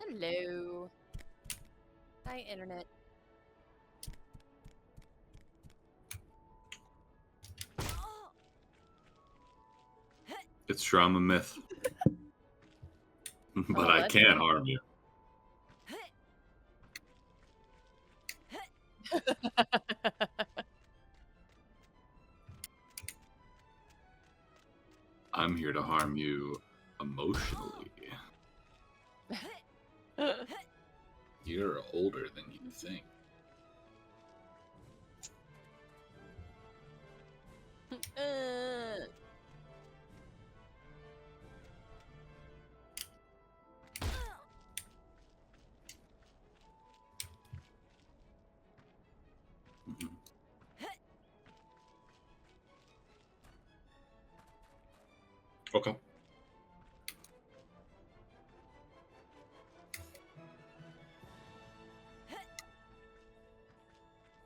Hello. Hi, internet. It's true, I'm a myth. But I can't harm you. I'm here to harm you emotionally. You're older than you think. Okay.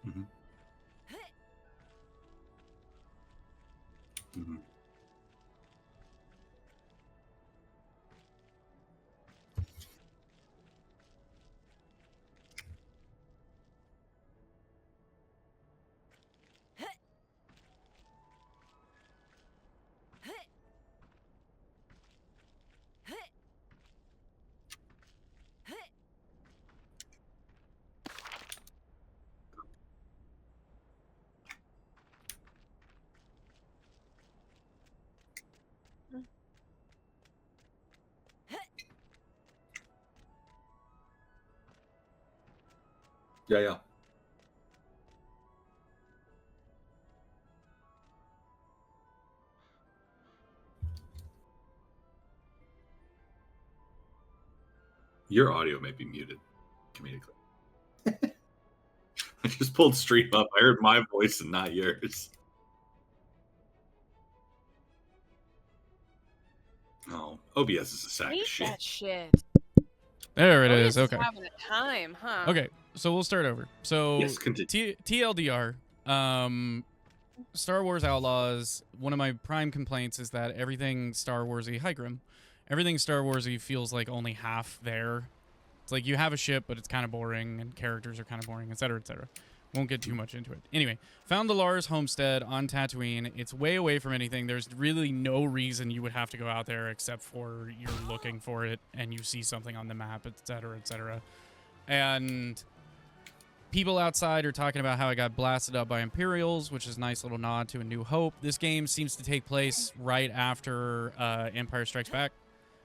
Mm-hmm. Mm-hmm. Yeah. Your audio may be muted comedically. I just pulled stream up. I heard my voice and not yours. Oh, OBS is a sack of shit. That shit. There it is. Okay. Having a time, huh? Okay, so we'll start over. So Yes, continue. TLDR, Star Wars Outlaws. One of my prime complaints is that everything Star Warsy, hi Grim, everything Star Warsy feels like only half there. It's like you have a ship, but it's kind of boring, and characters are kind of boring, etc., etc. Won't get too much into it. Anyway, found the Lars homestead on Tatooine. It's way away from anything. There's really no reason you would have to go out there except for you're looking for it and you see something on the map, etc., etc. And people outside are talking about how I got blasted up by Imperials, which is a nice little nod to A New Hope. This game seems to take place right after Empire Strikes Back,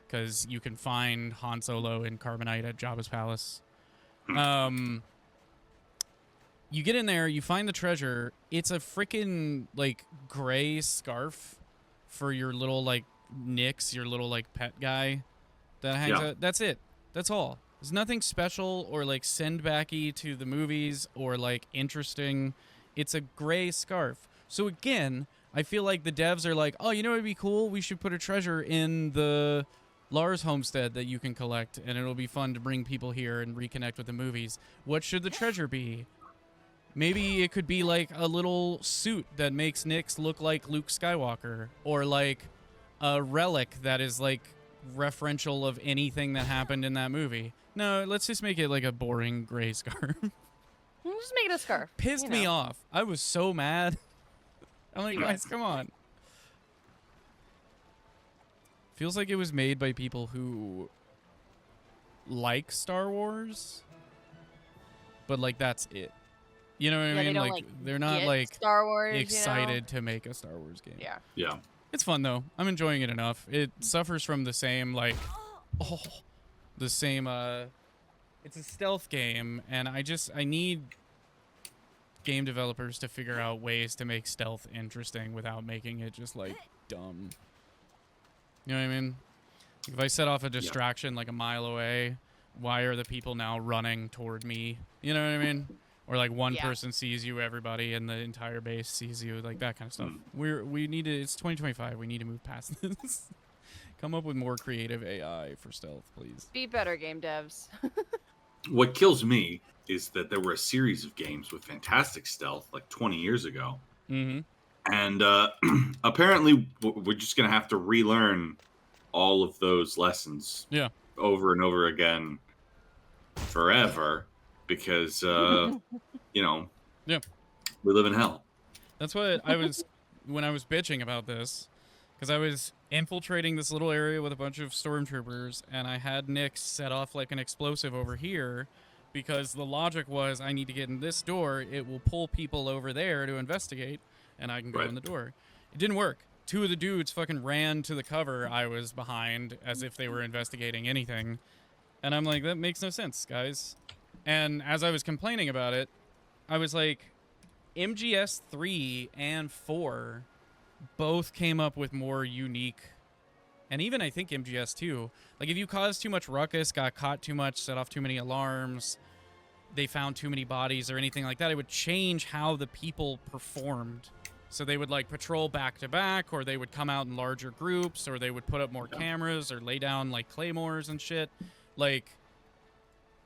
because you can find Han Solo in Carbonite at Jabba's palace. You get in there, you find the treasure. It's a freaking, like, gray scarf for your little, like, Nix, your little, like, pet guy that hangs out. That's it. That's all. There's nothing special or, like, send-backy to the movies or, like, interesting. It's a gray scarf. So, again, I feel like the devs are like, oh, you know what would be cool? We should put a treasure in the Lars homestead that you can collect, and it'll be fun to bring people here and reconnect with the movies. What should the treasure be? Maybe it could be like a little suit that makes Nix look like Luke Skywalker, or like a relic that is like referential of anything that happened in that movie. No, let's just make it like a boring gray scarf. Just make it a scarf. Pissed me off. I was so mad. I'm like, guys, come on. Feels like it was made by people who like Star Wars, but like that's it. You know what I mean? Like they're not like Star Wars, excited to make a Star Wars game. Yeah. It's fun though. I'm enjoying it enough. It suffers from the same like, it's a stealth game, and I need game developers to figure out ways to make stealth interesting without making it just like dumb. You know what I mean? If I set off a distraction like a mile away, why are the people now running toward me? You know what I mean? Or like one person sees you, everybody in the entire base sees you, like that kind of stuff. We need to. It's 2025. We need to move past this. Come up with more creative AI for stealth, please. Be better, game devs. What kills me is that there were a series of games with fantastic stealth like 20 years ago. Mm-hmm. And apparently we're just going to have to relearn all of those lessons over and over again forever because, you know, Yeah. we live in hell. That's what I was when I was bitching about this, because I was infiltrating this little area with a bunch of stormtroopers, and I had Nick set off like an explosive over here, because the logic was I need to get in this door. It will pull people over there to investigate, and I can go in the door. It didn't work. Two of the dudes fucking ran to the cover I was behind as if they were investigating anything, and I'm like, that makes no sense, guys. And as I was complaining about it, I was like, MGS 3 and 4 both came up with more unique, and even I think MGS 2, like if you caused too much ruckus, got caught too much, set off too many alarms, they found too many bodies or anything like that, it would change how the people performed. So they would like patrol back to back, or they would come out in larger groups, or they would put up more cameras or lay down like claymores and shit. Like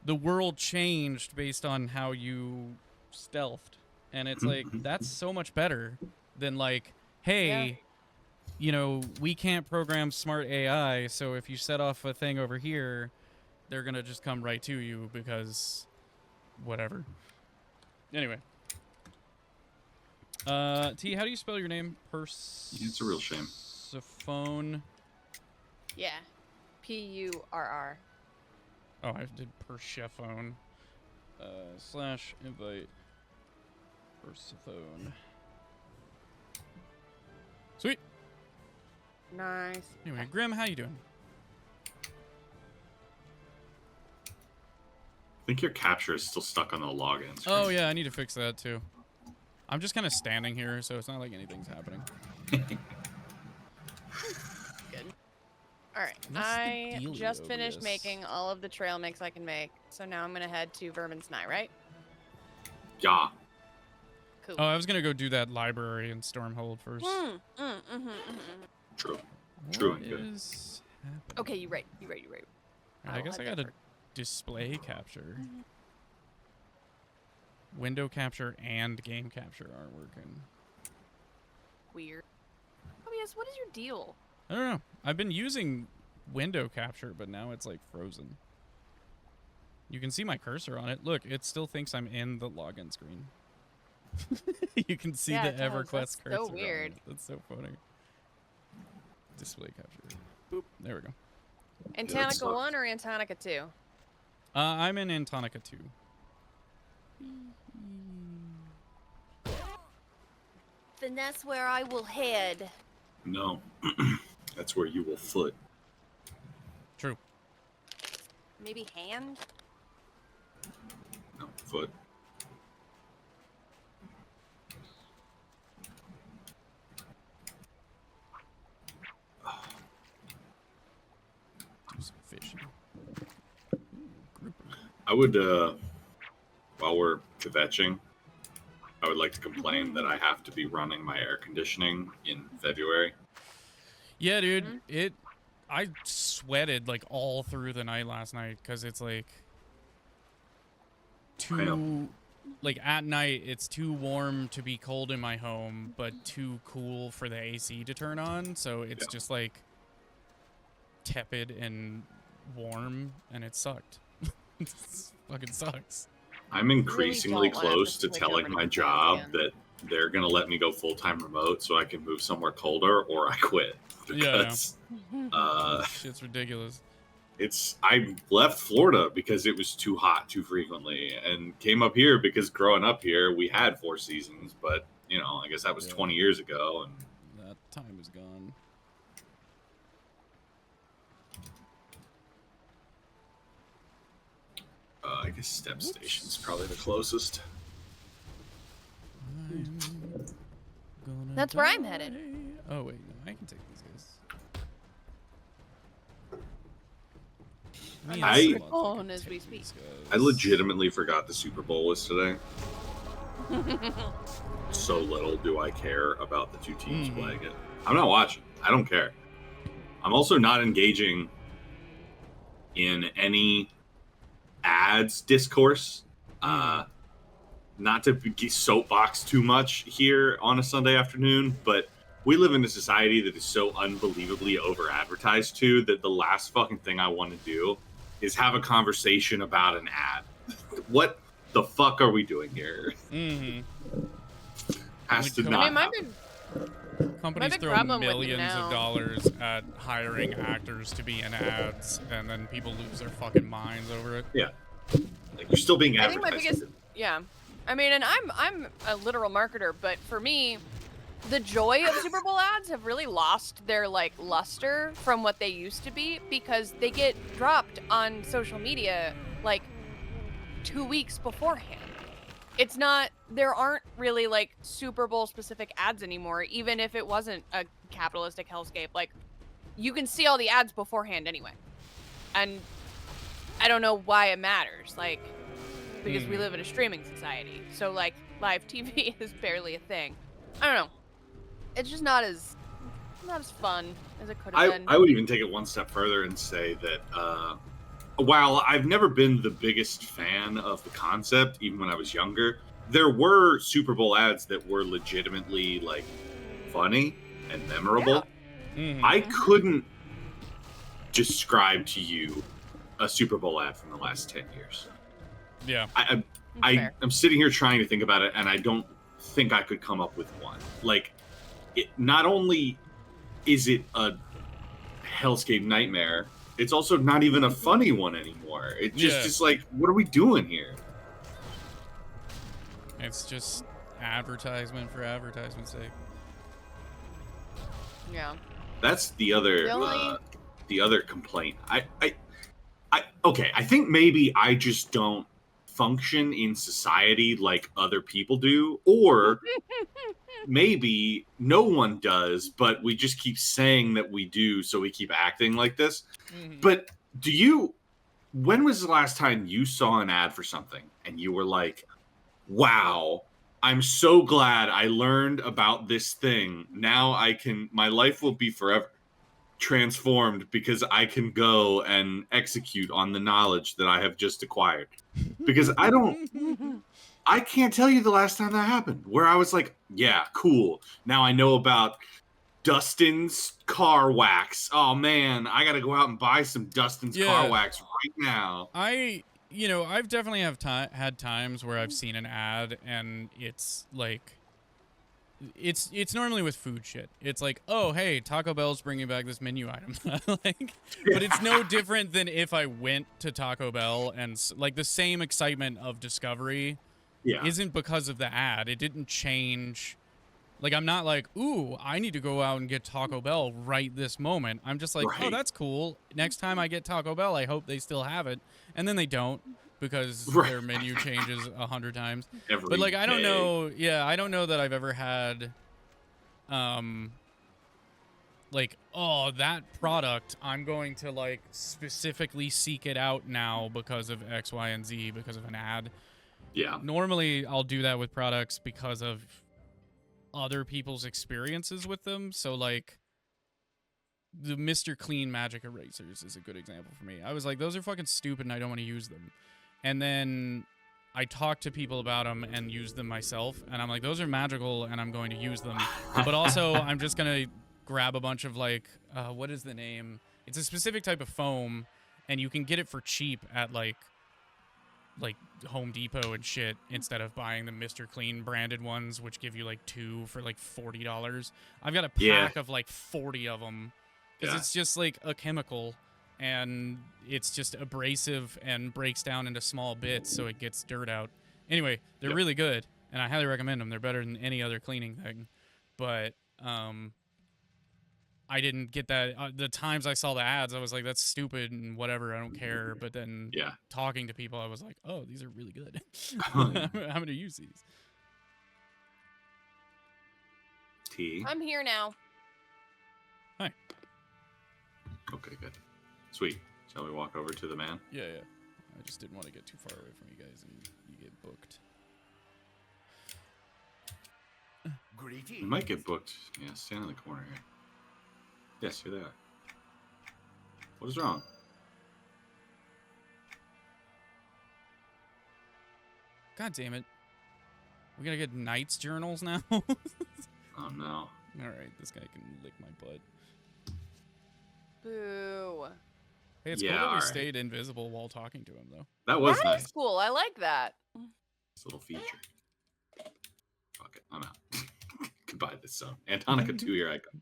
the world changed based on how you stealthed. And it's like, that's so much better than like, hey, you know, we can't program smart AI, so if you set off a thing over here, they're going to just come right to you because whatever. Anyway. T, how do you spell your name? It's a real shame. Purrsephone. Yeah. P-U-R-R. Oh, I did Purrsephone. / invite Purrsephone. Sweet. Nice. Anyway, Grim, how you doing? I think your capture is still stuck on the login screen. Oh, yeah, I need to fix that, too. I'm just kind of standing here, so it's not like anything's happening. Good. All right. I just finished making all of the trail mix I can make, so now I'm going to head to Vermin's Nye, right? Yeah. Cool. Oh, I was going to go do that library in Stormhold first. True. What True and good. is happening? Okay, you're right. You're right. I guess I got to display capture. Window capture and game capture aren't working. Weird. Oh, yes, what is your deal? I don't know. I've been using window capture, but now it's like frozen. You can see my cursor on it. Look, it still thinks I'm in the login screen. You can see the EverQuest cursor. So weird. That's so funny. Display capture. Boop. There we go. Antonica 1 or Antonica 2? I'm in Antonica 2. Then that's where I will head. No. That's where you will foot. True. Maybe hand? No, foot. Do some fishing. I would, while we're kvetching, I would like to complain that I have to be running my air conditioning in February. Yeah, dude. I sweated like all through the night last night because it's like too, like at night it's too warm to be cold in my home, but too cool for the AC to turn on. So it's just like tepid and warm, and it sucked. It fucking sucks. I'm increasingly close to telling my job that they're going to let me go full-time remote so I can move somewhere colder or I quit. Because, shit's ridiculous. I left Florida because it was too hot too frequently and came up here because growing up here, we had 4 seasons, but, you know, I guess that was 20 years ago. And that time is gone. I guess Step Station's probably the closest. That's where I'm headed. Oh, wait, no, I can take these guys. As we speak. I legitimately forgot the Super Bowl was today. So little do I care about the 2 teams playing it. I'm not watching. I don't care. I'm also not engaging in any ads discourse. Not to be soapbox too much here on a Sunday afternoon, but we live in a society that is so unbelievably over advertised to that the last fucking thing I want to do is have a conversation about an ad. What the fuck are we doing here? Mm-hmm. Has to not happen. Companies throw millions of dollars at hiring actors to be in ads, and then people lose their fucking minds over it. Yeah, like you're still being advertised. I think my biggest, I mean, and I'm a literal marketer, but for me, the joy of Super Bowl ads have really lost their like luster from what they used to be, because they get dropped on social media like 2 weeks beforehand. It's not, there aren't really like Super Bowl specific ads anymore, even if it wasn't a capitalistic hellscape. Like, you can see all the ads beforehand anyway. And I don't know why it matters, like, because we live in a streaming society. So like live TV is barely a thing. I don't know. It's just not as fun as it could have been. I would even take it one step further and say that while I've never been the biggest fan of the concept, even when I was younger, there were Super Bowl ads that were legitimately like funny and memorable. Yeah. Mm-hmm. I couldn't describe to you a Super Bowl ad from the last 10 years. Yeah. I'm sitting here trying to think about it, and I don't think I could come up with one. Like, it not only is it a hellscape nightmare, it's also not even a funny one anymore. It's just like, what are we doing here? It's just advertisement for advertisement's sake. Yeah. That's the other complaint. I think maybe I just don't function in society like other people do, or maybe no one does, but we just keep saying that we do, so we keep acting like this. Mm-hmm. But when was the last time you saw an ad for something and you were like, wow, I'm so glad I learned about this thing. Now my life will be forever transformed because I can go and execute on the knowledge that I have just acquired. Because I can't tell you the last time that happened where I was like, yeah, cool. Now I know about Dustin's car wax. Oh man, I got to go out and buy some Dustin's car wax right now. I've definitely had times where I've seen an ad and it's like, it's normally with food shit. It's like, oh, hey, Taco Bell's bringing back this menu item. But it's no different than if I went to Taco Bell and like the same excitement of discovery isn't because of the ad. It didn't change. Like, I'm not like, ooh, I need to go out and get Taco Bell right this moment. I'm just like, oh, that's cool. Next time I get Taco Bell, I hope they still have it. And then they don't, because their menu changes 100 times. But like, I don't know. Yeah, I don't know that I've ever had, like, oh, that product, I'm going to like specifically seek it out now because of X, Y, and Z, because of an ad. Yeah. Normally, I'll do that with products because of other people's experiences with them. So like the Mr. Clean magic erasers is a good example for me. I was like, those are fucking stupid and I don't want to use them. And then I talked to people about them and used them myself, and I'm like, those are magical and I'm going to use them. But also I'm just going to grab a bunch of like, what is the name? It's a specific type of foam, and you can get it for cheap at like Home Depot and shit, instead of buying the Mr. Clean branded ones, which give you like 2 for like $40. I've got a pack of like 40 of them, because it's just like a chemical, and it's just abrasive and breaks down into small bits, so it gets dirt out. Anyway, they're really good, and I highly recommend them. They're better than any other cleaning thing. But I didn't get that. The times I saw the ads, I was like, that's stupid and whatever, I don't care. But then talking to people, I was like, oh, these are really good. I'm going to use these. T. I'm here now. Hi. Okay, good. Sweet. Shall we walk over to the man? Yeah. I just didn't want to get too far away from you guys and you get booked. We might get booked. Yeah, stand in the corner here. Yes, you're there. What is wrong? God damn it. We gotta get Knight's journals now? Oh, no. Alright, this guy can lick my butt. Boo. Hey, it's Yeah, cool that we alright. stayed invisible while talking to him, though. That was That nice. is cool. I like that. This little feature. Fuck it, I'm out. Goodbye, this song. Antonica 2, here I come.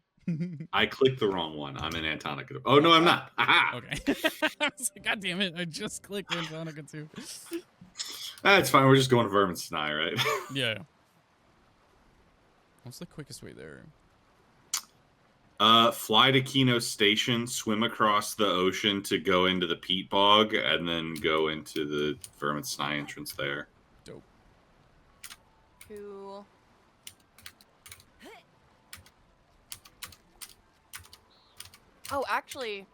I clicked the wrong one. I'm in Antonica. Oh, no, I'm not. Aha! Okay. I was like, God damn it, I just clicked Antonica 2. That's fine. We're just going to Vermin's Nye, right? Yeah. What's the quickest way there? Fly to Kino Station, swim across the ocean to go into the peat bog, and then go into the Vermin's Nye entrance there. Dope. Cool. Oh, actually,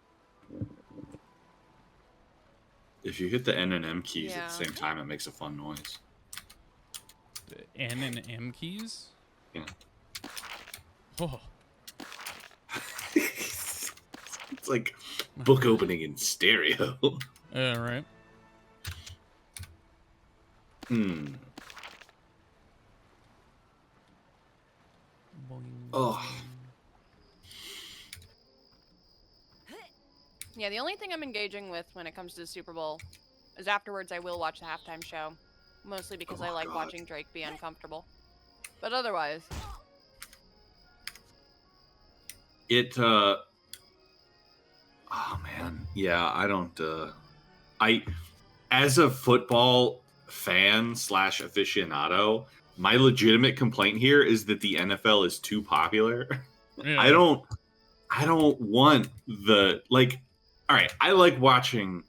If you hit the N and M keys at Yeah. the same time, it makes a fun noise. The N and M keys? Yeah. Oh. It's like book opening in stereo. Right. Hmm. Oh. yeah, the only thing I'm engaging with when it comes to the Super Bowl is afterwards I will watch the halftime show. Mostly because Oh, I like God. watching Drake be uncomfortable. But otherwise, It, oh man. Yeah, I don't, as a football fan / aficionado, my legitimate complaint here is that the NFL is too popular. Yeah. I don't want the, like, all right, I like watching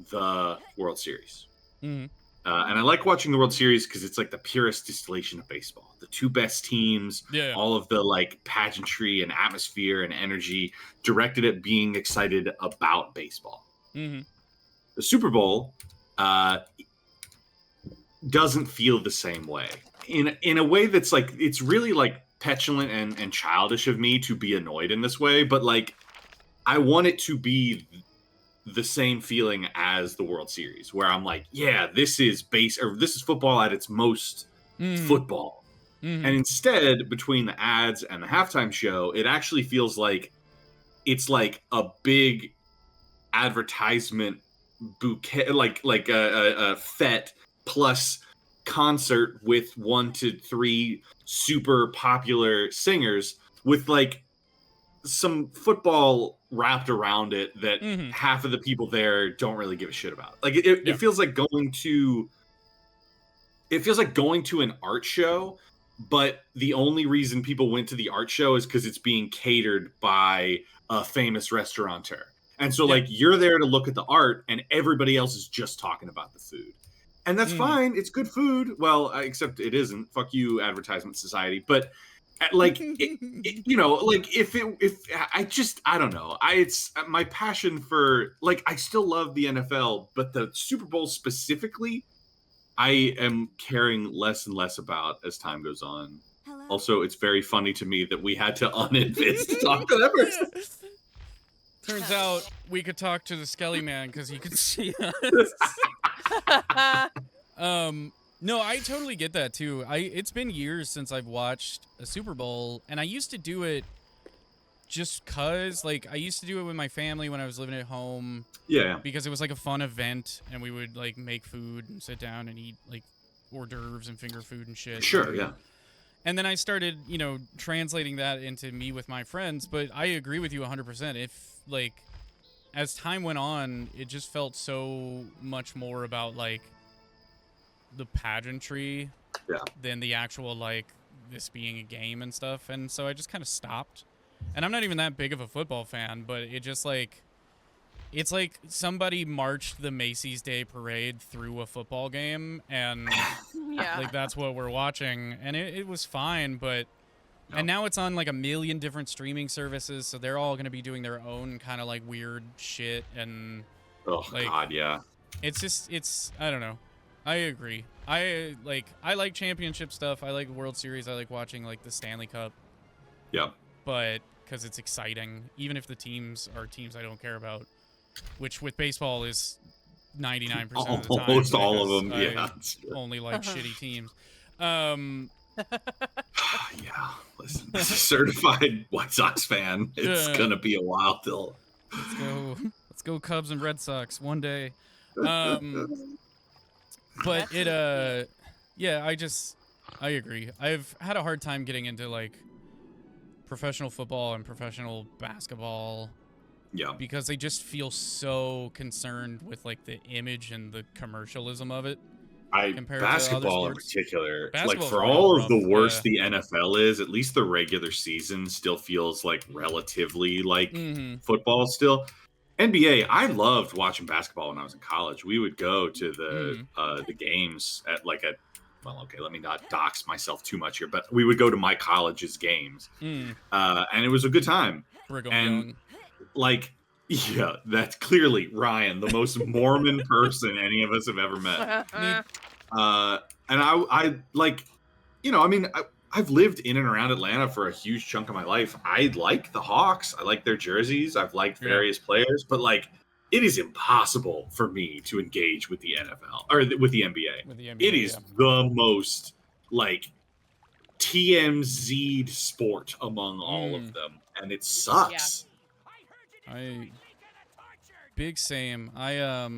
the World Series. Mm-hmm. And I like watching the World Series because it's like the purest distillation of baseball. The two best teams, Yeah. all of the like pageantry and atmosphere and energy directed at being excited about baseball. Mm-hmm. The Super Bowl doesn't feel the same way. In a way that's like, it's really like petulant and childish of me to be annoyed in this way, but like I want it to be the same feeling as the World Series, where I'm like, yeah, this is football at its most football. Mm-hmm. And instead, between the ads and the halftime show, it actually feels like it's like a big advertisement bouquet, like a fete plus concert with 1 to 3 super popular singers with like some football wrapped around it that half of the people there don't really give a shit about. Like it feels like going to an art show, but the only reason people went to the art show is because it's being catered by a famous restaurateur. And so like you're there to look at the art and everybody else is just talking about the food. And that's fine. It's good food. Well, except it isn't. Fuck you, Advertisement Society. But like, you know, like I don't know. It's my passion for, like, I still love the NFL, but the Super Bowl specifically, I am caring less and less about as time goes on. Hello? Also, it's very funny to me that we had to uninvest to talk to that person. Turns out we could talk to the Skelly Man because he could see us. No, I totally get that too. It's been years since I've watched a Super Bowl, and I used to do it just cause, like, I used to do it with my family when I was living at home. Yeah. Because it was like a fun event, and we would like make food and sit down and eat like hors d'oeuvres and finger food and shit. Sure, yeah. And then I started, you know, translating that into me with my friends. But I agree with you 100%. If, like, as time went on, it just felt so much more about, like, the pageantry than the actual, like, this being a game and stuff. And so I just kind of stopped. And I'm not even that big of a football fan, but it just, like, it's like somebody marched the Macy's Day Parade through a football game, and like that's what we're watching, and it was fine, but and now it's on like a million different streaming services, so they're all gonna be doing their own kind of like weird shit, and like, God, yeah. It's just I don't know. I agree. I like championship stuff. I like World Series. I like watching like the Stanley Cup. Yeah. But because it's exciting, even if the teams are teams I don't care about. Which with baseball is 99% of the time. Almost all of them, yeah. Only like shitty teams. Yeah, listen, as a certified White Sox fan, it's gonna be a while till. Let's Let's go Cubs and Red Sox one day. But yeah, I agree. I've had a hard time getting into like professional football and professional basketball. Yeah. Because they just feel so concerned with like the image and the commercialism of it. Basketball in particular, like Basketball's for real all rough, of the worst the NFL is, at least the regular season still feels like relatively like football still. NBA, I loved watching basketball when I was in college. We would go to the games at like a, well, okay, let me not dox myself too much here, but we would go to my college's games, and it was a good time. Brigham and Young. like, yeah, that's clearly Ryan, the most Mormon person any of us have ever met. And I like, you know, I mean, I've lived in and around Atlanta for a huge chunk of my life. I like the Hawks. I like their jerseys. I've liked various players, but like, it is impossible for me to engage with the NFL or with the NBA. It is the most like TMZ'd sport among all of them, and it sucks. Big same. I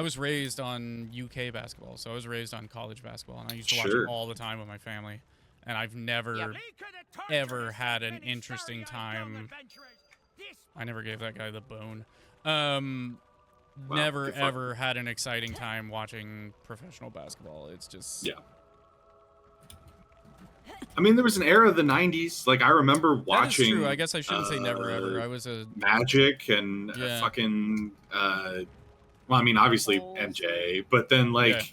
was raised on UK basketball, so I was raised on college basketball, and I used to watch it all the time with my family. And I've never, ever had an interesting time. I never gave that guy the bone. Never, ever had an exciting time watching professional basketball. It's just... Yeah. I mean, there was an era of the 90s. Like, I remember watching... That is true. I guess I shouldn't say never, ever. I was a... Magic and fucking... well, I mean, obviously MJ, but then, like,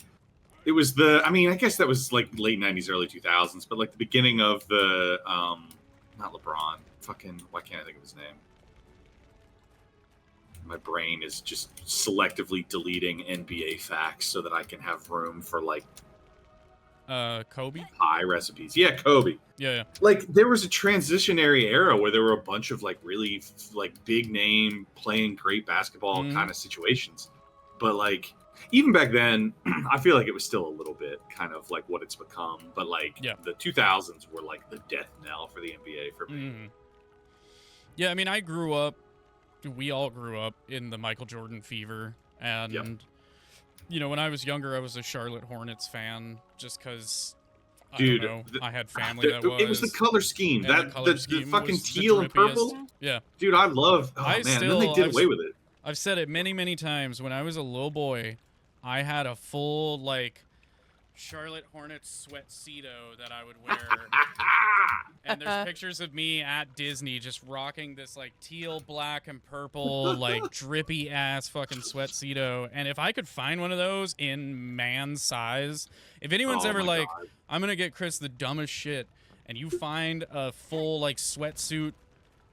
it was the... I mean, I guess that was, like, late 90s, early 2000s, but, like, the beginning of the... not LeBron. Fucking... Why can't I think of his name? My brain is just selectively deleting NBA facts so that I can have room for, like... Kobe? Pie recipes. Yeah, Kobe. Yeah. Like, there was a transitionary era where there were a bunch of, like, really, like, big name, playing great basketball kind of situations. But, like, even back then, I feel like it was still a little bit kind of like what it's become. But, like, the 2000s were, like, the death knell for the NBA for me. Yeah, I mean, we all grew up in the Michael Jordan fever. And, you know, when I was younger, I was a Charlotte Hornets fan just because, I don't know, I had family that was. It was the color scheme. The fucking teal and purple. Yeah. Dude, I love... Oh, man, and then they did away with it. I've said it many, many times. When I was a little boy, I had a full, like, Charlotte Hornets sweatcedo that I would wear. And there's pictures of me at Disney just rocking this, like, teal, black, and purple, like, drippy-ass fucking sweatcedo. And if I could find one of those in man size, if anyone's ever like, I'm going to get Chris the dumbest shit, and you find a full, like, sweatsuit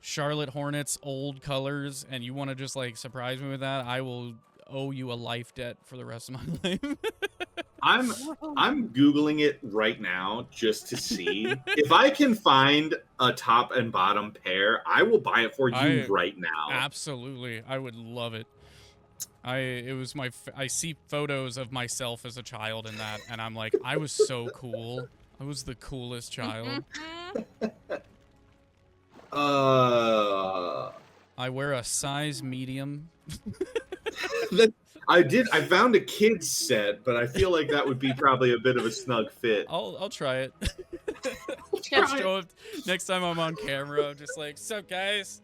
Charlotte Hornets old colors, and you want to just, like, surprise me with that, I will owe you a life debt for the rest of my life. I'm Googling it right now just to see. If I can find a top and bottom pair, I will buy it for you right now. Absolutely. I would love it. I see photos of myself as a child in that, and I'm like, I was so cool. I was the coolest child. I wear a size medium. I found a kid's set, but I feel like that would be probably a bit of a snug fit. I'll try it. Show up next time I'm on camera. I'm just like, sup guys?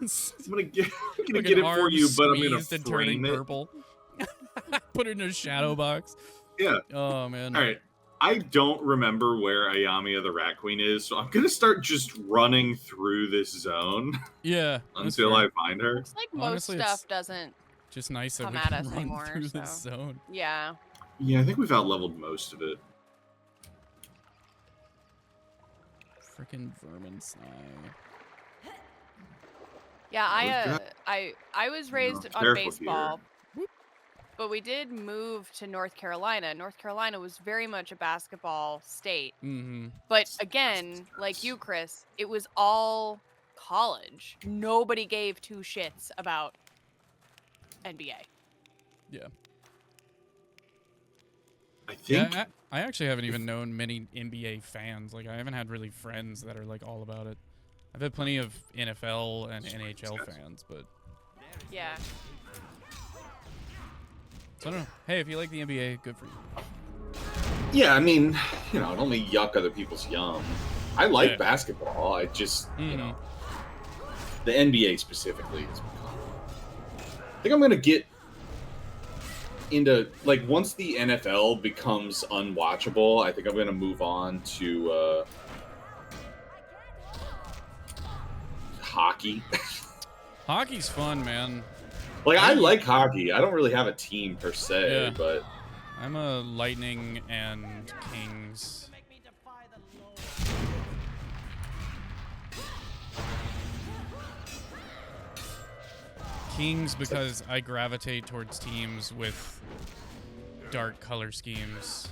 I'm gonna get it for you, but I'm gonna frame it. Purple. Put it in a shadow box. Yeah. Oh man. All right. I don't remember where Ayamiya the Rat Queen is, so I'm gonna start just running through this zone. Yeah. Until I find her. Looks like most stuff doesn't just nice that come we at can us run anymore. through So. this zone. Yeah. Yeah, I think we've outleveled most of it. Freaking vermin snipe. Yeah, I was raised on baseball, but we did move to North Carolina. North Carolina was very much a basketball state. But again, like you, Chris, it was all college. Nobody gave two shits about NBA. Yeah. I think I actually haven't even known many NBA fans. Like, I haven't had really friends that are like all about it. I've had plenty of NFL and NHL fans, but Yeah. So I don't know. Hey, if you like the NBA, good for you. Yeah, I mean, don't only yuck other people's yum. I like Yeah. basketball. I just, Mhm. the NBA specifically is. I think I'm gonna get into once the NFL becomes unwatchable. I think I'm gonna move on to hockey. Hockey's fun, man. I like hockey. I don't really have a team per se, Yeah. but I'm a Lightning and Kings. Kings because I gravitate towards teams with dark color schemes.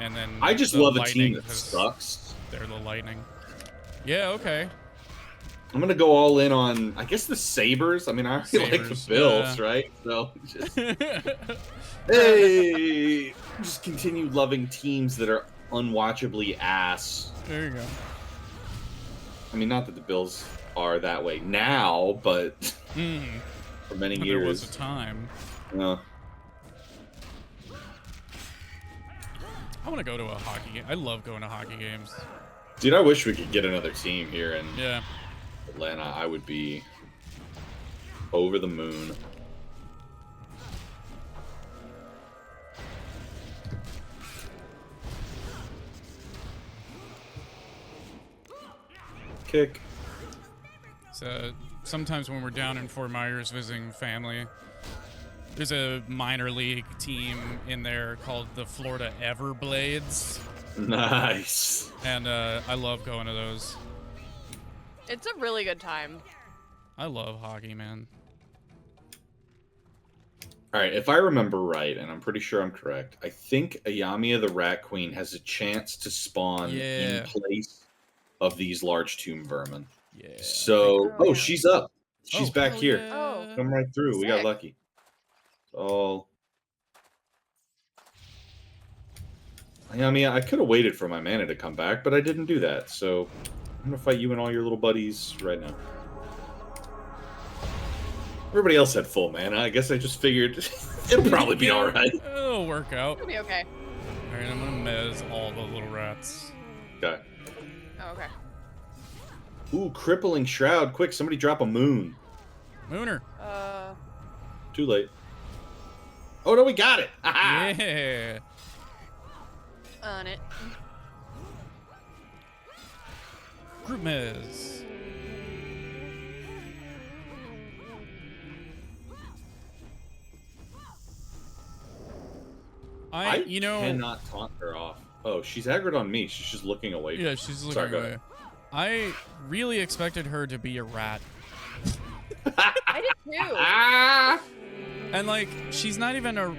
And then I just the love a Lightning team that 'cause sucks. They're the Lightning. Yeah, okay. I'm gonna go all in on, I guess, the Sabres. I mean, I really like the Sabres, Bills, yeah. right? So just hey, just continue loving teams that are unwatchably ass. There you go. I mean, not that the Bills are that way now, but for many But years. there was a time. I want to go to a hockey game. I love going to hockey games. Dude, I wish we could get another team here in Yeah. Atlanta. I would be over the moon. Kick. So sometimes when we're down in Fort Myers visiting family, there's a minor league team in there called the Florida Everblades. Nice. And I love going to those. It's a really good time. I love hockey, man. All right, if I remember right, and I'm pretty sure I'm correct, I think Ayamia the Rat Queen has a chance to spawn in place of these large tomb vermin. Yeah. So, Oh, yeah. She's up. She's back hell here. yeah. Oh. Come right through. We got Sick. lucky. Oh. Ayamia, I could have waited for my mana to come back, but I didn't do that. So, I'm going to fight you and all your little buddies right now. Everybody else had full mana. I guess I just figured it'd probably be all right. It'll work out. It'll be okay. All right, I'm gonna mez all the little rats. Okay. Oh, okay. Ooh, crippling shroud. Quick, somebody drop a moon. Mooner. Too late. Oh, no, we got it. Ha-ha. Yeah. On it. Group mez. I you know, cannot taunt her off. Oh, she's aggroed on me. She's just looking away. yeah, she's looking Sorry, go away. ahead. I really expected her to be a rat. I did too. Ah! And like, she's not even a.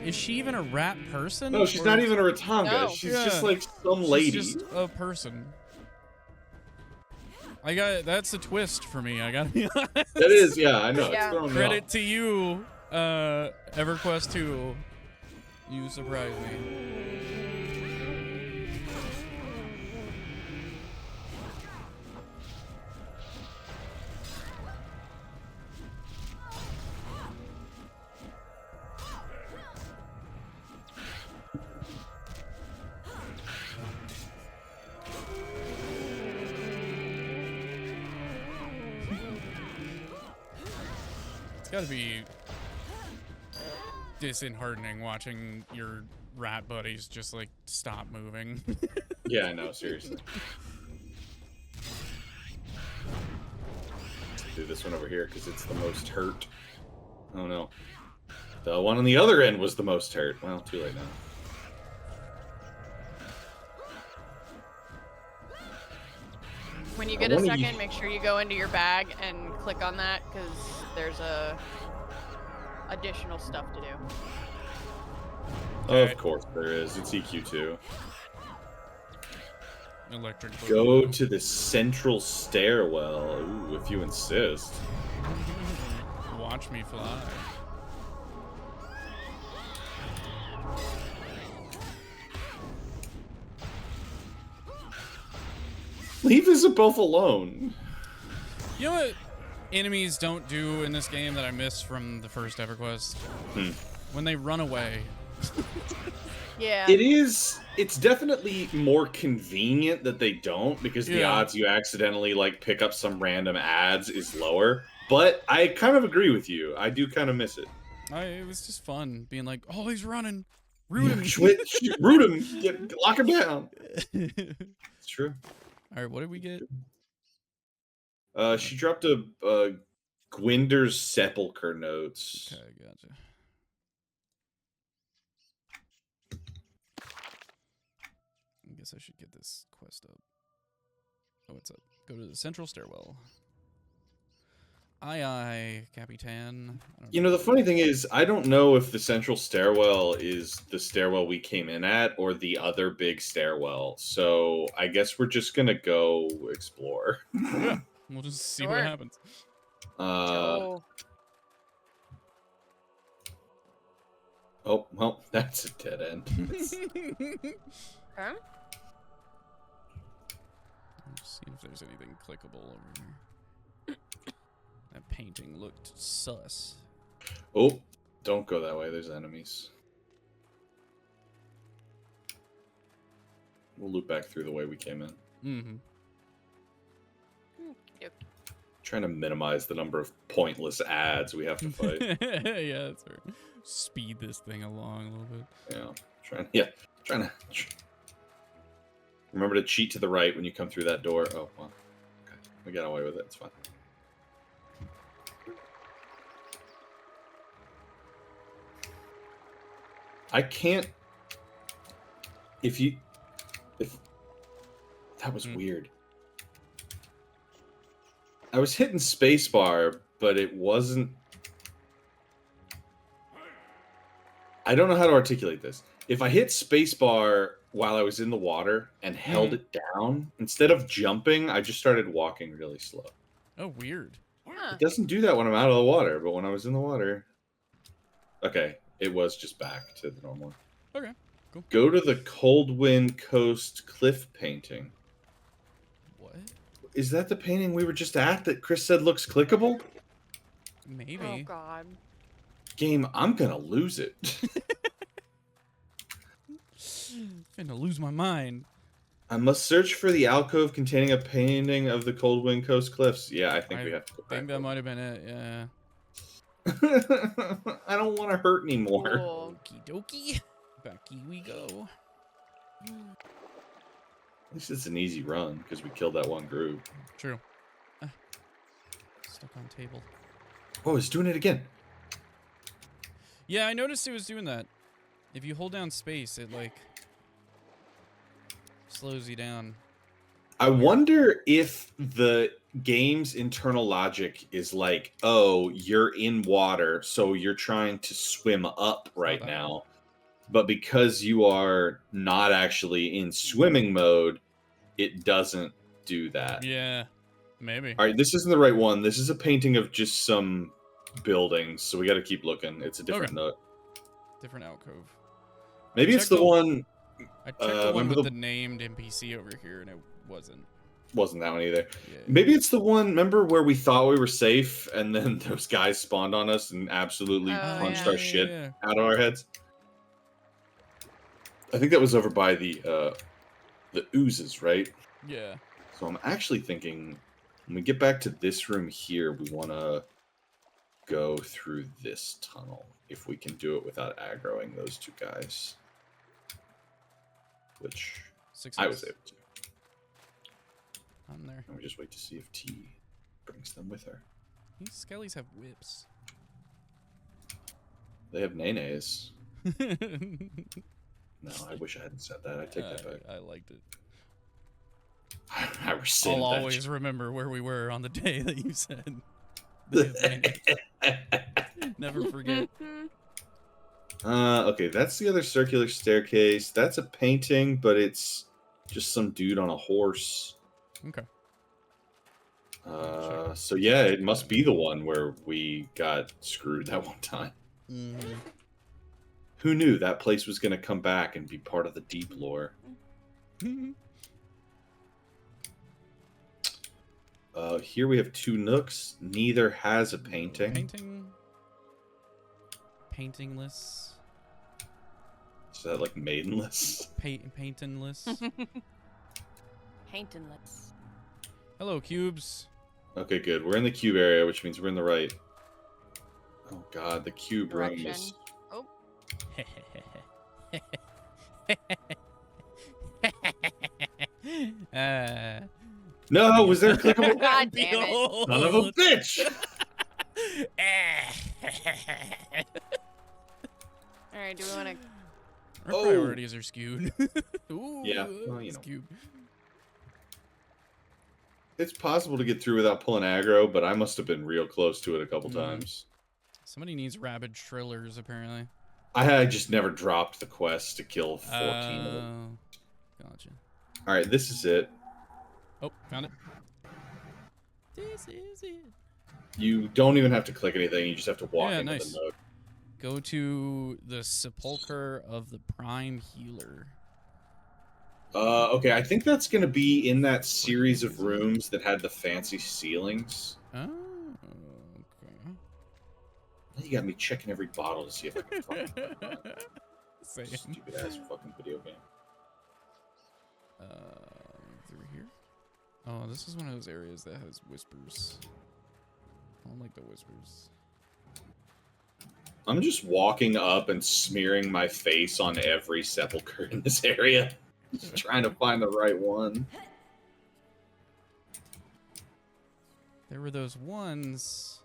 Is she even a rat person? No, she's Or- not even a Ratanga. No. She's Yeah. just like some She's lady. just a person. That's a twist for me. I gotta be honest. That is, yeah, I know. Yeah. It's throwing me Credit off. to you, EverQuest 2. You surprised me. It's gotta be disheartening watching your rat buddies just like stop moving. Yeah, I know, seriously. Do this one over here because it's the most hurt. Oh no. The one on the other end was the most hurt. Well, too late now. When you get a second, make sure you go into your bag and click on that because there's additional stuff to do. Of course there is. It's EQ2. Electric Go boogaloo. to the central stairwell. Ooh, if you insist. Watch me fly. Leave Isabelf alone. You know what? enemies don't do in this game that I missed from the first EverQuest. When they run away. Yeah. It's definitely more convenient that they don't, because the odds you accidentally like pick up some random ads is lower. But I kind of agree with you. I do kind of miss it. It was just fun being like, oh, he's running. Root him. Root him. Lock him down. It's true. All right, what did we get? She dropped a Gwynder's Sepulchre notes. Okay, gotcha. I guess I should get this quest up. Oh, what's up? Go to the central stairwell. Aye, Capitan. You know, the funny thing is, I don't know if the central stairwell is the stairwell we came in at or the other big stairwell. So I guess we're just gonna go explore. Yeah, we'll just see what happens. Oh, well, that's a dead end. Huh? Let's see if there's anything clickable over here. That painting looked sus. Oh, don't go that way. There's enemies. We'll loop back through the way we came in. Mm-hmm. Yep. Trying to minimize the number of pointless ads we have to fight. Yeah, that's right. Speed this thing along a little bit. Trying to. Remember to cheat to the right when you come through that door. Oh, well. Okay. We got away with it. It's fine. I can't. If that was weird. I was hitting spacebar, but it wasn't. I don't know how to articulate this. If I hit spacebar while I was in the water and held it down, instead of jumping, I just started walking really slow. Oh, weird. Huh. It doesn't do that when I'm out of the water, but when I was in the water... Okay, it was just back to the normal. Okay, cool. Go to the Coldwind Coast cliff painting. What? Is that the painting we were just at that Chris said looks clickable? Maybe. Oh, God. Game, I'm gonna lose it. I'm gonna lose my mind. I must search for the alcove containing a painting of the Coldwind Coast cliffs. Yeah, I think we have to go back. I think that might have been it, yeah. I don't want to hurt anymore. Cool. Okie dokie. Back we go. At least it's an easy run, because we killed that one group. True. Stuck on table. Oh, it's doing it again. Yeah, I noticed it was doing that. If you hold down space, it, like, slows you down. I wonder if the game's internal logic is like, oh, you're in water, so you're trying to swim up right now. But because you are not actually in swimming mode, it doesn't do that. Yeah, maybe. All right, this isn't the right one. This is a painting of just some buildings, so we got to keep looking. It's a different note. Different alcove. Maybe it's the one... I checked the one with the named NPC over here, and it wasn't. Wasn't that one either. Yeah. Maybe it's the one, remember, where we thought we were safe, and then those guys spawned on us and absolutely punched our shit out of our heads? I think that was over by the oozes, right? Yeah. So I'm actually thinking, when we get back to this room here, we want to go through this tunnel, if we can do it without aggroing those two guys. Which I was able to. I'm there. And we just wait to see if T brings them with her. These skellies have whips. They have nays. No, I wish I hadn't said that. I take that back. I liked it. I rescind I'll that. always remember where we were on the day that you said. They have never forget. Okay, that's the other circular staircase. That's a painting, but it's just some dude on a horse. Okay. So yeah, it must be the one where we got screwed that one time. Mm-hmm. Who knew that place was going to come back and be part of the deep lore? Here we have 2 nooks. Neither has a painting. Paintingless. Is that like maidenless? Paintingless. Paintingless. Hello, cubes. Okay, good. We're in the cube area, which means we're in the right. Oh god, the cube room Direction. is... Oh. No, was there a clickable? God damn it. Son of a bitch! Alright, do we want to... Our priorities are skewed. Ooh, Yeah, well, you know. skewed. It's possible to get through without pulling aggro, but I must have been real close to it a couple times. Somebody needs rabid trillers, apparently. I just never dropped the quest to kill 14 of them. Gotcha. Alright, this is it. Oh, found it. This is it. You don't even have to click anything, you just have to walk into nice. the node. Go to the Sepulchre of the Prime Healer. Okay, I think that's going to be in that series of rooms that had the fancy ceilings. Oh, okay. You got me checking every bottle to see if I can find it. Same. Stupid ass fucking video game. Through here? Oh, this is one of those areas that has whispers. I don't like the whispers. I'm just walking up and smearing my face on every sepulcher in this area. Just trying to find the right one. There were those ones,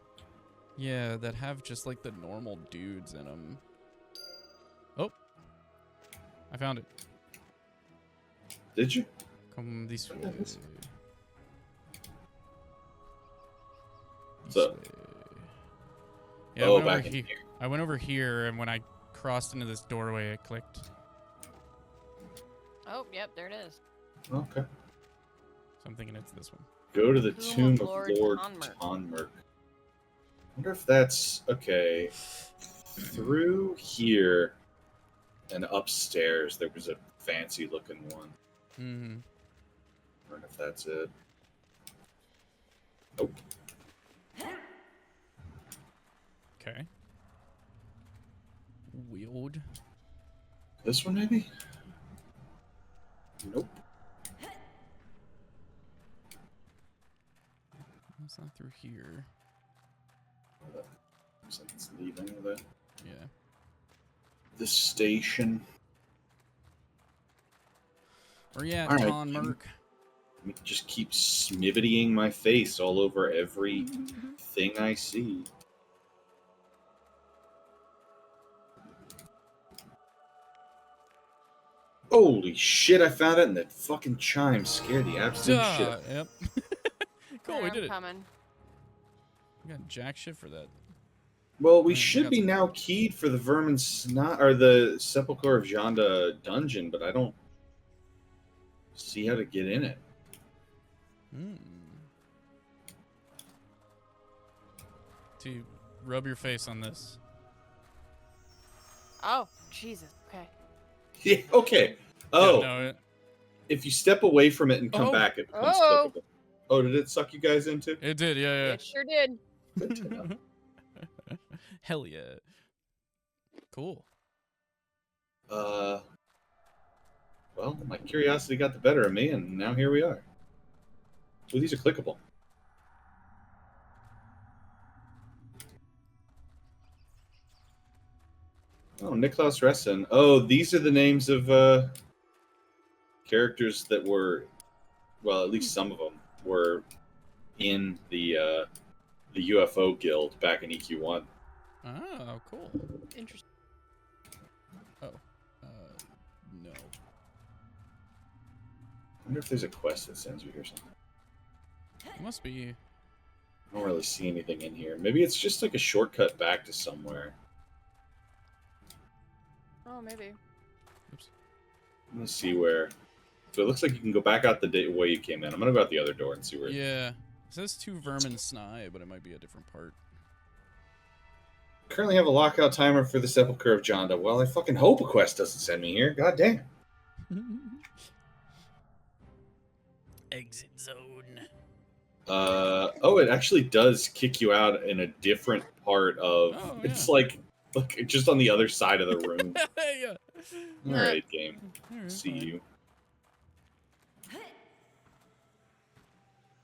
yeah, that have just like the normal dudes in them. Oh, I found it. Did you? Come this way. What's This up? way. Yeah, Oh, back in here. I went over here, and when I crossed into this doorway, it clicked. Oh, yep, there it is. Okay. So I'm thinking it's this one. Go to the Tomb Tomb of of Lord Lord Tonmerk. Tonmerk. Wonder if that's... Okay. Through here and upstairs, there was a fancy-looking one. Mm-hmm. Wonder if that's it. Oh. Okay. Weird. This one, maybe? Nope. It's not through here. Looks like it's leaving the Yeah. station. Where you at, All right, Tonmerk? Let me just keep smivitying my face all over every thing I see. Holy shit, I found it, and that fucking chime scared the absolute shit out of me. Yep. Cool, we I'm did it. coming. We got jack shit for that. Well, we I should got be some- now keyed for the Vermin Snot, or the Sepulchre of Janda dungeon, but I don't see how to get in it. Mm. To rub your face on this. Oh, Jesus. Okay. Yeah, okay. Oh, Yeah, no, if you step away from it and come Oh. back, it becomes Oh. clickable. Oh, did it suck you guys into? it did, yeah, It sure did. Good to know. yeah. Hell yeah. Cool. Well, my curiosity got the better of me, and now here we are. So these are clickable. Oh, Niklaus Ressen. Oh, these are the names of characters that were, well, at least some of them were in the UFO guild back in EQ1. Oh, cool. Interesting. Oh. No. I wonder if there's a quest that sends you here something. It must be. I don't really see anything in here. Maybe it's just like a shortcut back to somewhere. Oh, maybe. Oops. Let's see where. So it looks like you can go back out the way you came in. I'm gonna go out the other door and see where. Yeah. It says 2 vermin snide, but it might be a different part. Currently have a lockout timer for the Sepulchre of Janda. Well, I fucking hope a quest doesn't send me here. God damn. Exit zone. Oh, it actually does kick you out in a different part of. Oh, It's yeah. like just on the other side of the room. Yeah. All right, game. Alright, See fine. you.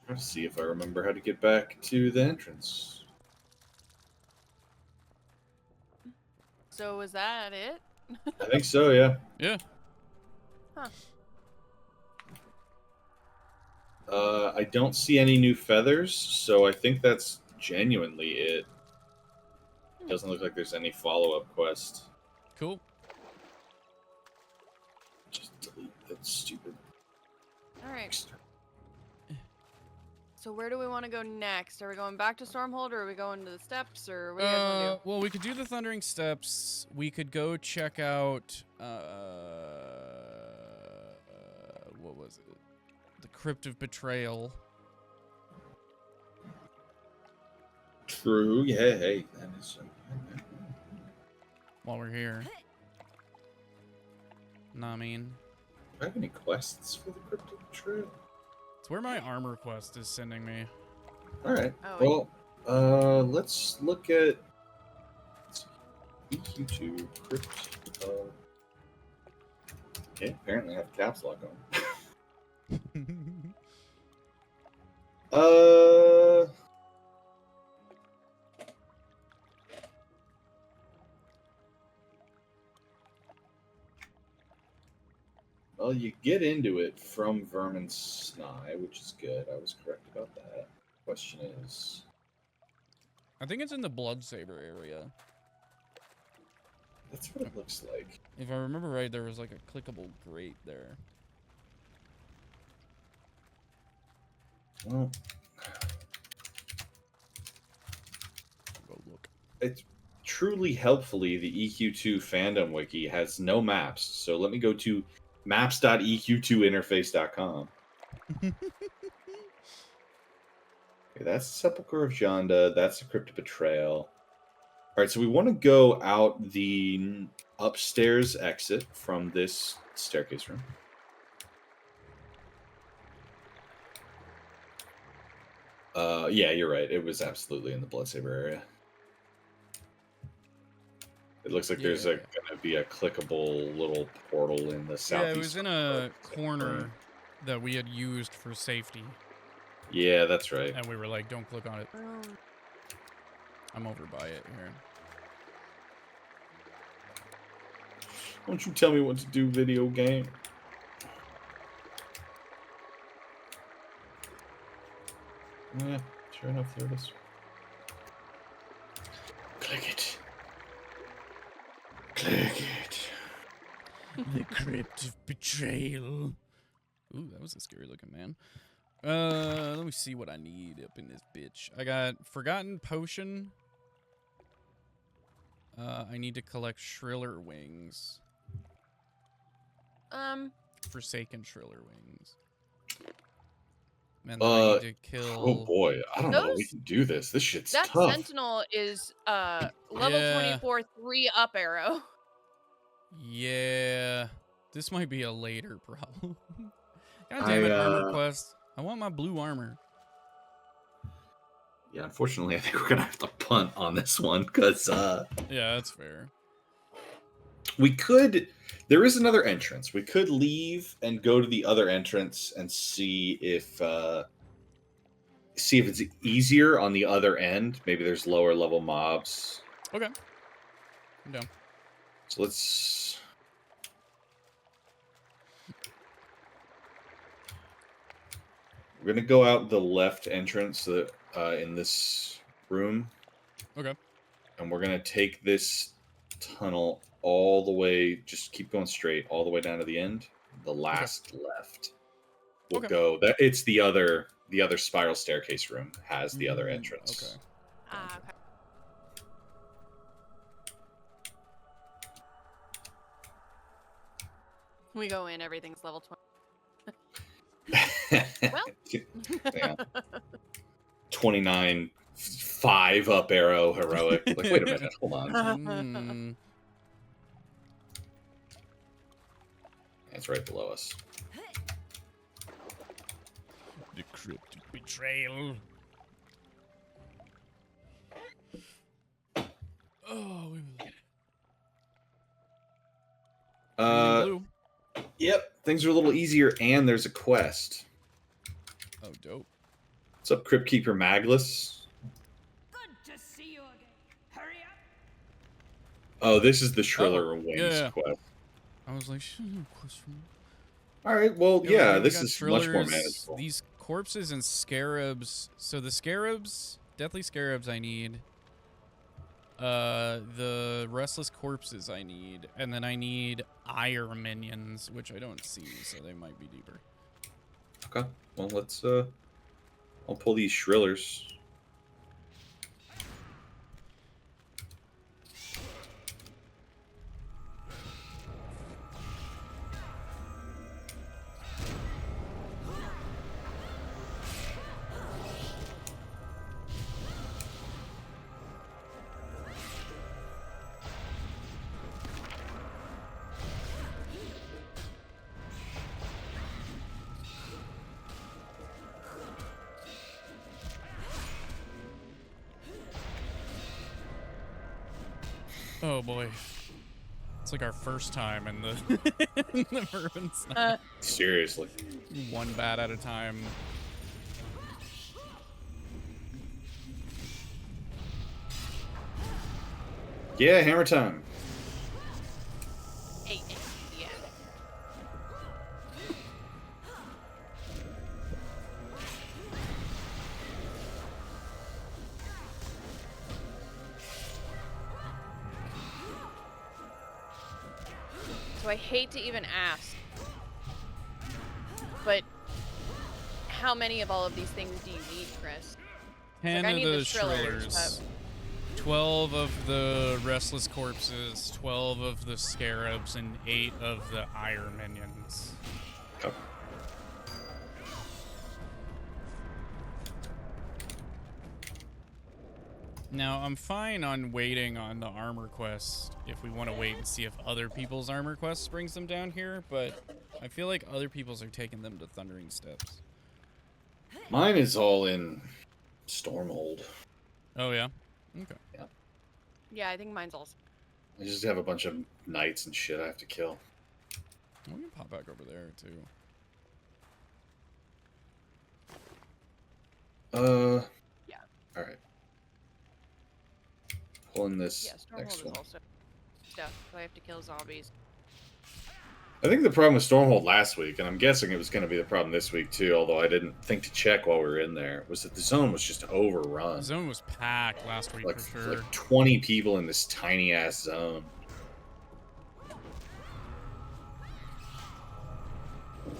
Let's see if I remember how to get back to the entrance. So is that it? I think so. Yeah. Yeah. Huh. I don't see any new feathers, so I think that's genuinely it. Doesn't look like there's any follow-up quest. Cool. Just delete that stupid. All right. So where do we want to go next? Are we going back to Stormhold, or are we going to the steps, or what do you guys want to do? Well, we could do the Thundering Steps. We could go check out, what was it? The Crypt of Betrayal. True. Yeah. Hey, that is. While we're here. Nah, I mean, Do I have any quests for the Cryptic Trail? it's where my armor quest is sending me. All right. Oh, Well, let's look at EQ2 Crypt. Okay, apparently I have caps lock on. Well, you get into it from Vermin's Snai, which is good. I was correct about that. Question is, I think it's in the Bloodsaber area. that's what it looks like. If I remember right, there was like a clickable grate there. Well, Go look. it's truly helpfully the EQ2 fandom wiki has no maps, so let me go to maps.eq2interface.com. Okay, that's the Sepulchre of Jonda. That's the Crypt of Betrayal. All right, so we want to go out the upstairs exit from this staircase room. Yeah, you're right. It was absolutely in the Bloodsaber area. It looks like there's gonna be a clickable little portal in the southeast. Yeah, it was in a corner that we had used for safety. Yeah, that's right. And we were like, don't click on it. Oh. I'm over by it here. Don't you tell me what to do, video game. Yeah, sure enough, there it is. Click it. Click it. The Crypt of Betrayal. Ooh, that was a scary looking man. Let me see what I need up in this bitch. I got Forgotten Potion. I need to collect Shriller Wings. Forsaken Shriller Wings. And then I need to kill... Oh boy, I don't know that we Those- can do this. This shit's That tough. Sentinel is level Yeah. 24, 3 up arrow. Yeah. This might be a later problem. God damn it, armor quest. I want my blue armor. Yeah, unfortunately, I think we're gonna have to punt on this one because Yeah, that's fair. we could. There is another entrance. We could leave and go to the other entrance and see if it's easier on the other end. Maybe there's lower level mobs. Okay. I'm down. So let's. We're gonna go out the left entrance in this room. Okay. And we're gonna take this tunnel all the way. Just keep going straight all the way down to the end. The last left. We'll go. That it's the other spiral staircase room has the other entrance. Okay. Okay. We go in, everything's level 20. Well. Yeah. 29, 5 up arrow heroic. Like, wait a minute, hold on. It's right below us. The cryptic betrayal. Oh, blue. Yep, things are a little easier, and there's a quest. Oh, dope. What's up, Crypt Keeper Maglus? Good to see you again. Hurry up. Oh, this is the Shriller Wings yeah. quest. I was like, shit, no quest from... All right, well, You know, yeah, we this got is much more Shrillers, manageable. These corpses and scarabs. So the scarabs, deathly scarabs I need. The restless corpses I need. And then I need ire minions, which I don't see, so they might be deeper. Okay, well, let's, I'll pull these Shrillers. Oh boy. It's like our first time in the in the Bourbon Snipe. Seriously. One bat at a time. Yeah, hammer time. Hey, yeah. So I hate to even ask, but how many of all of these things do you need, Chris? 10 I of need the the Shrillers, Shrillers. 12 of the Restless Corpses, 12 of the Scarabs, and 8 of the Ire Minions. Okay. Now, I'm fine on waiting on the armor quest if we want to wait and see if other people's armor quests brings them down here, but I feel like other people's are taking them to Thundering Steps. Mine is all in Stormhold. Oh, yeah? Okay. Yeah. Yeah, I think mine's also. I just have a bunch of knights and shit I have to kill. We can pop back over there, too. Yeah. Alright. Pulling this Yeah, next Stormhold one. is also stuff. So I have to kill zombies. I think the problem with Stormhold last week, and I'm guessing it was going to be the problem this week too, although I didn't think to check while we were in there, was that the zone was just overrun. The zone was packed last week, Like, for sure. like 20 people in this tiny ass zone.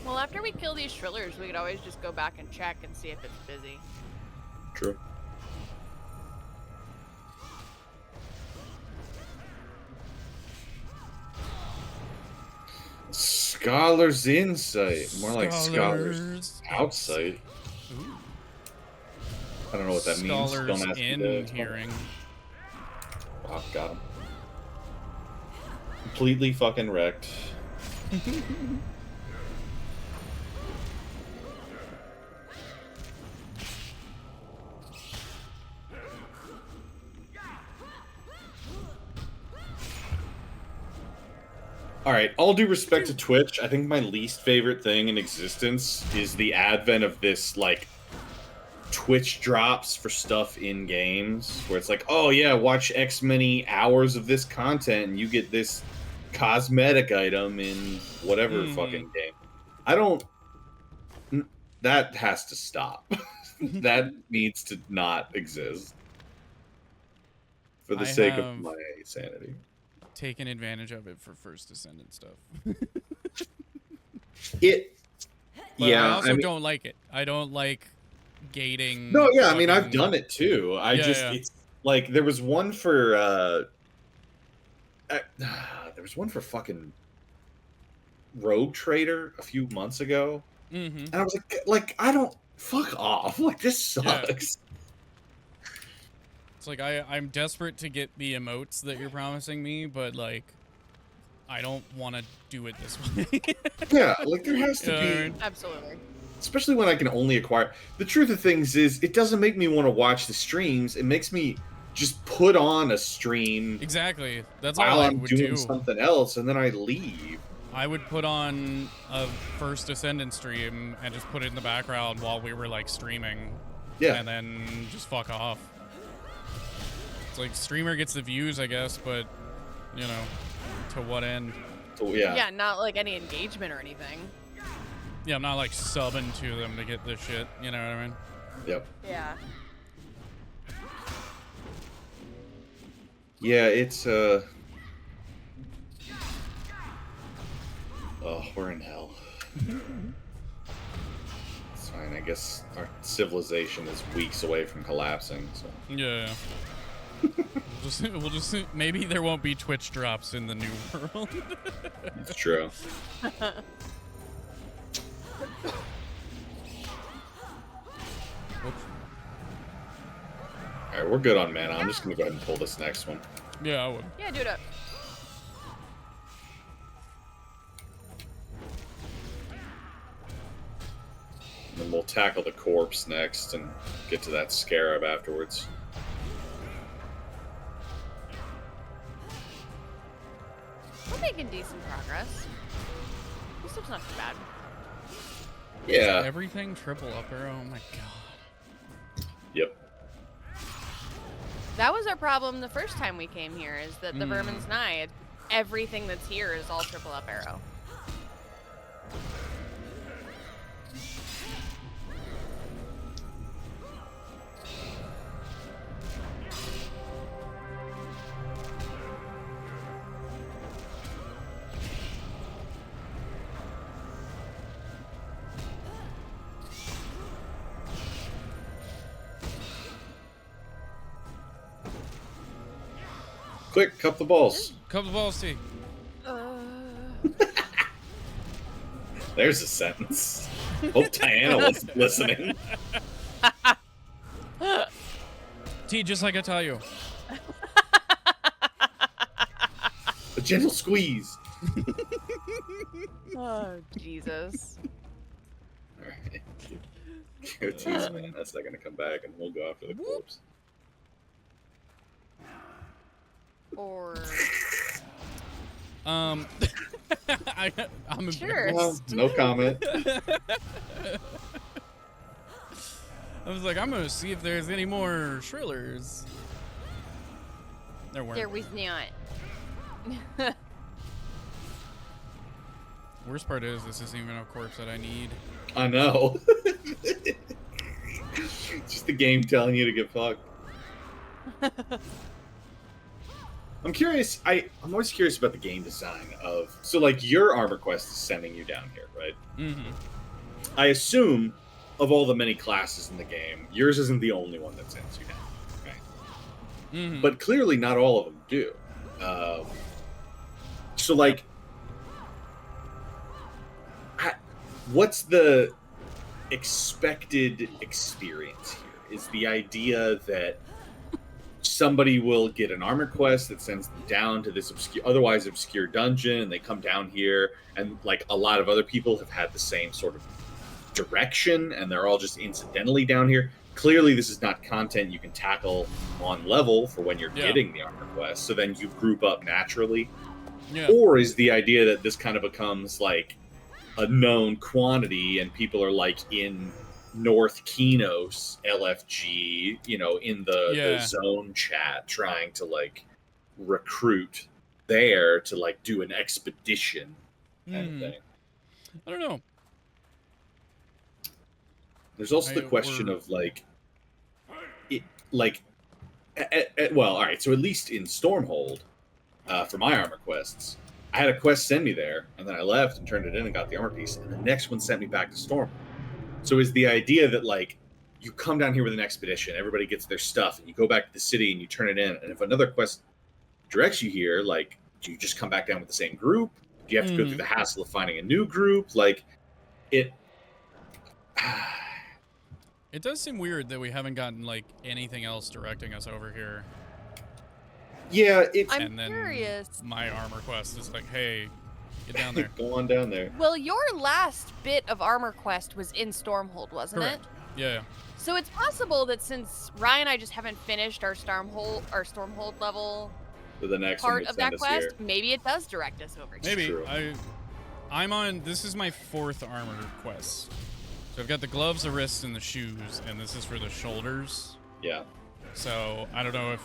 Well, after we kill these Shrillers, we could always just go back and check and see if it's busy. True. Scholar's insight. More like Scholar's outsight. Ooh. I don't know what that means. Scholars Don't ask me in to- hearing. Oh, got him. Completely fucking wrecked. All right, all due respect to Twitch, I think my least favorite thing in existence is the advent of this, like, Twitch drops for stuff in games, where it's like, oh yeah, watch X many hours of this content and you get this cosmetic item in whatever fucking game. I don't... That has to stop. That needs to not exist. For the sake of my sanity. Taken advantage of it for First Descendant stuff. It... But yeah, I also I mean, don't like it. I don't like gating. no, yeah, I mean, I've fucking- done it too. It's like, there was one for, there was one for fucking Rogue Trader a few months ago. Mm-hmm. And I was like, I don't, fuck off. Like, this sucks. It's like I'm desperate to get the emotes that you're promising me, but like I don't want to do it this way. Yeah, like there has to be. Absolutely. especially when I can only acquire. The truth of things is, it doesn't make me want to watch the streams. It makes me just put on a stream Exactly. That's while all I I'm would doing do. something else, and then I leave. I would put on a First Ascendant stream and just put it in the background while we were like streaming. Yeah. And then just fuck off. It's like streamer gets the views, I guess, but you know, to what end? So, yeah. Yeah, not like any engagement or anything. Yeah, I'm not like subbing to them to get this shit. You know what I mean? Yep. Yeah. Yeah, it's oh, we're in hell. It's fine. I guess our civilization is weeks away from collapsing. So. Yeah. we'll just maybe there won't be Twitch drops in the new world. It's true. All right, we're good on mana. I'm just gonna go ahead and pull this next one. Yeah, I would. Yeah, do it up. And then we'll tackle the corpse next and get to that scarab afterwards. We're making decent progress. This stuff's not too bad. Yeah. Everything triple up arrow. Oh my god. Yep. That was our problem the first time we came here, is that the Vermin's Nigh, everything that's here is all triple up arrow. Quick, cup the balls. Cup the balls, T. There's a sentence. Hope Diana was listening. T, just like I tell you. A gentle squeeze. Oh, Jesus. Alright. Go tease man. That's not gonna come back, and we'll go after the corpse. Or... I'm Sure. embarrassed. No comment. I was like, I'm gonna see if there's any more Shrillers. There weren't. There was not. Worst part is, this isn't even a corpse that I need. I know. Just the game telling you to get fucked. I'm curious. I'm always curious about the game design of. So, like, your armor quest is sending you down here, right? Mm-hmm. I assume, of all the many classes in the game, yours isn't the only one that sends you down, right? Mm-hmm. But clearly, not all of them do. So, like, what's the expected experience here? Is the idea that somebody will get an armor quest that sends them down to this otherwise obscure dungeon, and they come down here, and like a lot of other people have had the same sort of direction, and they're all just incidentally down here. Clearly, this is not content you can tackle on level for when you're getting the armor quest, so then you group up naturally. Yeah. Or is the idea that this kind of becomes like a known quantity, and people are like in North Kenos LFG, you know, in the zone chat, trying to like recruit there to like do an expedition kind of thing. I don't know. There's also the question of like, it like, well, all right. So at least in Stormhold, for my armor quests, I had a quest send me there, and then I left and turned it in and got the armor piece, and the next one sent me back to Stormhold. So is the idea that like you come down here with an expedition, everybody gets their stuff, and you go back to the city and you turn it in, and if another quest directs you here, like, do you just come back down with the same group? Do you have to go through the hassle of finding a new group? Like, it. It does seem weird that we haven't gotten like anything else directing us over here. Yeah, I'm and then curious. My armor quest is like, hey, Get down there. Go on down there. Well, your last bit of armor quest was in Stormhold, wasn't Correct. it? Yeah. So it's possible that since Ryan and I just haven't finished our Stormhold level So the next part one would of that send us quest, here. maybe it does direct us over here. Maybe. true. I'm on. This is my 4th armor quest. So I've got the gloves, the wrists, and the shoes, and this is for the shoulders. Yeah. So I don't know if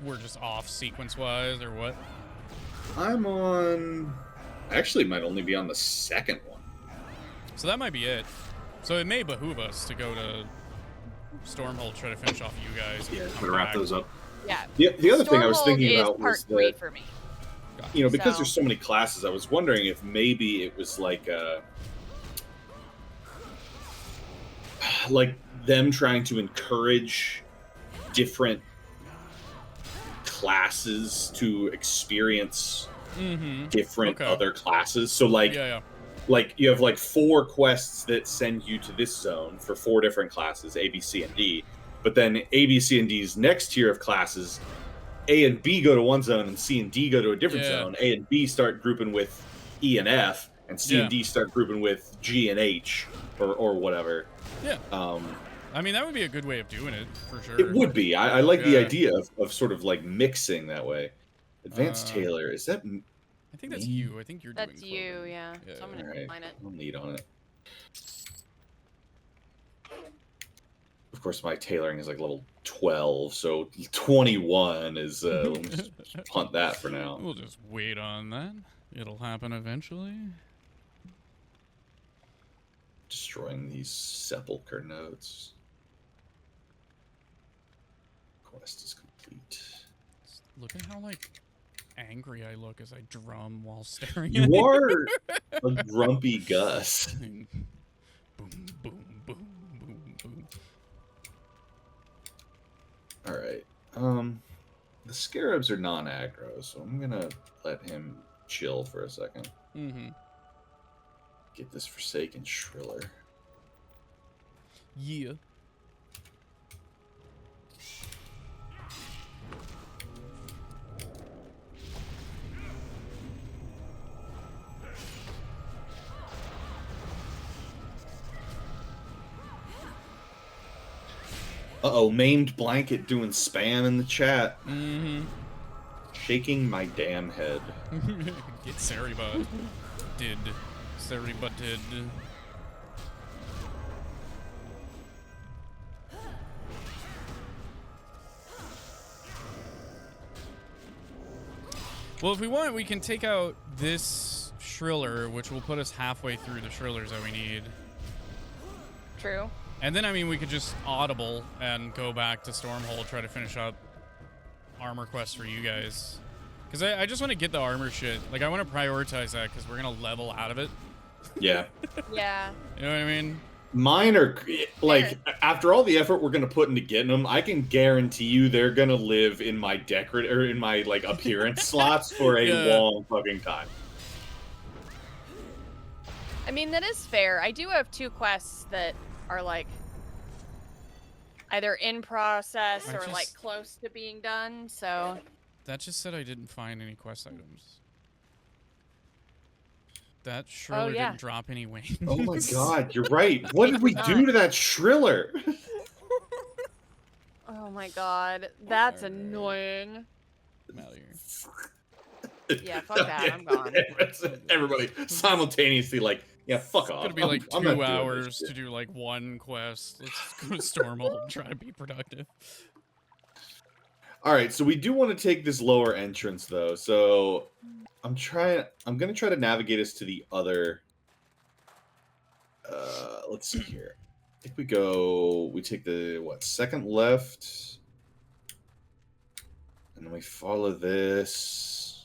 we're just off sequence-wise or what. I'm on. Actually, might only be on the 2nd one. So that might be it. So it may behoove us to go to Stormhold, try to finish off you guys. and Yeah, come better wrap back. those up. Yeah. The other thing I was Stormhold thinking is about part was 3 that, for me. you know, because So- there's so many classes, I was wondering if maybe it was like them trying to encourage different classes to experience different Okay. other classes. So like Yeah. like you have like 4 quests that send you to this zone for 4 different classes, A, B, C, and D. But then A, B, C, and D's next tier of classes, A and B go to one zone, and C and D go to a different Yeah. zone. A and B start grouping with E and F, and C Yeah. and D start grouping with G and H, or whatever. Yeah. Um, I mean, that would be a good way of doing it, for sure. it would be. I like the Yeah. idea of sort of like mixing that way. Advanced Tailor, is that? I think that's me? you. I think you're doing That's you, clothing. yeah. So I'm gonna Alright, find it. I'll need on it. Of course, my tailoring is like level 12, so 21 is. Let me just punt that for now. We'll just wait on that. It'll happen eventually. Destroying these sepulcher nodes. Quest is complete. Look at how, like, angry I look as I drum while staring You at it. are a grumpy Gus. Boom, boom, boom, boom, boom. All right. The scarabs are non-aggro, so I'm gonna let him chill for a second. Mm-hmm. Get this Forsaken Shriller. Yeah. Uh-oh, maimed blanket doing spam in the chat. Mm-hmm. Shaking my damn head. Get Seriba. Did. Seriba did. Well, if we want, we can take out this Shriller, which will put us halfway through the Shrillers that we need. True. And then, I mean, we could just audible and go back to Stormhold, try to finish up armor quests for you guys. Because I just want to get the armor shit. Like, I want to prioritize that because we're going to level out of it. Yeah. Yeah. You know what I mean? Mine are, like, after all the effort we're going to put into getting them, I can guarantee you they're going to live in my in my, like, appearance slots for a Yeah. long fucking time. I mean, that is fair. I do have 2 quests that are, like, either in process I or, just- like, close to being done, so... That just said I didn't find any quest items. That Shriller yeah. didn't drop any wings. Oh my god, you're right. What did we do to that Shriller? Oh my god, that's annoying. I'm out of here. Yeah, fuck that, I'm gone. Everybody simultaneously like, yeah, fuck It's off. gonna be like I'm not 2 doing this hours shit. to do like 1 quest. Let's go to Stormhold and try to be productive. All right, so we do want to take this lower entrance though. So I'm gonna try to navigate us to the other. Let's see here. I think we take the second left, and then we follow this.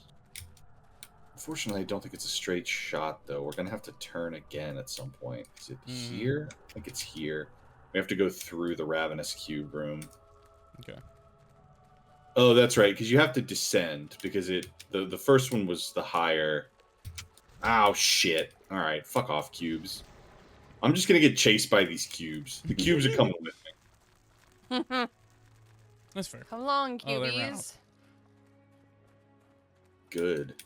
Unfortunately, I don't think it's a straight shot though. We're gonna have to turn again at some point. Is it here? I think it's here. We have to go through the Ravenous Cube room. Okay. Oh, that's right, because you have to descend, because the first one was the higher. Ow, shit. Alright, fuck off, cubes. I'm just gonna get chased by these cubes. The cubes are coming with me. That's fair. Come along, Oh, they ran cubies. Good.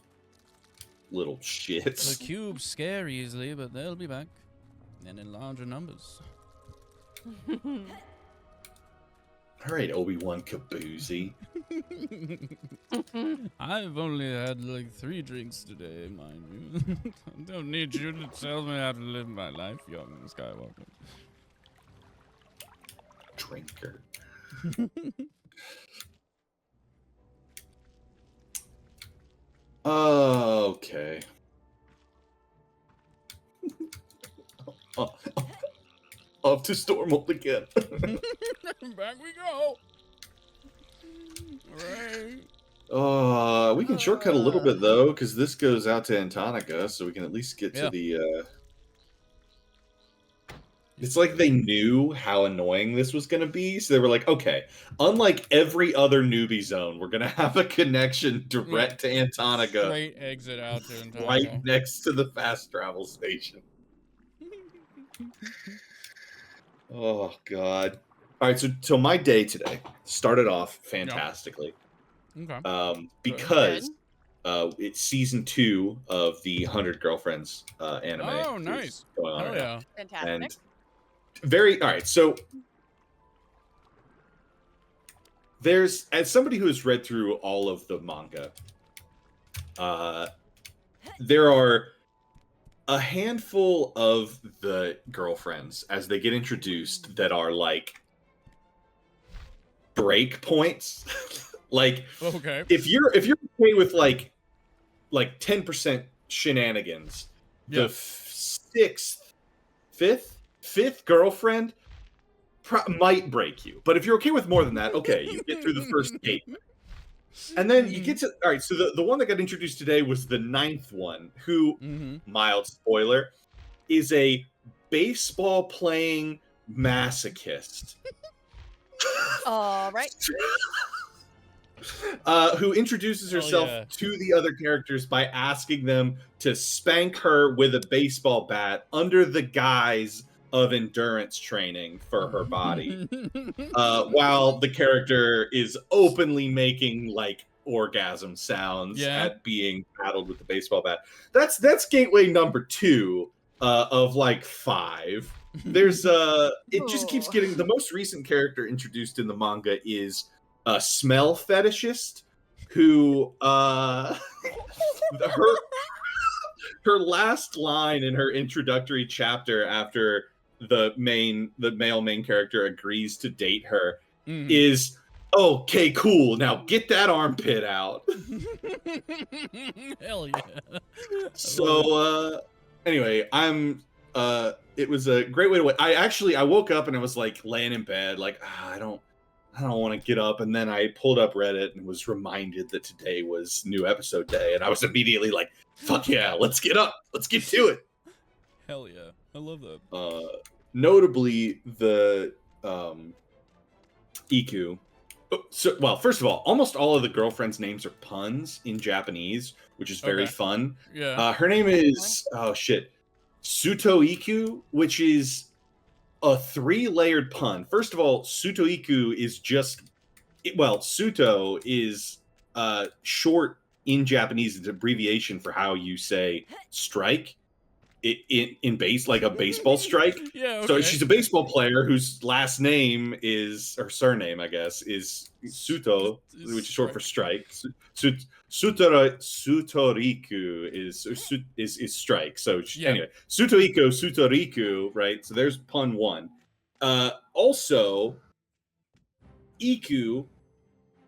little shits. The cubes scare easily, but they'll be back. And in larger numbers. All right, Obi-Wan Kaboozy. I've only had like 3 drinks today, mind you. I don't need you to tell me how to live my life, young Skywalker. Drinker. Okay. Off to Stormhold again. Back we go. Right. We can shortcut a little bit though, because this goes out to Antonica, so we can at least get to the. It's like they knew how annoying this was going to be, so they were like, okay, unlike every other newbie zone, we're going to have a connection direct to Antonica. Straight exit out to Antonica. Right next to the fast travel station. Oh, God. All right, so my day today started off fantastically. Okay. Because it's season 2 of the 100 Girlfriends anime. Oh, nice. Going on Hell right yeah. now. Fantastic. And all right, so there's, as somebody who has read through all of the manga, there are a handful of the girlfriends as they get introduced that are like break points. Like, okay, if you're okay with like 10% shenanigans, the fifth girlfriend might break you. But if you're okay with more than that, okay, you get through the first gate. And then you get to, all right, so the one that got introduced today was the 9th one, who, mild spoiler, is a baseball playing masochist. All right. Who introduces herself to the other characters by asking them to spank her with a baseball bat under the guise of endurance training for her body, while the character is openly making like orgasm sounds at being paddled with the baseball bat. That's gateway number 2 of like 5. There's it just keeps getting, the most recent character introduced in the manga is a smell fetishist who her last line in her introductory chapter after the male main character agrees to date her is, okay, cool, now get that armpit out. Hell yeah. So anyway, it was a great way to wait. I woke up and I was like laying in bed like, I don't want to get up, and then I pulled up Reddit and was reminded that today was new episode day, and I was immediately like, fuck yeah, let's get up, let's get to it. Hell yeah, I love that. Notably, the Iku. Well, first of all, almost all of the girlfriends' names are puns in Japanese, which is very fun. Yeah. Her name is Suto Iku, which is a 3-layered pun. First of all, Sutoiku is just, Suto is short in Japanese. It's an abbreviation for how you say strike in base, like a baseball strike. Yeah. Okay. So she's a baseball player whose last name is, or surname, I guess, is Suto, which is short for strike. Sutoriku is strike. So anyway, Sutoriku, right? So there's pun 1. Also, Iku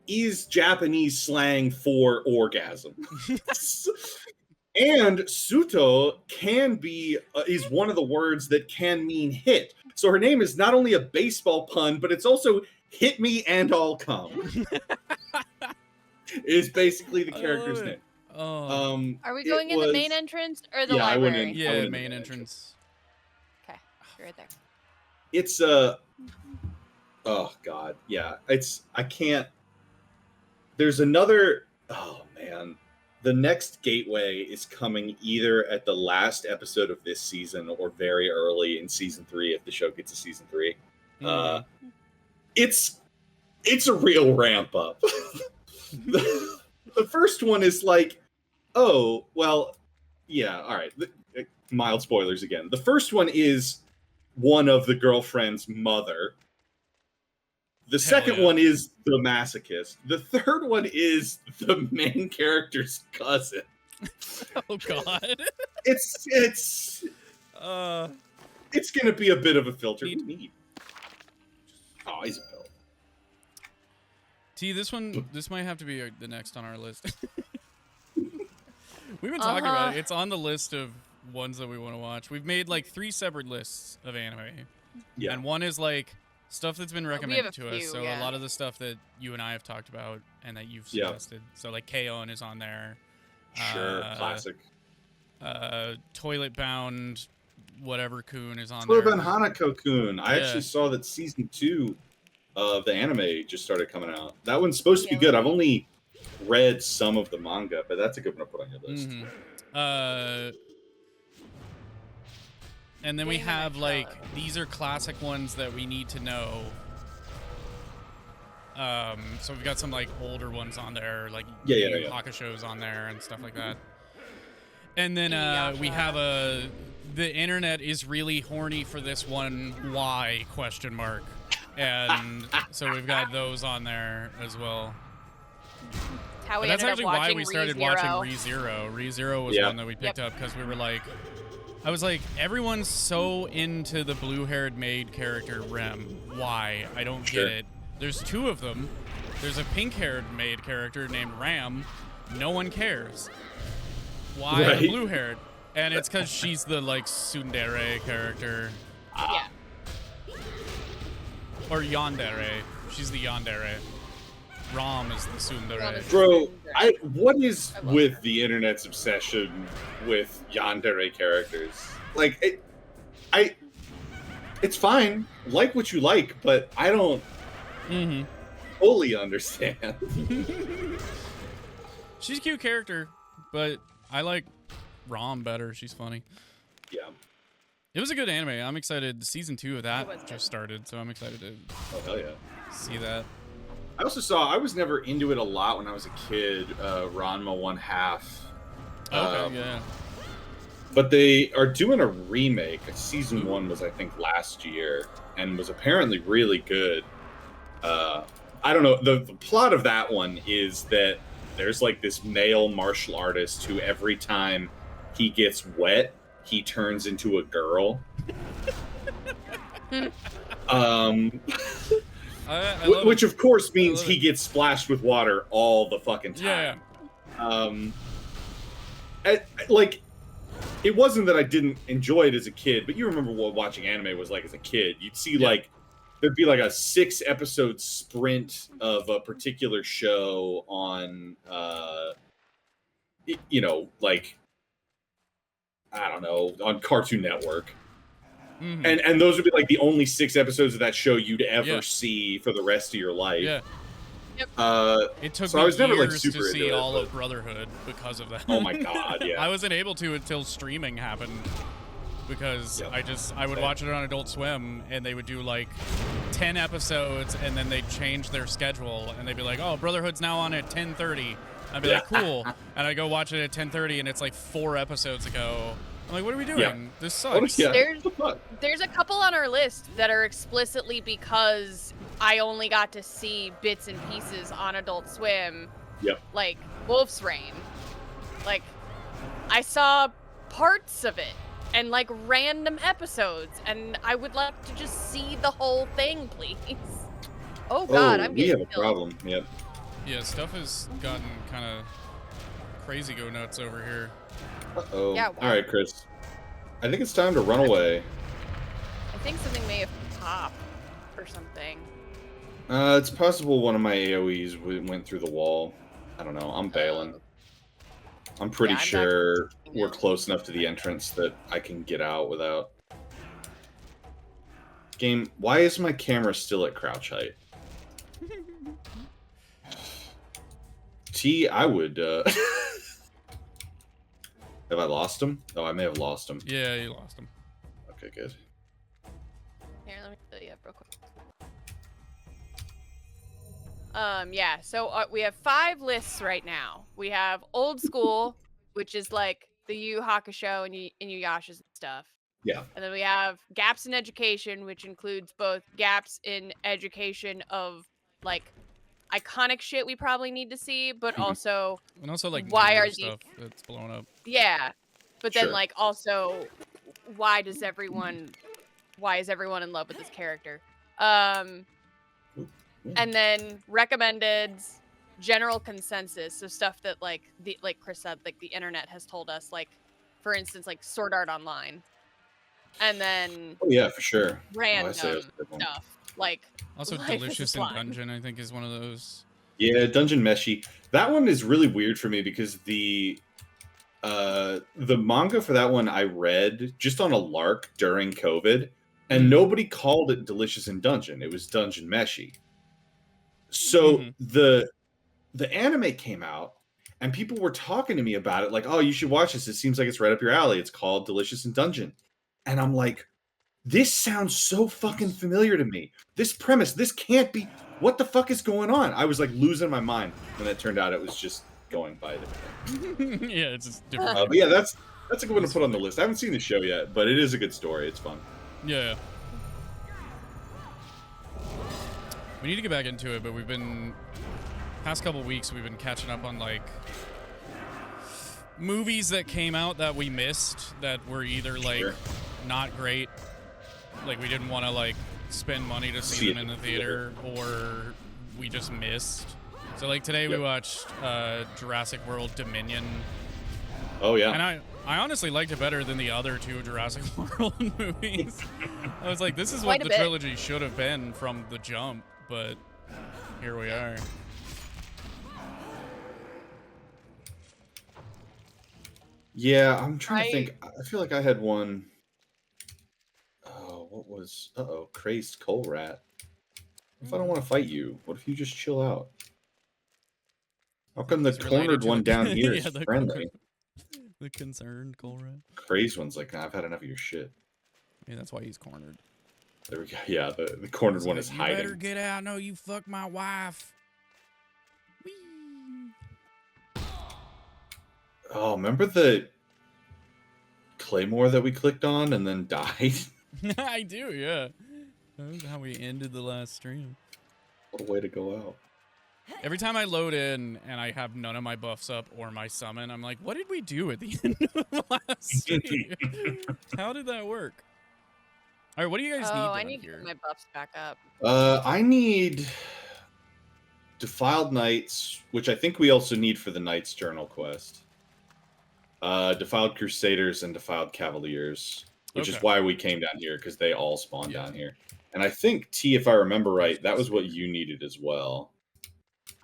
is Japanese slang for orgasm. And Suto can be is one of the words that can mean hit. So her name is not only a baseball pun, but it's also hit me and I'll come. Is basically the character's name. Are we going in the main entrance or the library? I went in main entrance. Okay, you're right there. It's oh god, yeah. I can't. There's another. Oh man. The next gateway is coming either at the last episode of this season or very early in season 3 if the show gets to season 3. It's a real ramp up. The first one is like, oh, well, yeah, all right. Mild spoilers again. The first one is one of the girlfriend's mother. The second one is the masochist. The third one is the main character's cousin. Oh God. It's gonna be a bit of a filter. Neat. Oh, Isabel. T, this might have to be the next on our list. We've been talking about it. It's on the list of ones that we want to watch. We've made like 3 separate lists of anime. Yeah. And one is like stuff that's been recommended to us. Few, so a lot of the stuff that you and I have talked about and that you've suggested. So like K-On! Is on there. Sure, classic. Toilet Bound, whatever Kun is on Toilet there. Bound Hanako-kun. I actually saw that season 2 of the anime just started coming out. That one's supposed to be good. I've only read some of the manga, but that's a good one to put on your list. And then we have like these are classic ones that we need to know. So we've got some like older ones on there, like Hakusho's on there and stuff like that. And then we have the internet is really horny for this one. Why ? And so we've got those on there as well. How we that's ended actually up why we started watching ReZero. ReZero was one that we picked up because we were like, I was like, everyone's so into the blue-haired maid character Rem. Why? I don't get it. There's 2 of them. There's a pink-haired maid character named Ram. No one cares. Why the blue-haired? And it's because she's the like tsundere character. Yeah. Or yandere. She's the yandere. Ram is the tsundere. Bro, what is with the internet's obsession with yandere characters? Like, it's fine. Like what you like, but I don't fully understand. She's a cute character, but I like Ram better. She's funny. Yeah. It was a good anime. I'm excited. Season 2 of that just started, so I'm excited to hell yeah. see that. I also saw, I was never into it a lot when I was a kid, Ranma 1/2. Okay, yeah. But they are doing a remake. Season 1 was, I think, last year, and was apparently really good. I don't know, the plot of that one is that there's like this male martial artist who every time he gets wet, he turns into a girl. Which of course means he gets splashed with water all the fucking time. Like, it wasn't that I didn't enjoy it as a kid, but you remember what watching anime was like as a kid. You'd see like, there'd be like a 6-episode sprint of a particular show on, you know, like, I don't know, on Cartoon Network. And those would be like the only 6 episodes of that show you'd ever see for the rest of your life. Yeah. It took so me I was never like years super to see into all it, of Brotherhood because of that. Oh my god, yeah. I wasn't able to until streaming happened because I would watch it on Adult Swim and they would do like 10 episodes and then they'd change their schedule and they'd be like, oh, Brotherhood's now on at 10:30. I'd be like, cool. And I go watch it at 10:30 and it's like 4 episodes ago. I'm like, what are we doing? This sucks. There's a couple on our list that are explicitly because I only got to see bits and pieces on Adult Swim. Like Wolf's Rain. Like, I saw parts of it and like random episodes, and I would like to just see the whole thing, please. Oh god, I'm getting we have a problem. Yeah, stuff has gotten kind of crazy go nuts over here. Uh-oh. Yeah, wow. All right, Chris. I think it's time to run away. I think something may have popped or something. It's possible one of my AoEs went through the wall. I don't know. I'm bailing. I'm pretty sure we're close enough to the entrance that I can get out without... Game, why is my camera still at crouch height? I would... Have I lost him? Oh, I may have lost him. Yeah, you lost him. Okay, good. Here, let me fill you up real quick. Yeah, so we have 5 lists right now. We have old school, which is like the Yu Hakusho and Inuyasha's and stuff. Yeah. And then we have gaps in education, which includes both gaps in education of like iconic shit we probably need to see, but also And also like why newer are these stuff that's blown up. yeah. But then Sure. like also why is everyone in love with this character? And then recommendeds, general consensus, so stuff that like Chris said, like the internet has told us, like for instance, like Sword Art Online. And then Oh yeah, for sure. random that's a good one. stuff like Also, Life is a Delicious in Slime. Dungeon, I think, is one of those. Yeah, Dungeon Meshi. That one is really weird for me because the manga for that one I read just on a lark during COVID, and nobody called it Delicious in Dungeon. It was Dungeon Meshi. So the anime came out, and people were talking to me about it, like, "Oh, you should watch this. It seems like it's right up your alley. It's called Delicious in Dungeon," and I'm like, "This sounds so fucking familiar to me. This premise, this can't be. What the fuck is going on?" I was like losing my mind, and it turned out it was just going by the Yeah, it's just different. but yeah, that's a good one to put on the list. I haven't seen the show yet, but it is a good story. It's fun. Yeah. We need to get back into it, but we've been past couple weeks we've been catching up on like movies that came out that we missed that were either like not great, like we didn't want to like spend money to see them in the theater, or we just missed. So like today we watched Jurassic World Dominion. Oh yeah. And I honestly liked it better than the other two Jurassic World movies. I was like, this is what the trilogy should have been from the jump, but here we are. Yeah, I'm trying to think. I feel like I had one. Oh, what was? Uh-oh, crazed coal rat. If I don't want to fight you, what if you just chill out? How come the cornered one down here is friendly? The concerned coal rat. Crazed one's like, nah, I've had enough of your shit. Yeah, that's why he's cornered. There we go. Yeah, the cornered one is hiding. You better get out. No, you fuck my wife. Whee. Oh, remember the claymore that we clicked on and then died? I do, yeah. That was how we ended the last stream. What a way to go out. Every time I load in and I have none of my buffs up or my summon, I'm like, what did we do at the end of the last stream? How did that work? All right, what do you guys need I need here? to get my buffs back up. I need Defiled Knights, which I think we also need for the Knights Journal quest. Defiled Crusaders and Defiled Cavaliers, which is why we came down here, because they all spawn down here. And I think, T, if I remember right, that was what you needed as well.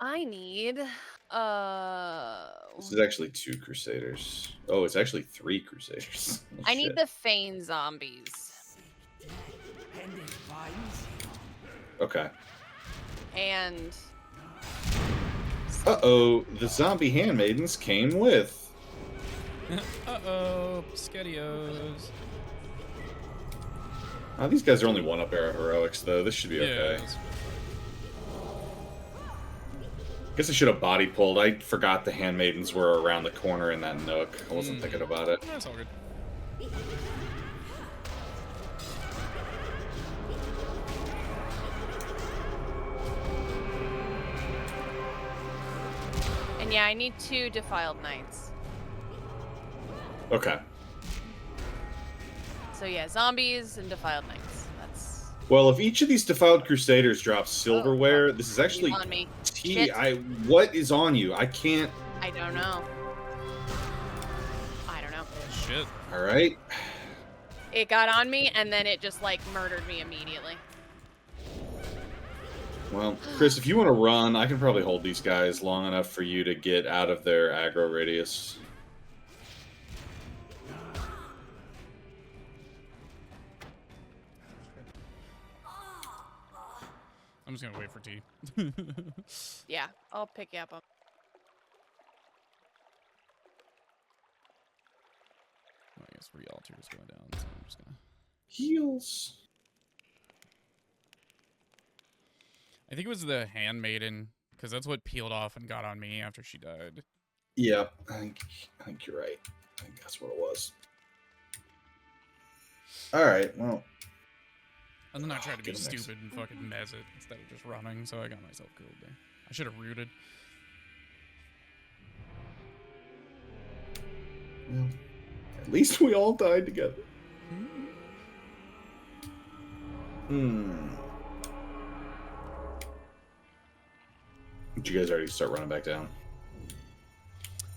I need, This is actually 2 Crusaders. Oh, it's actually 3 Crusaders. Oh, I need the Feign zombies. Okay. And... Uh-oh, the zombie handmaidens came with... Uh-oh, Skedios. These guys are only 1-up era heroics, though. This should be okay. Guess I should have body pulled. I forgot the handmaidens were around the corner in that nook. I wasn't thinking about it. That's all good. And yeah, I need 2 Defiled Knights. Okay. So yeah, zombies and Defiled Knights. That's... Well, if each of these Defiled Crusaders drops silverware, this is actually... on me. T, what is on you? I can't... I don't know. I don't know. Shit. Alright. It got on me, and then it just, like, murdered me immediately. Well, Chris, if you want to run, I can probably hold these guys long enough for you to get out of their aggro radius. I'm just gonna wait for T. Yeah, I'll pick you up on... I guess Rialtyr is going down, so I'm just gonna... Heals. I think it was the handmaiden, because that's what peeled off and got on me after she died. Yeah, I think you're right. I think that's what it was. All right, well. And then I tried to be Get him next. stupid and fucking mez it instead of just running, so I got myself killed there. I should have rooted. Well, at least we all died together. Did you guys already start running back down?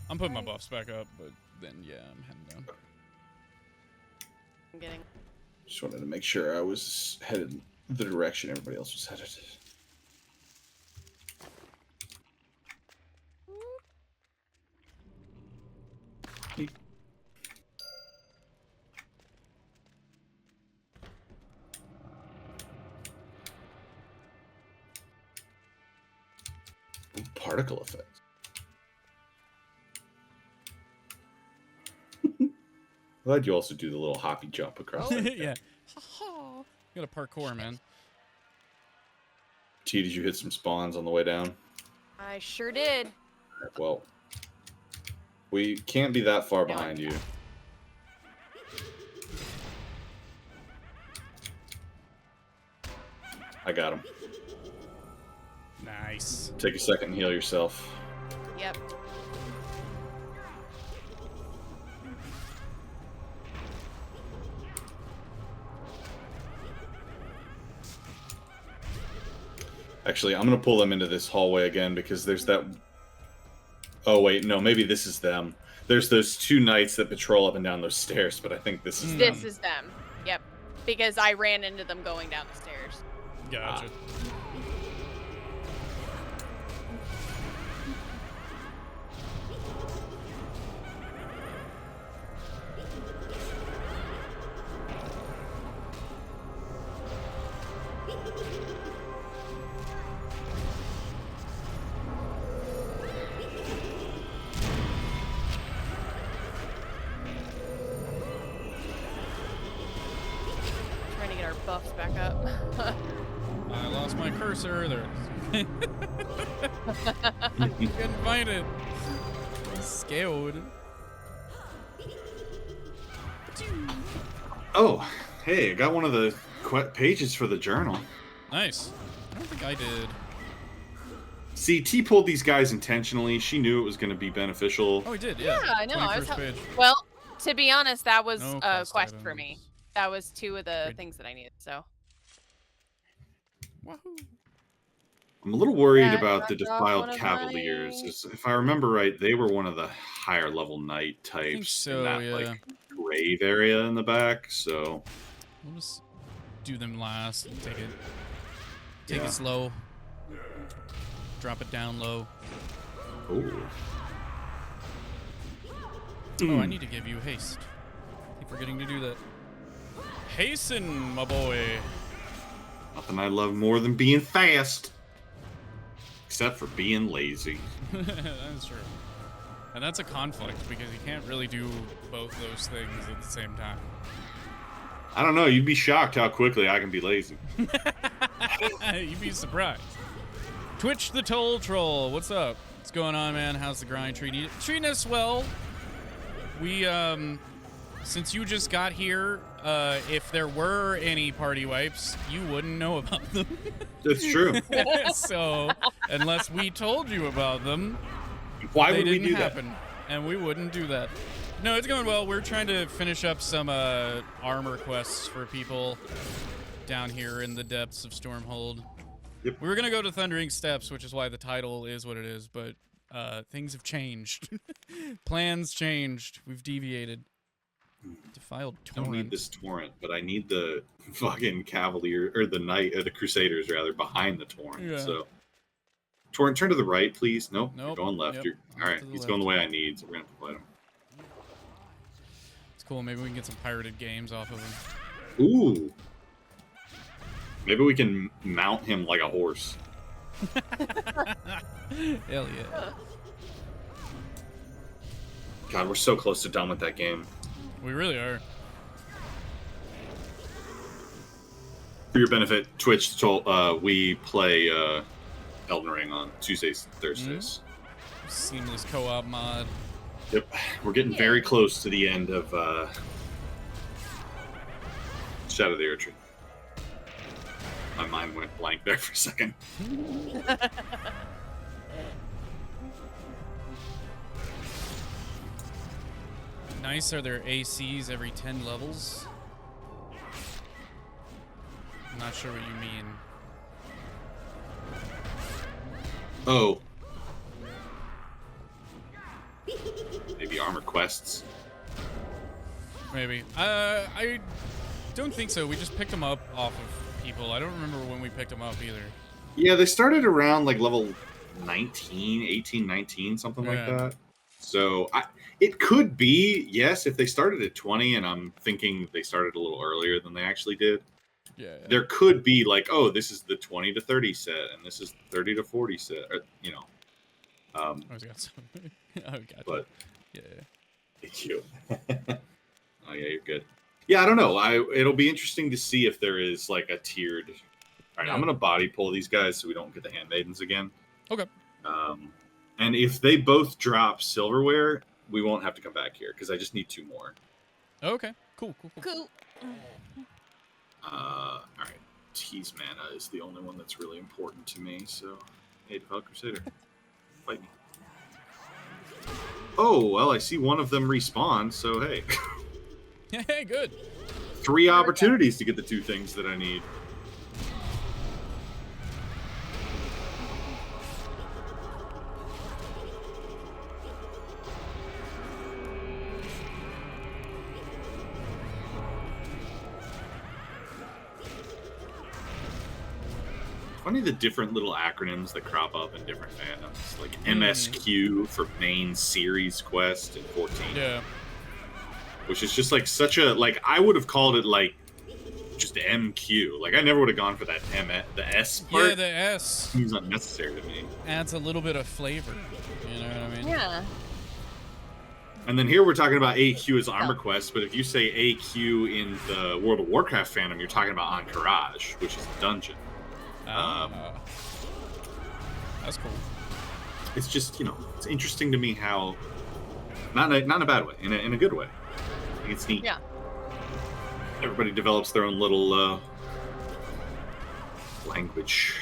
I'm putting my buffs back up, but then, yeah, I'm heading down. I'm getting. Just wanted to make sure I was headed the direction everybody else was headed. Ooh, particle effects. Glad you also do the little hoppy jump across. Yeah. You got a parkour, man. T, did you hit some spawns on the way down? I sure did. Well, we can't be that far behind you. I got him. Nice. Take a second and heal yourself. Yep. Actually, I'm going to pull them into this hallway again because there's that... Oh, wait, no, maybe this is them. There's those two knights that patrol up and down those stairs, but I think this is them. This is them. Yep. Because I ran into them going down the stairs. Gotcha. Trying to get our buffs back up. I lost my cursor. There it is. Couldn't find it. I'm scared. Oh, hey, I got one of the pages for the journal. Nice. I don't think I did. See, T pulled these guys intentionally. She knew it was going to be beneficial. Oh, we did, yeah. Yeah, I know. I was 21st page. well, to be honest, that was No a quest quest for me. items. That was two of the Great. things that I needed. So. Wahoo. I'm a little worried Yeah, about the knocked off defiled one of cavaliers. my- If I remember right, they were one of the higher level knight types think so, in that yeah. like grave area in the back. So We'll just do them last and take it Yeah. slow. Drop it down low. Ooh. Oh, I need to give you haste. Keep forgetting to do that. Hasten, my boy. Nothing I love more than being fast. Except for being lazy. That's true. And that's a conflict because you can't really do both those things at the same time. I don't know, you'd be shocked how quickly I can be lazy. You'd be surprised. Twitch the Toll Troll, what's up? What's going on, man? How's the grind treating you? Treating us well. We, since you just got here, if there were any party wipes, you wouldn't know about them. That's true. So, unless we told you about them, Why they would we didn't do happen, and we wouldn't do that. No, it's going well. We're trying to finish up some armor quests for people down here in the depths of Stormhold. Yep. We were going to go to Thundering Steps, which is why the title is what it is, but things have changed. Plans changed. We've deviated. Defiled I don't torrent. need this torrent, but I need the fucking cavalier, or the knight, or the crusaders rather, behind the torrent. Yeah. So, torrent, turn to the right, please. Nope, Nope. you're going left. Yep. You're, all right, To the he's left. going the way I need, so we're gonna have to fight him. It's cool. Maybe we can get some pirated games off of him. Ooh. Maybe we can mount him like a horse. Hell yeah. God, we're so close to done with that game. We really are. For your benefit, Twitch told we play Elden Ring on Tuesdays, Thursdays. seamless co-op mod. Yep, we're getting very close to the end of Shadow of the Erdtree. My mind went blank there for a second. Nice. Are there ACs every 10 levels? I'm not sure what you mean. Oh. Maybe armor quests. Maybe. I don't think so. We just picked them up off of people. I don't remember when we picked them up either. Yeah, they started around like level 19, 18, 19, something like Yeah. that. So it could be, yes, if they started at 20, and I'm thinking they started a little earlier than they actually did. Yeah. There could be like, oh, this is the 20 to 30 set, and this is 30 to 40 set, or, you know. I was got some. Oh, gotcha. But yeah. Thank you. Oh yeah, you're good. Yeah, I don't know. It'll be interesting to see if there is like a tiered. All right, Yeah. I'm gonna body pull these guys so we don't get the handmaidens again. Okay. And if they both drop silverware, we won't have to come back here because I just need 2 more. Okay. Cool. Cool. All right. Tease mana is the only one that's really important to me. So, hey, Devout Crusader, fight me. Oh well, I see one of them respawn. So hey, Hey, good. 3 opportunities to get the 2 things that I need. Funny the different little acronyms that crop up in different fandoms, like MSQ for main series quest in 14. Yeah. Which is just like such a, like, I would have called it like just MQ. Like I never would have gone for that the S part. Yeah, the S seems unnecessary to me. adds a little bit of flavor. You know what I mean? Yeah. And then here we're talking about AQ as armor quest, but if you say AQ in the World of Warcraft fandom, you're talking about Encourage, which is a dungeon. That's cool. It's just, you know, it's interesting to me how, not in a bad way, in a good way. I think it's neat. Yeah. Everybody develops their own little language.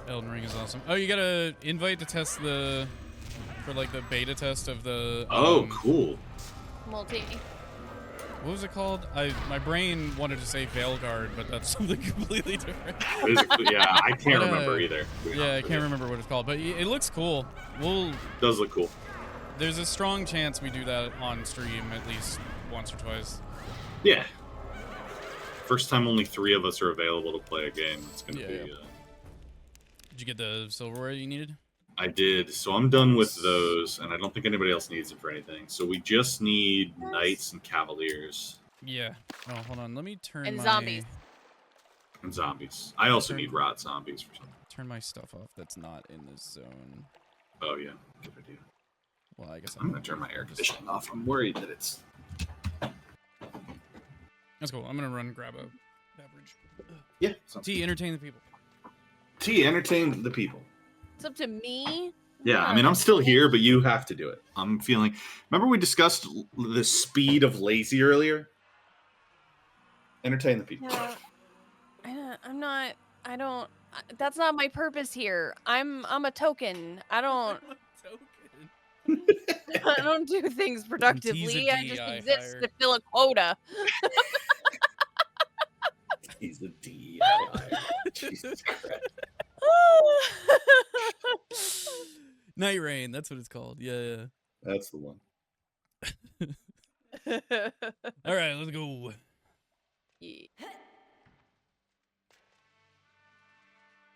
Elden Ring is awesome. Oh, you got an invite to test for like the beta test of the. Oh, cool. Multi. What was it called? My brain wanted to say Veilguard, but that's something completely different. Yeah, I can't remember either. Yeah, I can't remember what it's called, but it looks cool. It does look cool. There's a strong chance we do that on stream at least once or twice. Yeah. First time only 3 of us are available to play a game. It's gonna be. Did you get the silverware you needed? I did. So I'm done with those, and I don't think anybody else needs it for anything. So we just need knights and cavaliers. Yeah. Oh, hold on. Let me turn And my... zombies. And zombies. I also need rot zombies for something. Turn my stuff off that's not in this zone. Oh yeah, good idea. Well, I guess I'm gonna turn my air conditioning off. I'm worried that it's. That's cool. I'm gonna run and grab a beverage. Yeah. T, entertain the people. T, entertain the people. It's up to me. Yeah, I mean, I'm still here, but you have to do it. I'm feeling. Remember, we discussed the speed of lazy earlier. Entertain the people. Yeah. I'm not. I don't. That's not my purpose here. I'm a token. I don't. I don't do things productively. I just exist to fill a quota. He's a DI. Jesus Christ. Night Rain, that's what it's called. Yeah. That's the one. All right, let's go. Yeah.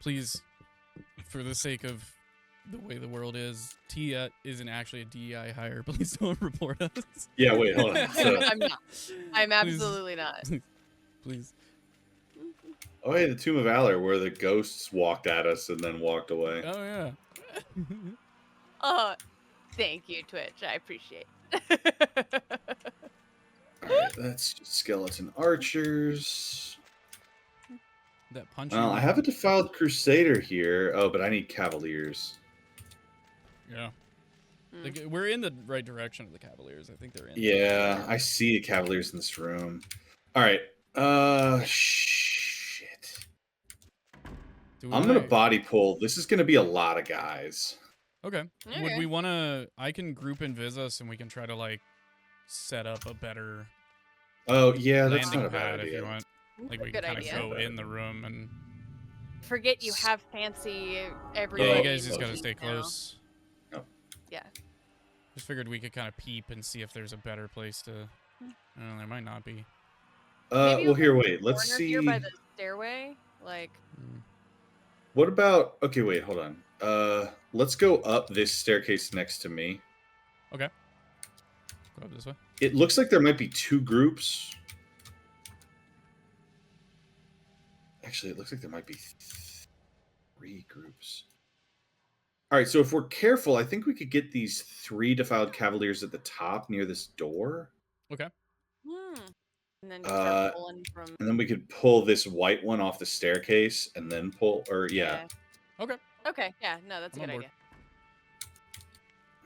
Please, for the sake of the way the world is, T isn't actually a DEI hire. Please don't report us. Yeah, wait, hold on. So, I'm not. I'm absolutely not. Please. Oh, hey, the Tomb of Valor, where the ghosts walked at us and then walked away. Oh, yeah. Oh, thank you, Twitch. I appreciate it. Alright, that's just skeleton archers. That punch. Well, I have a defiled crusader here. Oh, but I need cavaliers. Yeah. Mm. We're in the right direction of the Cavaliers. I think they're in. Yeah, I see the Cavaliers in this room. All right. Shit. I'm gonna body pull. This is gonna be a lot of guys. Okay. Would Okay. we want to? I can group Invis and we can try to like set up a better. Oh yeah, that's landing not a pad bad if you idea. want. Like we Good can kind of idea. go in the room and. Forget you have fancy everybody. Yeah, you guys in just the gotta team stay now. close. Oh. Yeah. Just figured we could kind of peep and see if there's a better place to. I don't know, there might not be. Maybe Well, here, over wait. the Let's corner see. here by the stairway, like. What about? Okay, wait. Hold on. Let's go up this staircase next to me. Okay. Go up this way. It looks like there might be 2 groups. Actually, it looks like there might be 3 groups. All right, so if we're careful, I think we could get these 3 defiled cavaliers at the top near this door. Okay. And then start pulling from. And then we could pull this white one off the staircase and then pull, or yeah. Okay. Okay. Yeah. No, that's a I'm good on board. idea.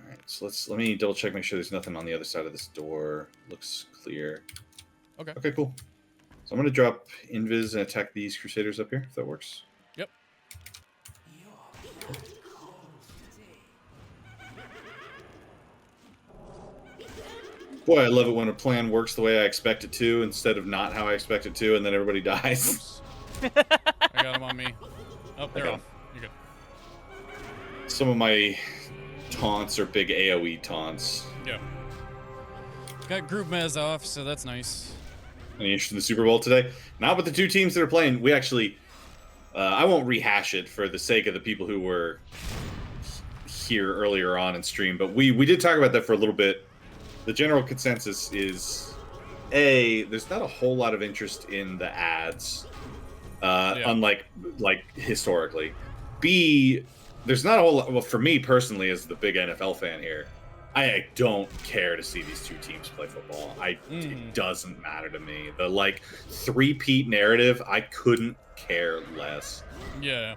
All right, so let me double check, make sure there's nothing on the other side of this door. Looks clear. Okay. Okay, cool. So I'm gonna drop Invis and attack these Crusaders up here, if that works. Yep. Boy, I love it when a plan works the way I expect it to, instead of not how I expect it to, and then everybody dies. Oops. I got him on me. Oh, they're Okay. off. You're good. Some of my taunts are big AoE taunts. Yeah. Got group mez off, so that's nice. Any interest in the Super Bowl today? Not with the 2 teams that are playing. We actually, I won't rehash it for the sake of the people who were here earlier on in stream, but we did talk about that for a little bit. The general consensus is, A, there's not a whole lot of interest in the ads, unlike historically. B, there's not a whole lot, well, for me personally, as the big NFL fan here, I don't care to see these 2 teams play football. It doesn't matter to me. The like 3-peat narrative, I couldn't care less. Yeah.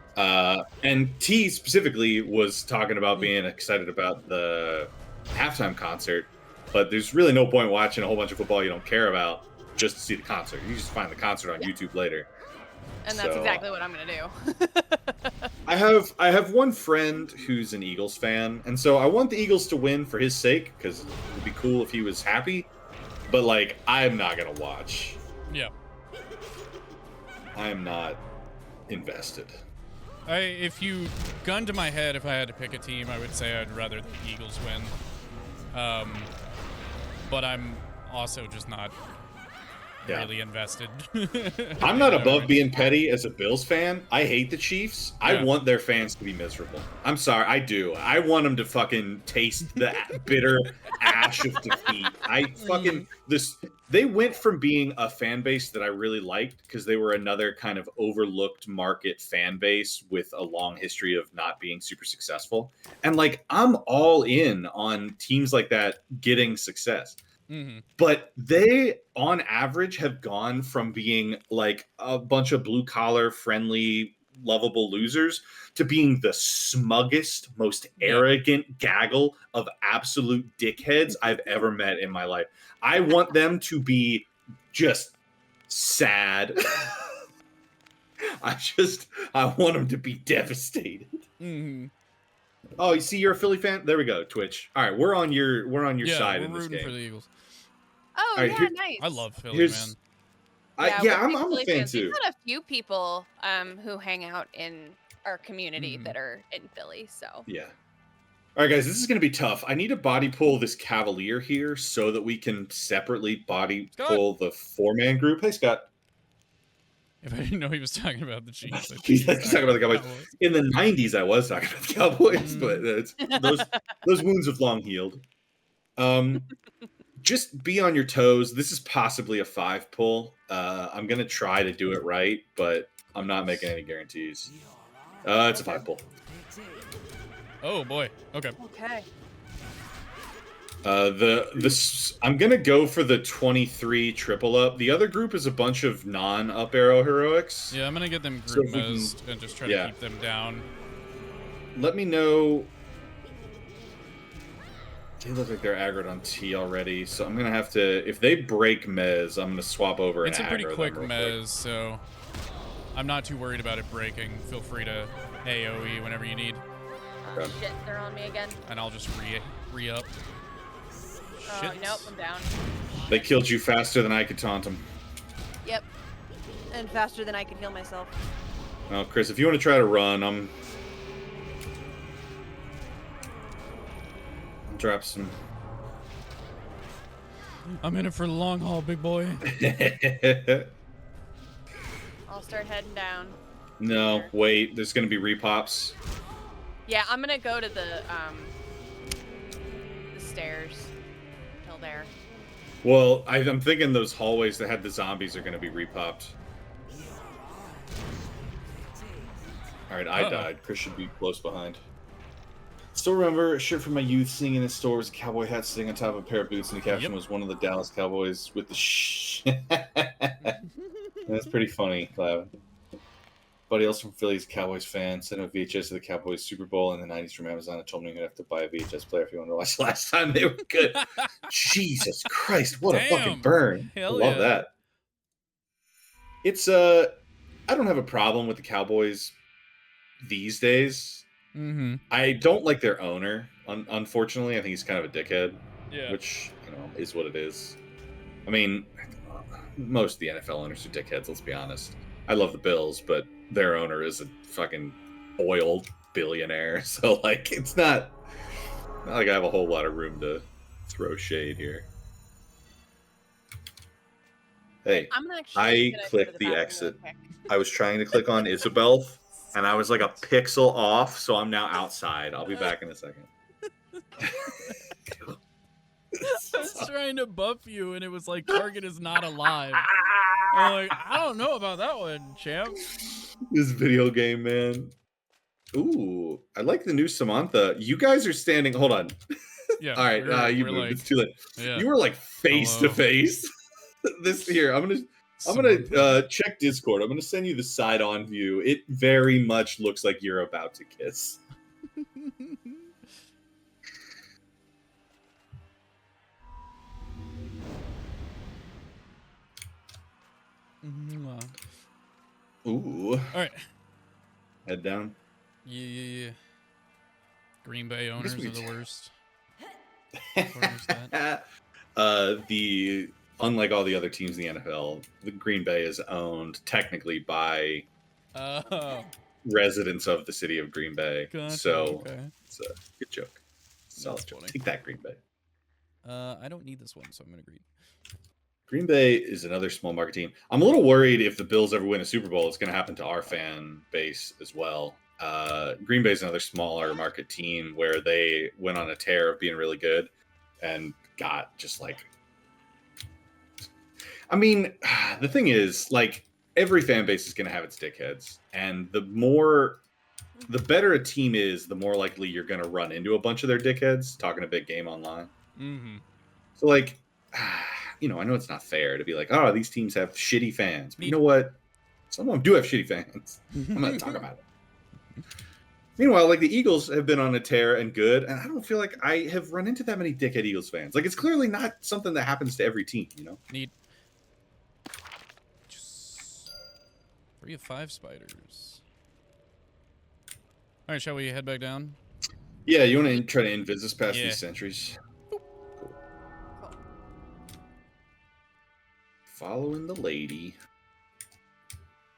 And T specifically was talking about being excited about the halftime concert, but there's really no point watching a whole bunch of football you don't care about just to see the concert. You just find the concert on YouTube later. And that's exactly what I'm gonna do. I have one friend who's an Eagles fan, and so I want the Eagles to win for his sake, because it would be cool if he was happy. But like, I'm not gonna watch. Yeah. I am not invested. If you gun to my head, if I had to pick a team, I would say I'd rather the Eagles win. But I'm also just not really invested. I'm not above being petty as a Bills fan. I hate the Chiefs. Yeah. I want their fans to be miserable. I'm sorry, I do. I want them to fucking taste the bitter ash of defeat. They went from being a fan base that I really liked because they were another kind of overlooked market fan base with a long history of not being super successful. And like, I'm all in on teams like that getting success. But they, on average, have gone from being like a bunch of blue collar, friendly, lovable losers to being the smuggest, most arrogant gaggle of absolute dickheads I've ever met in my life. I want them to be just sad. I want them to be devastated. Oh, you see, you're a Philly fan. There we go, Twitch. All right, we're on your side in this game. For the Eagles. Oh, All right, yeah, nice. I love Philly, man. I'm a Philly fan fans. too. We've got a few people who hang out in our community that are in Philly, so. Yeah. All right, guys, this is going to be tough. I need to body pull this Cavalier here so that we can separately body pull the 4-man group. Hey, Scott. If I didn't know he was talking about the Chiefs. He's talking about the Cowboys. In the 90s, I was talking about the Cowboys, but those wounds have long healed. Just be on your toes. This is possibly a 5 pull. I'm going to try to do it right, but I'm not making any guarantees. It's a 5 pull. Oh, boy. Okay. Okay. I'm gonna go for the 23 triple up. The other group is a bunch of non-up arrow heroics. Yeah, I'm gonna get them group mezzed and just try to keep them down. Let me know. They look like they're aggroed on T already, so I'm gonna have to. If they break Mez, I'm gonna swap over. It's a and pretty aggro quick them real mez, so I'm not too worried about it breaking. Feel free to AoE whenever you need, Oh, shit, they're on me again. and I'll just re-up. Oh, Shit. nope, I'm down. They killed you faster than I could taunt them. Yep. And faster than I could heal myself. Well, Chris, if you want to try to run, I'll drop some. I'm in it for the long haul, big boy. I'll start heading down. No, wait. There's gonna be repops. Yeah, I'm gonna go to the stairs. Till there. Well, I'm thinking those hallways that had the zombies are gonna be repopped. All right, I died. Chris should be close behind. Still remember a shirt from my youth seeing in a store was a cowboy hat sitting on top of a pair of boots, and the caption was one of the Dallas Cowboys with the shh. That's pretty funny, Clavin. Buddy else from Philly's Cowboys fan sent a VHS of the Cowboys Super Bowl in the 90s from Amazon and told me he'd have to buy a VHS player if you wanted to watch the last time they were good. Jesus Christ, what a fucking burn. Hell I love that. It's, I don't have a problem with the Cowboys these days. Mm-hmm. I don't like their owner, unfortunately. I think he's kind of a dickhead, Yeah. which, is what it is. I mean, most of the NFL owners are dickheads, let's be honest. I love the Bills, but their owner is a fucking oiled billionaire, so, like, it's not like I have a whole lot of room to throw shade here. Hey, I clicked the exit. I was trying to click on Isabelf, and I was like a pixel off, so I'm now outside. I'll be back in a second. I was trying to buff you, and it was like, target is not alive. I'm like, I don't know about that one, champ. This video game, man. Ooh, I like the new Summontha. You guys are standing. Hold on. Yeah. All right, you moved. like, It's too late. Yeah. You were like face to face. This here, I'm gonna check Discord. I'm gonna send you the side-on view. It very much looks like you're about to kiss. Ooh. All right. Head down. Yeah. Green Bay owners are the worst. Unlike all the other teams in the NFL, the Green Bay is owned technically by residents of the city of Green Bay. Gotcha, so okay. it's a good joke. Solid joke. Funny. Take that, Green Bay. I don't need this one, so I'm gonna agree. Green Bay is another small market team. I'm a little worried if the Bills ever win a Super Bowl, it's going to happen to our fan base as well. Green Bay is another smaller market team where they went on a tear of being really good and got just like... I mean, the thing is, like, every fan base is going to have its dickheads. And the better a team is, the more likely you're going to run into a bunch of their dickheads talking a big game online. Mm-hmm. So, like... I know it's not fair to be like, oh, these teams have shitty fans. But you know what? Some of them do have shitty fans. I'm not talking about it. Meanwhile, like, the Eagles have been on a tear and good, and I don't feel like I have run into that many dickhead Eagles fans. Like, it's clearly not something that happens to every team, Need 3 of 5 spiders. All right, shall we head back down? Yeah, you want to try to invis us past these sentries? Following the lady.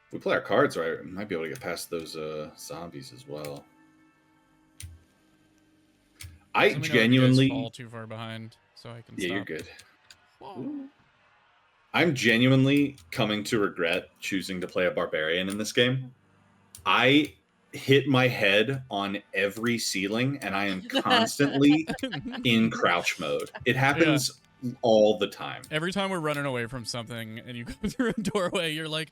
If we play our cards right, we might be able to get past those zombies as well. I genuinely fall too far behind, so I can stop. You're good. I'm genuinely coming to regret choosing to play a barbarian in this game. I hit my head on every ceiling, and I am constantly in crouch mode. It happens all the time. Every time we're running away from something and you go through a doorway, you're like,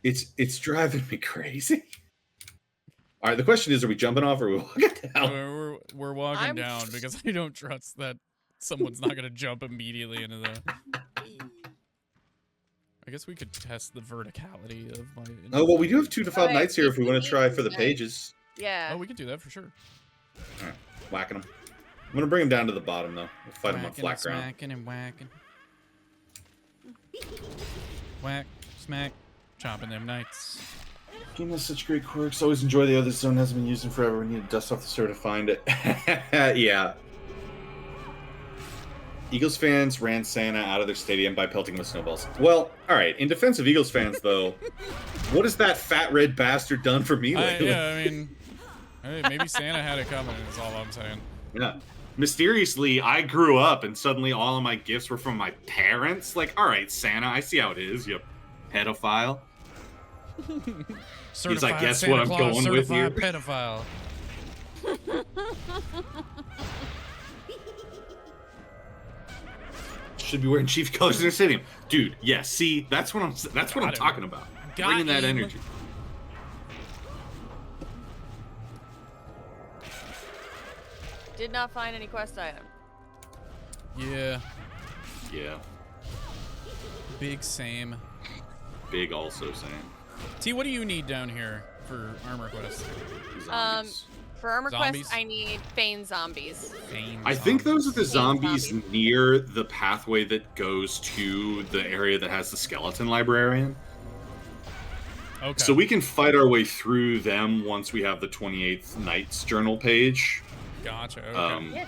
it's driving me crazy. All right, the question is, are we jumping off or are we walking down? We're walking down because I don't trust that someone's not going to jump immediately into the... I guess we could test the verticality of my... Oh, well, we do have 2 defiled knights here if we want to try for the pages. Yeah. Oh, we can do that for sure. All right. whacking them. I'm gonna bring him down to the bottom though. We'll fight him on Whacking flat and ground. smacking and whacking. Whack, smack, chopping them knights. Game has such great quirks. Always enjoy the other zone. Hasn't been used in forever. We need to dust off the server to find it. Yeah. Eagles fans ran Santa out of their stadium by pelting him with snowballs. Well, all right. In defense of Eagles fans, though, what has that fat red bastard done for me lately? Yeah, I mean, maybe Santa had it coming. Is all I'm saying. Yeah. Mysteriously, I grew up and suddenly all of my gifts were from my parents. Like, all right, Santa, I see how it is, you pedophile. Certified like, guess Santa what I'm Claus, going with here? certified pedophile. Should be wearing chief colors in their stadium, dude. Yeah, see, that's what I'm talking about. Got Bringing that him. energy. Did not find any quest item. Yeah, Yeah, big same. big also saying. T, what do you need down here for armor quest? Zombies. For armor Zombies? quest, I need Feign zombies. I think those are the zombies Zombies. near the pathway that goes to the area that has the skeleton librarian. Okay. So we can fight our way through them once we have the 28th Knights journal page. Gotcha. Okay. Yeah.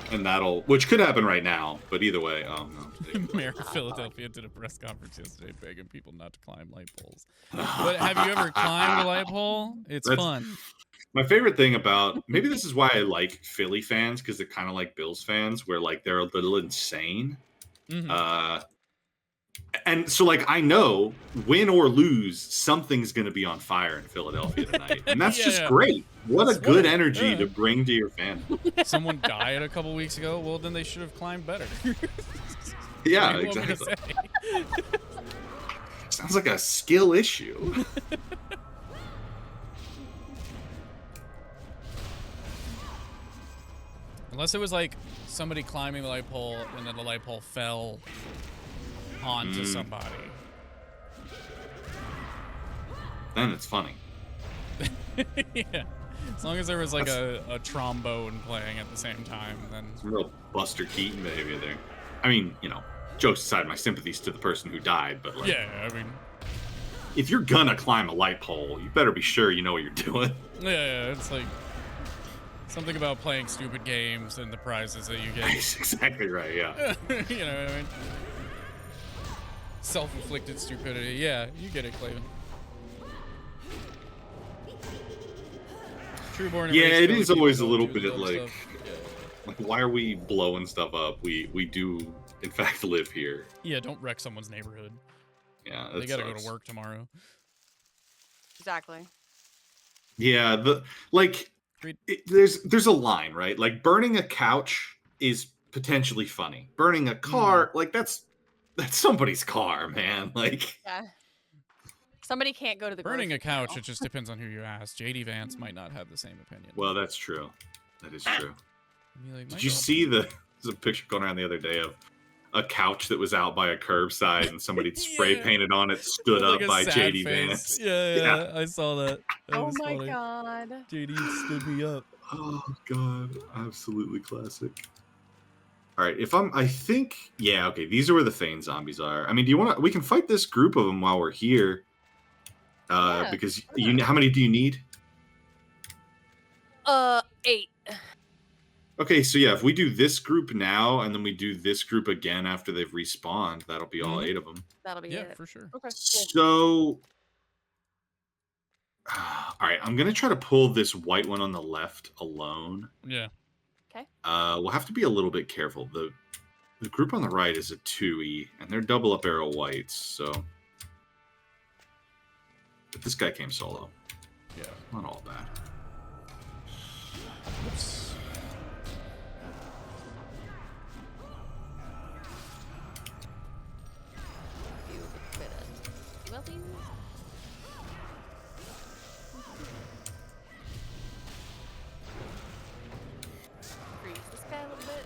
And that'll, which could happen right now, but either way, oh no. Mayor of Philadelphia did a press conference yesterday begging people not to climb light poles. But have you ever climbed a light pole? It's That's fun. My favorite thing about, maybe this is why I like Philly fans, because they're kind of like Bills fans, where like they're a little insane. Mhm. And so like I know, win or lose, something's going to be on fire in Philadelphia tonight, and that's Yeah, just yeah. great. What a That's good what- energy yeah. to bring to your fan. Someone died a couple weeks ago. Well, then they should have climbed better. Yeah, What do you want me to exactly. say? Sounds like a skill issue. Unless it was like somebody climbing the light pole and then the light pole fell onto somebody. Then it's funny. Yeah. As long as there was like a trombone playing at the same time, then Some real Buster Keaton behavior there. I mean, you know, jokes aside, my sympathies to the person who died, but like, yeah, I mean, if you're gonna climb a light pole, you better be sure you know what you're doing. yeah, it's like something about playing stupid games and the prizes that you get. That's exactly right, yeah. You know what I mean? Self-inflicted stupidity. Yeah, you get it, Clayton. Trueborn and Yeah, Race it don't is keep always a going little through bit the like, dumb stuff. like, why are we blowing stuff up? We do, in fact, live here. Yeah, don't wreck someone's neighborhood. Yeah, They that gotta go sucks. to work tomorrow. Exactly. Yeah, there's a line, right? Like burning a couch is potentially funny. Burning a car, like that's somebody's car, man. Like, Yeah. Somebody can't go to the Burning a grocery couch, aisle. it just depends on who you ask. JD Vance might not have the same opinion. well, that's true. That is true. You'd be like, Did you "Michael, see there's a picture going around the other day of a couch that was out by a curbside and somebody spray Yeah. painted on it, stood with, up like, a by sad JD face. Vance. Yeah, I saw that. That Oh was my funny. god. JD stood me up. Oh god, absolutely classic. All right, I think, yeah, okay, these are where the Feign zombies are. I mean, do you want to? We can fight this group of them while we're here. Yeah, Because how many do you need? 8. Okay, so yeah, if we do this group now and then we do this group again after they've respawned, that'll be all 8 of them. That'll be Yeah, it. for sure. Okay. Cool. So, all right, I'm gonna try to pull this white one on the left alone. Yeah. We'll have to be a little bit careful. The group on the right is a 2E, and they're double up arrow whites, so. But this guy came solo. Yeah. Not all bad. Oops. Freeze this guy a little bit.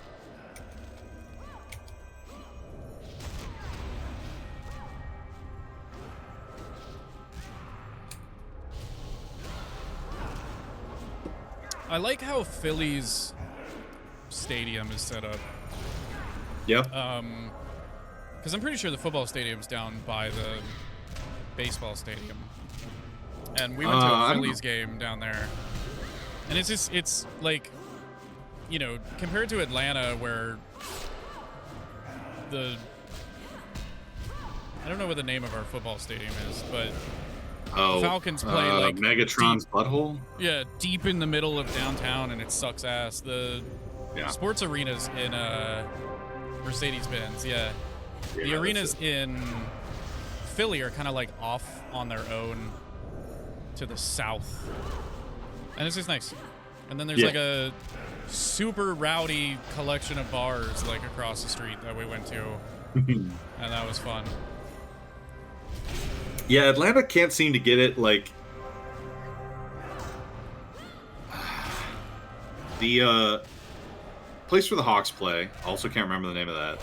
I like how Philly's stadium is set up. Yep. Because I'm pretty sure the football stadium's down by the baseball stadium. And we went to a Phillies game down there. And it's like, you know, compared to Atlanta where I don't know what the name of our football stadium is, but the Falcons play like Megatron's butthole. Yeah, deep in the middle of downtown, and it sucks ass. The sports arenas in Mercedes-Benz, the arenas in Philly are kind of like off on their own to the south, and it's just nice. And then there's like a super rowdy collection of bars like across the street that we went to, and that was fun. Yeah, Atlanta can't seem to get it. Like the place where the Hawks play, also can't remember the name of that,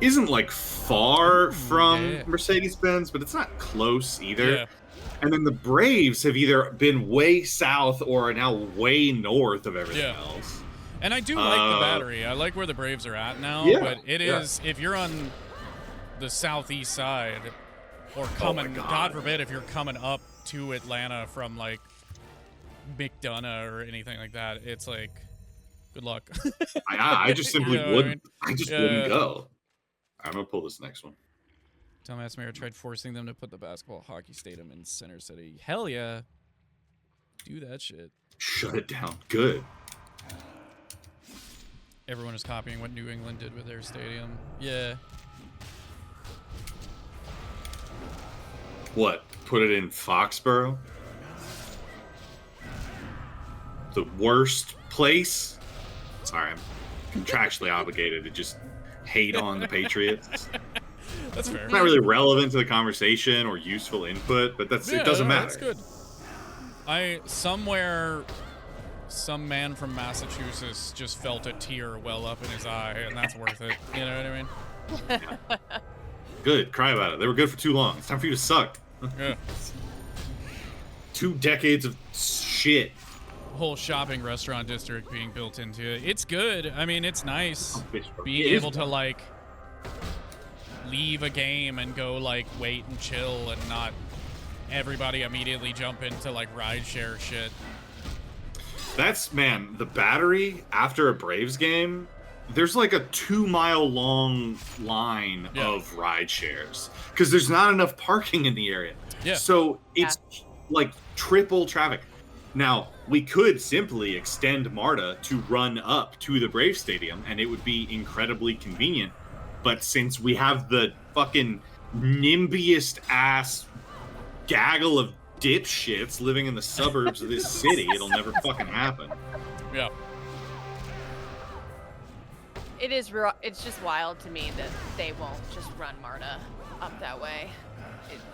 isn't like far from Mercedes-Benz, but it's not close either. Yeah. And then the Braves have either been way south or are now way north of everything else. And I do like the Battery. I like where the Braves are at now, but it is, if you're on the southeast side, or coming, God forbid, if you're coming up to Atlanta from like McDonough or anything like that, it's like, good luck. I just simply wouldn't. I just wouldn't go. I'm gonna pull this next one. Dumbass Mayor tried forcing them to put the basketball hockey stadium in Center City. Hell yeah. Do that shit. Shut it down. Good. Everyone is copying what New England did with their stadium. Yeah. What? Put it in Foxborough? The worst place? Sorry, I'm contractually obligated to just hate on the Patriots. That's fair. It's not really relevant to the conversation or useful input, but it doesn't matter. That's good. Some man from Massachusetts just felt a tear well up in his eye, and that's worth it. You know what I mean? Yeah. Good. Cry about it. They were good for too long. It's time for you to suck. Yeah. 2 decades of shit. Whole shopping restaurant district being built into it. It's good. I mean, it's nice being It able to like leave a game and go like wait and chill and not everybody immediately jump into like rideshare shit. That's, man, the Battery after a Braves game, there's like a 2-mile long line of ride shares because there's not enough parking in the area. Yeah. So it's like triple traffic. Now, we could simply extend MARTA to run up to the Brave Stadium and it would be incredibly convenient. But since we have the fucking nimbiest ass gaggle of dipshits living in the suburbs of this city, it'll never fucking happen. Yeah. It's just wild to me that they won't just run MARTA up that way.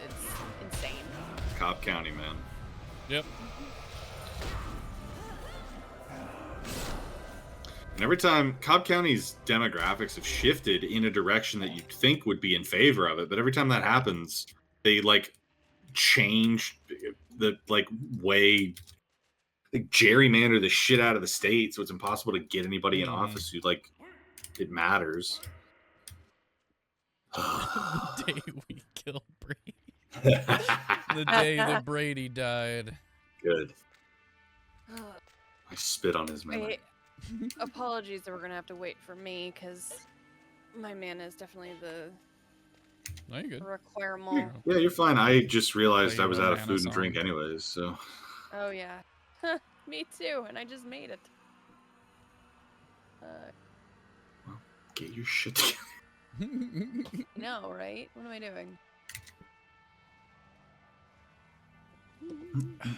It's insane. Cobb County, man. Yep. And every time Cobb County's demographics have shifted in a direction that you'd think would be in favor of it, but every time that happens, they like change the way gerrymander the shit out of the state, so it's impossible to get anybody in office who like it matters. The day we killed Brady. The day that Brady died. Good. I spit on his memory. Apologies that we're gonna have to wait for me because my mana is definitely the No, you're good. requirement. Yeah, you're fine. I just realized I was out of food and drink anyways, so. Oh yeah, me too, and I just made it. Well, get your shit together. No, right? What am I doing?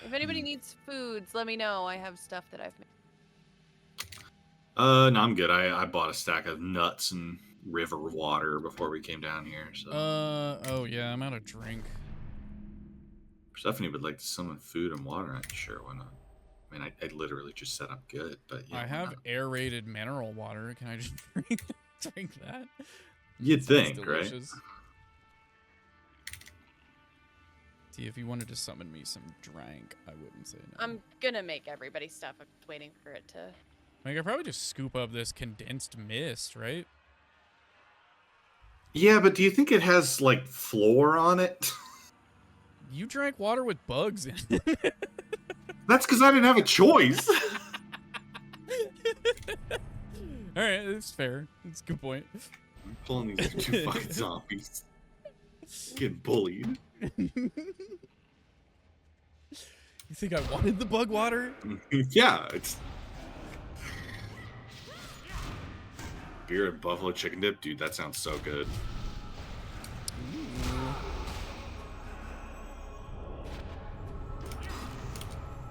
If anybody needs foods, let me know. I have stuff that I've made. No, I'm good. I bought a stack of nuts and river water before we came down here. So. Oh yeah, I'm out of drink. Persephone would like to summon food and water. Sure, why not? I mean, I literally just said I'm good, but yeah. I have aerated mineral water. Can I just drink that? You'd think, right? See, if you wanted to summon me some drank, I wouldn't say no. I'm gonna make everybody stuff. I'm just waiting for it to. I could probably just scoop up this condensed mist, right? Yeah, but do you think it has, like, floor on it? You drank water with bugs in it. That's because I didn't have a choice. All right, that's fair. That's a good point. I'm pulling these two fucking zombies. Getting bullied. You think I wanted the bug water? Yeah, it's... Beer and buffalo chicken dip? Dude, that sounds so good.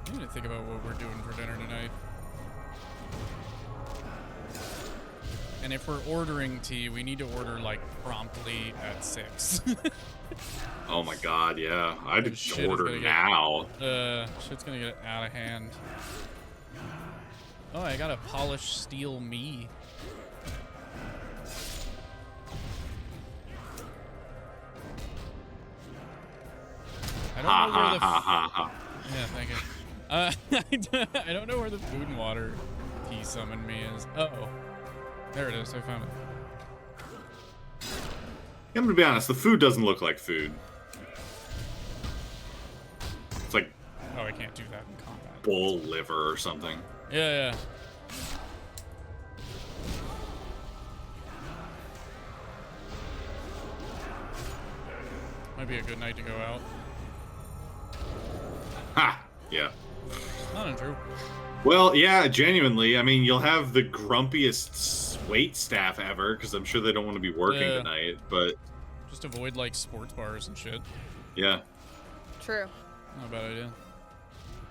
I'm gonna think about what we're doing for dinner tonight. And if we're ordering tea, we need to order, like, promptly at 6. Oh my god, yeah. I had Shit to is order gonna get- now. Shit's gonna get out of hand. Oh, I got a polished steel me. I don't know where the yeah, thank you. I don't know where the food and water tea summon me is. Uh-oh. There it is. I found it. I'm gonna be honest, the food doesn't look like food. It's like Oh, I can't do that in combat. bull liver or something. Yeah. Might be a good night to go out. Ha! Yeah. Not untrue. Well, yeah, genuinely. I mean, you'll have the grumpiest wait staff ever, because I'm sure they don't want to be working Yeah. tonight, but Just avoid, like, sports bars and shit. yeah. True. Not a bad idea.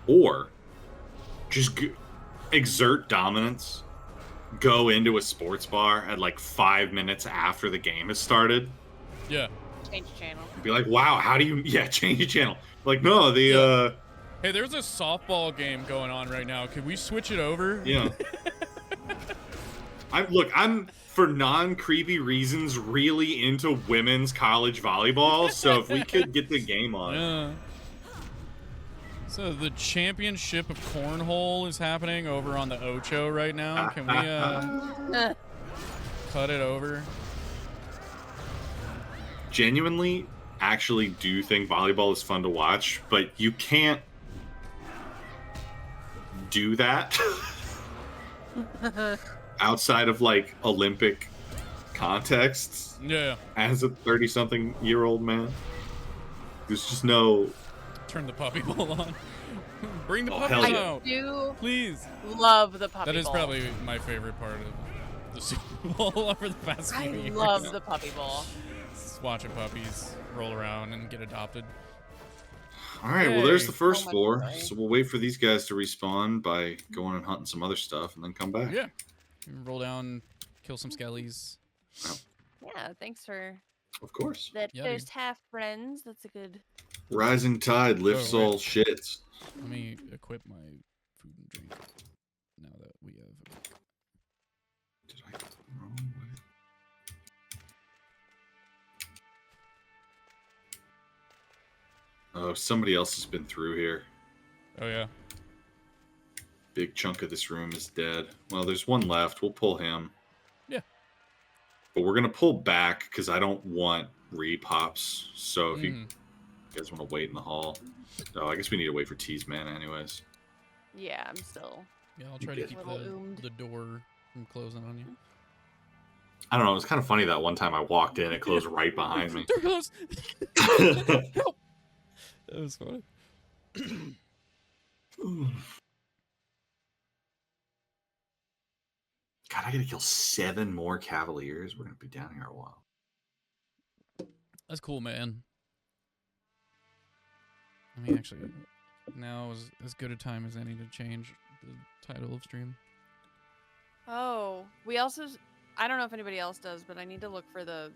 Or just exert dominance, go into a sports bar at like 5 minutes after the game has started, Yeah. Change channel. and be like, wow, how do you, yeah, change the channel. Like, no, the, Hey, there's a softball game going on right now. Could we switch it over? yeah. I'm, for non-creepy reasons, really into women's college volleyball, so if we could get the game on. Yeah. So the championship of cornhole is happening over on the Ocho right now. Can we cut it over? Genuinely, actually do think volleyball is fun to watch, but you can't do that outside of like Olympic contexts Yeah. as a 30-something-year-old man. There's just no... Turn the puppy bowl on. Bring the Oh, puppies hell yeah. out, Do please. love the puppy That is bowl. probably my favorite part of the Super Bowl over the past few I years. love the puppy bowl. Just watching puppies roll around and get adopted. All right, well, there's the Hey. first Oh my floor, God. so we'll wait for these guys to respawn by going and hunting some other stuff and then come back. Yeah. Roll down, kill some skellies. Yeah, thanks for Of course. that Yeah, first dude. half, friends. That's a good. Rising tide lifts Oh, wait. all shits. Let me equip my food and drink now that we have. Did I go the wrong way? Oh, somebody else has been through here. Oh yeah. Big chunk of this room is dead. Well, there's one left. We'll pull him. Yeah. But we're going to pull back because I don't want repops. So if you guys want to wait in the hall. Oh, I guess we need to wait for T's mana anyways. Yeah, I'm still. Yeah, I'll try to Good. keep Little oomed. the door from closing on you. I don't know. It was kind of funny that one time I walked in, it closed right behind me. There it goes. Help! That was funny. God, I gotta kill 7 more Cavaliers. We're gonna be down here a while. That's cool, man. I mean, actually, now is as good a time as any to change the title of stream. Oh, we also. I don't know if anybody else does, but I need to look for the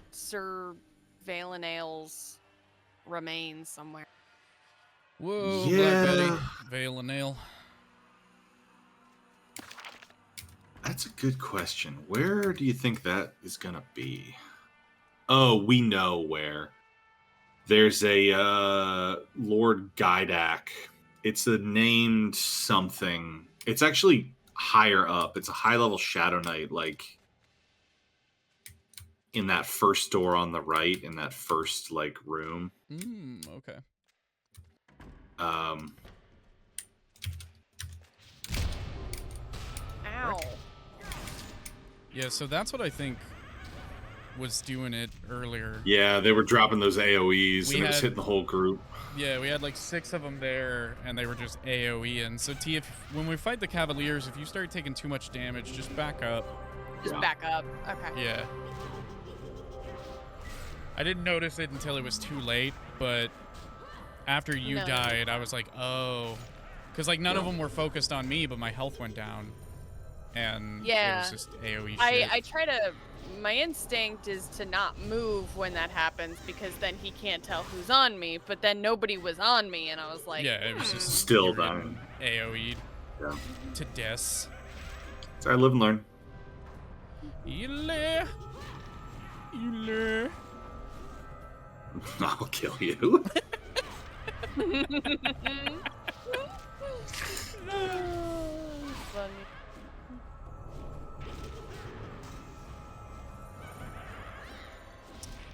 Sir Valenale's remains somewhere. Whoa, Yeah. Black Betty, Vale and Nail. That's a good question. Where do you think that is gonna be? Oh, we know where. There's a Lord Gydak. It's a named something. It's actually higher up. It's a high-level Shadow Knight, like in that first door on the right, in that first like room. Okay. Ow. Yeah, so that's what I think was doing it earlier. Yeah, they were dropping those AoEs, We and it was had- hitting the whole group. Yeah, we had like 6 of them there, and they were just AoE. And so, T, when we fight the Cavaliers, if you start taking too much damage, just back up. Just Yeah. back up. Okay. Yeah. I didn't notice it until it was too late, but after you No. died, I was like, oh. Because, like, none of them were focused on me, but my health went down. And Yeah. it was just AoE shit. I try to. My instinct is to not move when that happens because then he can't tell who's on me. But then nobody was on me, and I was like, yeah, it was just Still you were dying. getting AoE'd Yeah. to death. So I live and learn. Ile. I'll kill you. Funny.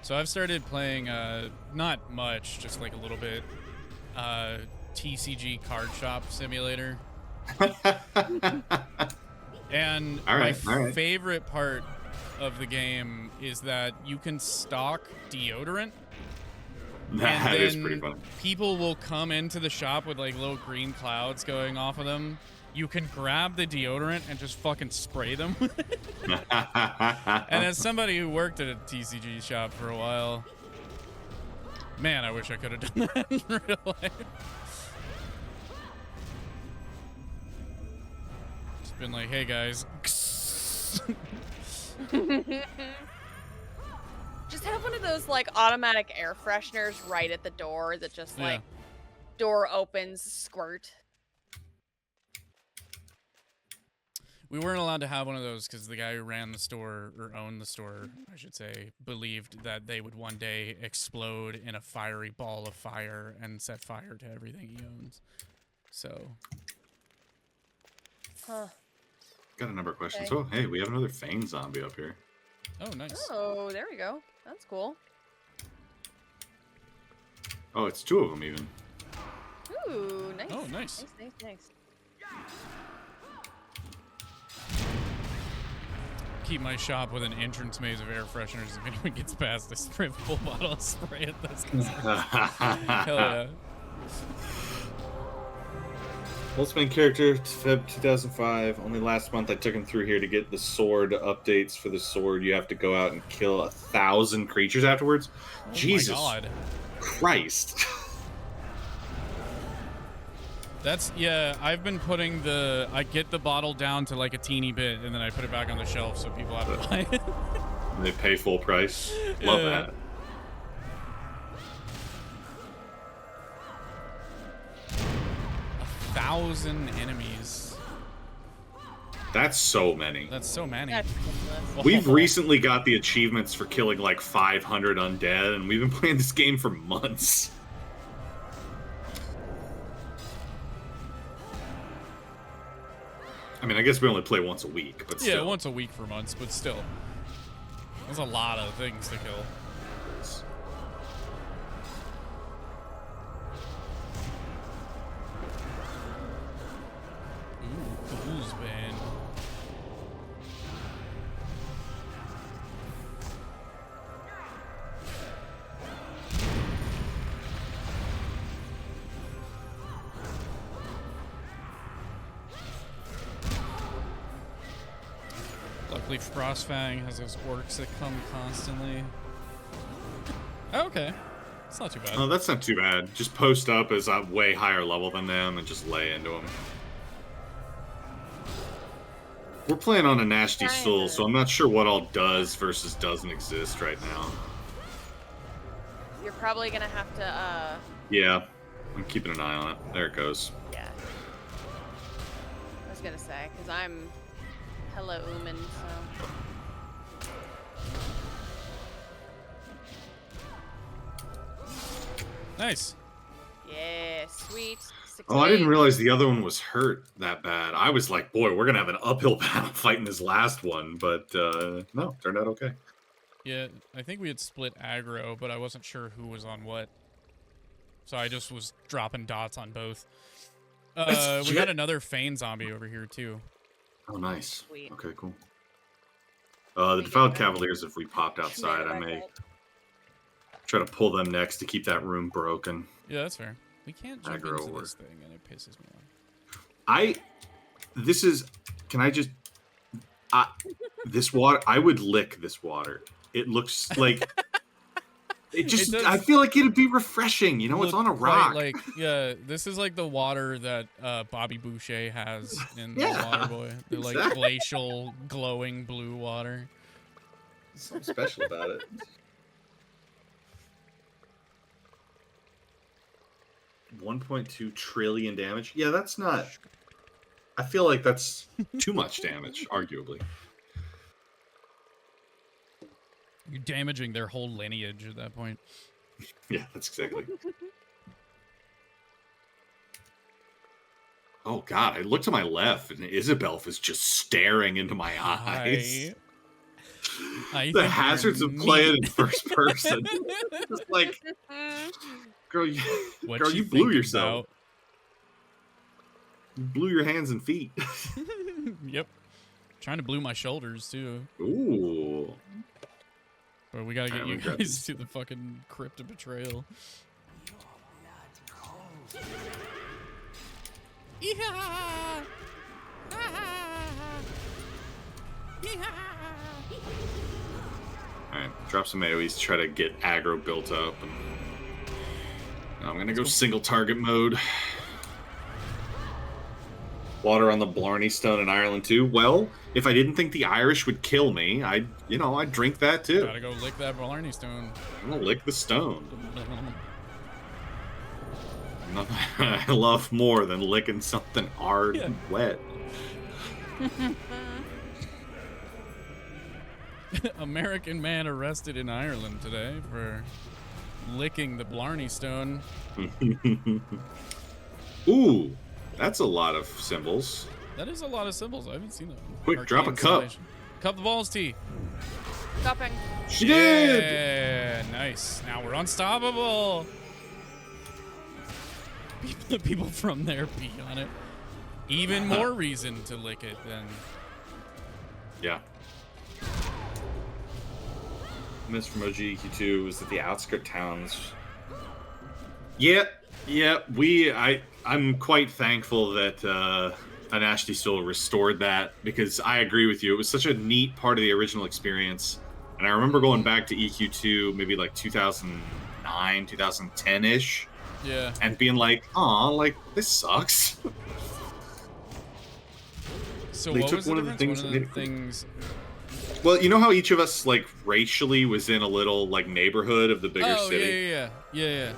So I've started playing, not much, just like a little bit, TCG Card Shop Simulator. And my favorite part of the game is that you can stock deodorant. That and is then pretty funny. people will come into the shop with like little green clouds going off of them. You can grab the deodorant and just fucking spray them. And as somebody who worked at a TCG shop for a while, man, I wish I could have done that in real life. Just been like, hey guys. Just have one of those like automatic air fresheners right at the door that just like door opens, squirt. We weren't allowed to have one of those because the guy who ran the store, or owned the store, I should say, believed that they would one day explode in a fiery ball of fire and set fire to everything he owns. So. Huh. Got a number of questions. Okay. Oh, hey, we have another Fang zombie up here. Oh, nice. Oh, there we go. That's cool. Oh, it's 2 of them even. Ooh, nice. Oh, nice. Nice. Keep my shop with an entrance maze of air fresheners. If anyone gets past, I spray a full bottle of spray at those guys. Hell yeah. Most main character, Feb 2005. Only last month I took him through here to get the sword updates for the sword. You have to go out and kill 1,000 creatures afterwards. Oh Jesus my God. Christ. That's, yeah, I've been putting I get the bottle down to like a teeny bit and then I put it back on the shelf so people have to buy it. They pay full price. Love that. A 1,000 enemies. That's so many. That's so many. That's ridiculous. We've recently got the achievements for killing like 500 undead, and we've been playing this game for months. I mean, I guess we only play once a week, but still. Yeah, once a week for months, but still. There's a lot of things to kill. Ooh, Caboose Band. Luckily, Frostfang has those orcs that come constantly. Oh, okay. It's not too bad. Oh, that's not too bad. Just post up as I'm way higher level than them and just lay into them. We're playing on a nasty soul, so I'm not sure what all does versus doesn't exist right now. You're probably gonna have to, Yeah, I'm keeping an eye on it. There it goes. yeah. I was gonna say, because I'm hella ooman, so. Nice. Yeah, sweet. 16. Oh, I didn't realize the other one was hurt that bad. I was like, boy, we're gonna have an uphill battle fighting this last one, but no, turned out okay. Yeah, I think we had split aggro, but I wasn't sure who was on what. So I just was dropping dots on both. We got another Feign zombie over here, too. Oh, nice. Sweet. Okay, cool. The Defiled Cavaliers, if we popped outside, I may try to pull them next to keep that room broken. Yeah, that's fair. We can't jump Aggro into over. this thing, and it pisses me off. This water, I would lick this water. It looks like... It I feel like it'd be refreshing, you know? It's on a rock. Yeah, this is like the water that Bobby Boucher has in The Waterboy. The like glacial, glowing blue water. There's something special about it. $1.2 trillion damage. Yeah, that's not... I feel like that's too much damage, arguably. You're damaging their whole lineage at that point. Yeah, that's exactly. Oh god, I look to my left and Isabelf is just staring into my eyes. The hazards of playing in first person. Just like, girl, you blew yourself. You blew your hands and feet. Yep. Trying to blew my shoulders too. Ooh. But we gotta get you guys to the fucking Crypt of Betrayal. Alright, drop some AoEs to try to get aggro built up. And I'm gonna go single target mode. Water on the Blarney Stone in Ireland too. Well, if I didn't think the Irish would kill me, I'd drink that too. Gotta go lick that Blarney Stone. I'm gonna lick the stone. Nothing I love more than licking something hard and wet. American man arrested in Ireland today for licking the Blarney Stone. Ooh, that's a lot of symbols. That is a lot of symbols. I haven't seen that one. Quick, drop a cup. Cup the balls, T. Cupping. She did! Yeah, nice. Now we're unstoppable. People from there pee on it. Even more reason to lick it then. Yeah. Miss from OGEQ2 was that the outskirt towns. Yeah. I'm quite thankful that Anashti still restored that, because I agree with you. It was such a neat part of the original experience. And I remember going back to EQ2 maybe like 2009, 2010-ish. Yeah. And being like, aw, like, this sucks. So They what took was the one of the difference? things One of that the made it things... Well, you know how each of us, like, racially was in a little, like, neighborhood of the bigger city? Yeah.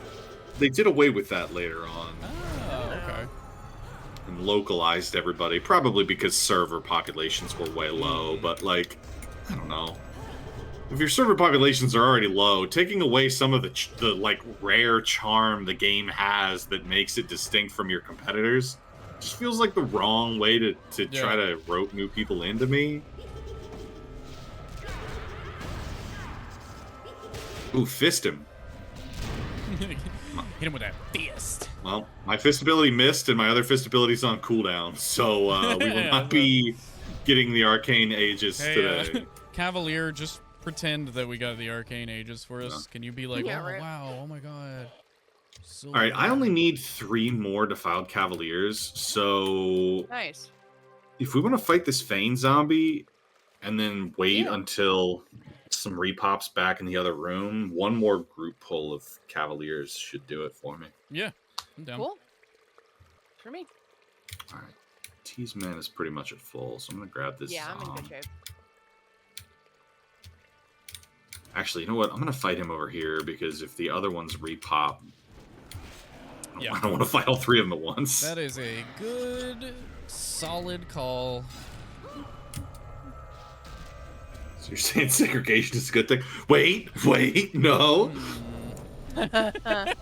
They did away with that later on. Oh, okay. And localized everybody, probably because server populations were way low, but, like, I don't know. If your server populations are already low, taking away some of the like, rare charm the game has that makes it distinct from your competitors just feels like the wrong way to try to rope new people into me. Ooh, fist him. Hit him with that fist. Well, my fist ability missed, and my other fist ability's on cooldown, so we will not be getting the Arcane Aegis today. Cavalier, just pretend that we got the Arcane Aegis for us. Can you be like, right. Wow, oh my god. So All right, I only need 3 more Defiled Cavaliers, so... Nice. If we want to fight this Feign zombie, and then wait until some repops back in the other room, one more group pull of Cavaliers should do it for me. Yeah, I'm down. Cool. For me. All right. T's man is pretty much at full, so I'm going to grab this. Yeah, I'm in good shape. Actually, you know what? I'm going to fight him over here, because if the other ones repop, I don't want to fight all 3 of them at once. That is a good, solid call. So you're saying segregation is a good thing? Wait, no. I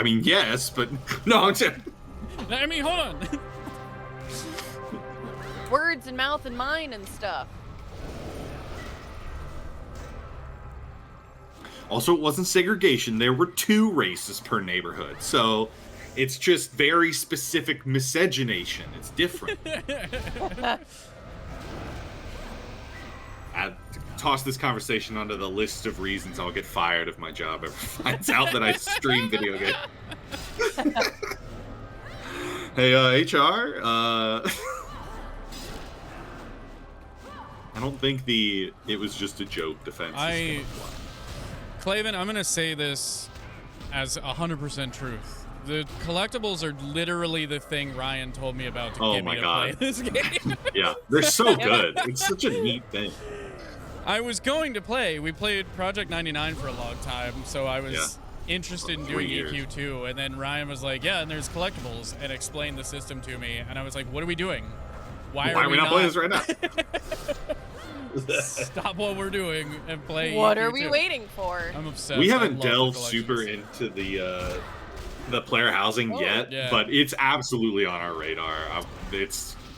mean, yes, but no. I mean, hold on. Words and mouth and mind and stuff. Also, it wasn't segregation. There were 2 races per neighborhood, so it's just very specific miscegenation. It's different. I toss this conversation onto the list of reasons I'll get fired if my job ever finds out that I stream video games. Hey, HR. I don't think it was just a joke defense. Claven, I'm gonna say this as 100% truth. The collectibles are literally the thing Ryan told me about to get me to play this game. Yeah, they're so good. It's such a neat thing. I was going to play. We played Project 99 for a long time, so I was interested in doing EQ too. And then Ryan was like, "Yeah, and there's collectibles," and explained the system to me. And I was like, "What are we doing? Why are we not playing this right now?" Stop what we're doing and play. What EQ are we too. waiting for? I'm obsessed. We I haven't love the delved collections. super into the player housing yet, yeah. but it's absolutely on our radar.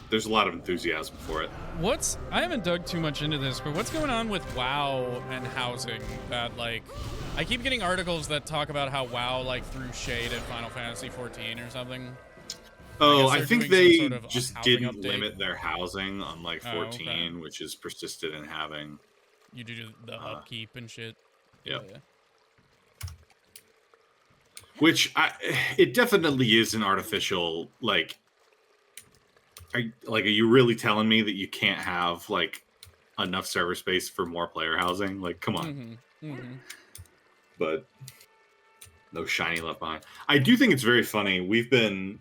There's a lot of enthusiasm for it. I haven't dug too much into this, but what's going on with WoW and housing that, like, I keep getting articles that talk about how WoW, like, threw shade at Final Fantasy 14 or something. Oh, I they're think doing they some sort of just housing didn't update. limit their housing, unlike 14, okay. which is persisted in having. You do the upkeep and shit. Yep. Yeah. Which it definitely is an artificial, like, are you really telling me that you can't have, like, enough server space for more player housing? Like, come on. But no shiny left behind. I do think it's very funny. We've been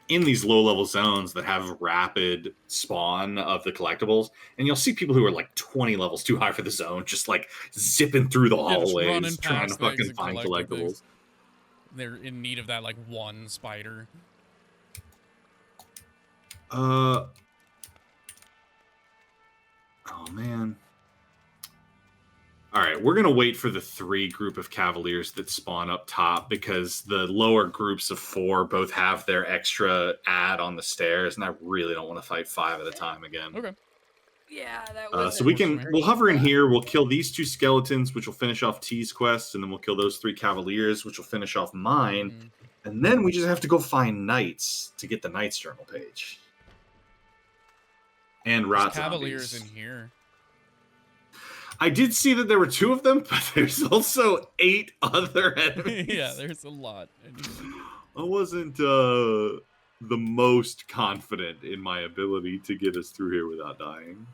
in these low-level zones that have rapid spawn of the collectibles, and you'll see people who are like 20 levels too high for the zone, just like zipping through the hallways trying to fucking find collectibles. They're in need of that, like, one spider. Oh man. All right, we're gonna wait for the 3 group of cavaliers that spawn up top, because the lower groups of 4 both have their extra ad on the stairs, and I really don't want to fight 5 at a time again. Okay. Yeah, that was. So we'll hover in here. We'll kill these 2 skeletons, which will finish off T's quest, and then we'll kill those 3 cavaliers, which will finish off mine. And then we just have to go find knights to get the Knights Journal page. And rot Cavaliers zombies. in here. I did see that there were 2 of them, but there's also 8 other enemies. Yeah, there's a lot. I wasn't the most confident in my ability to get us through here without dying.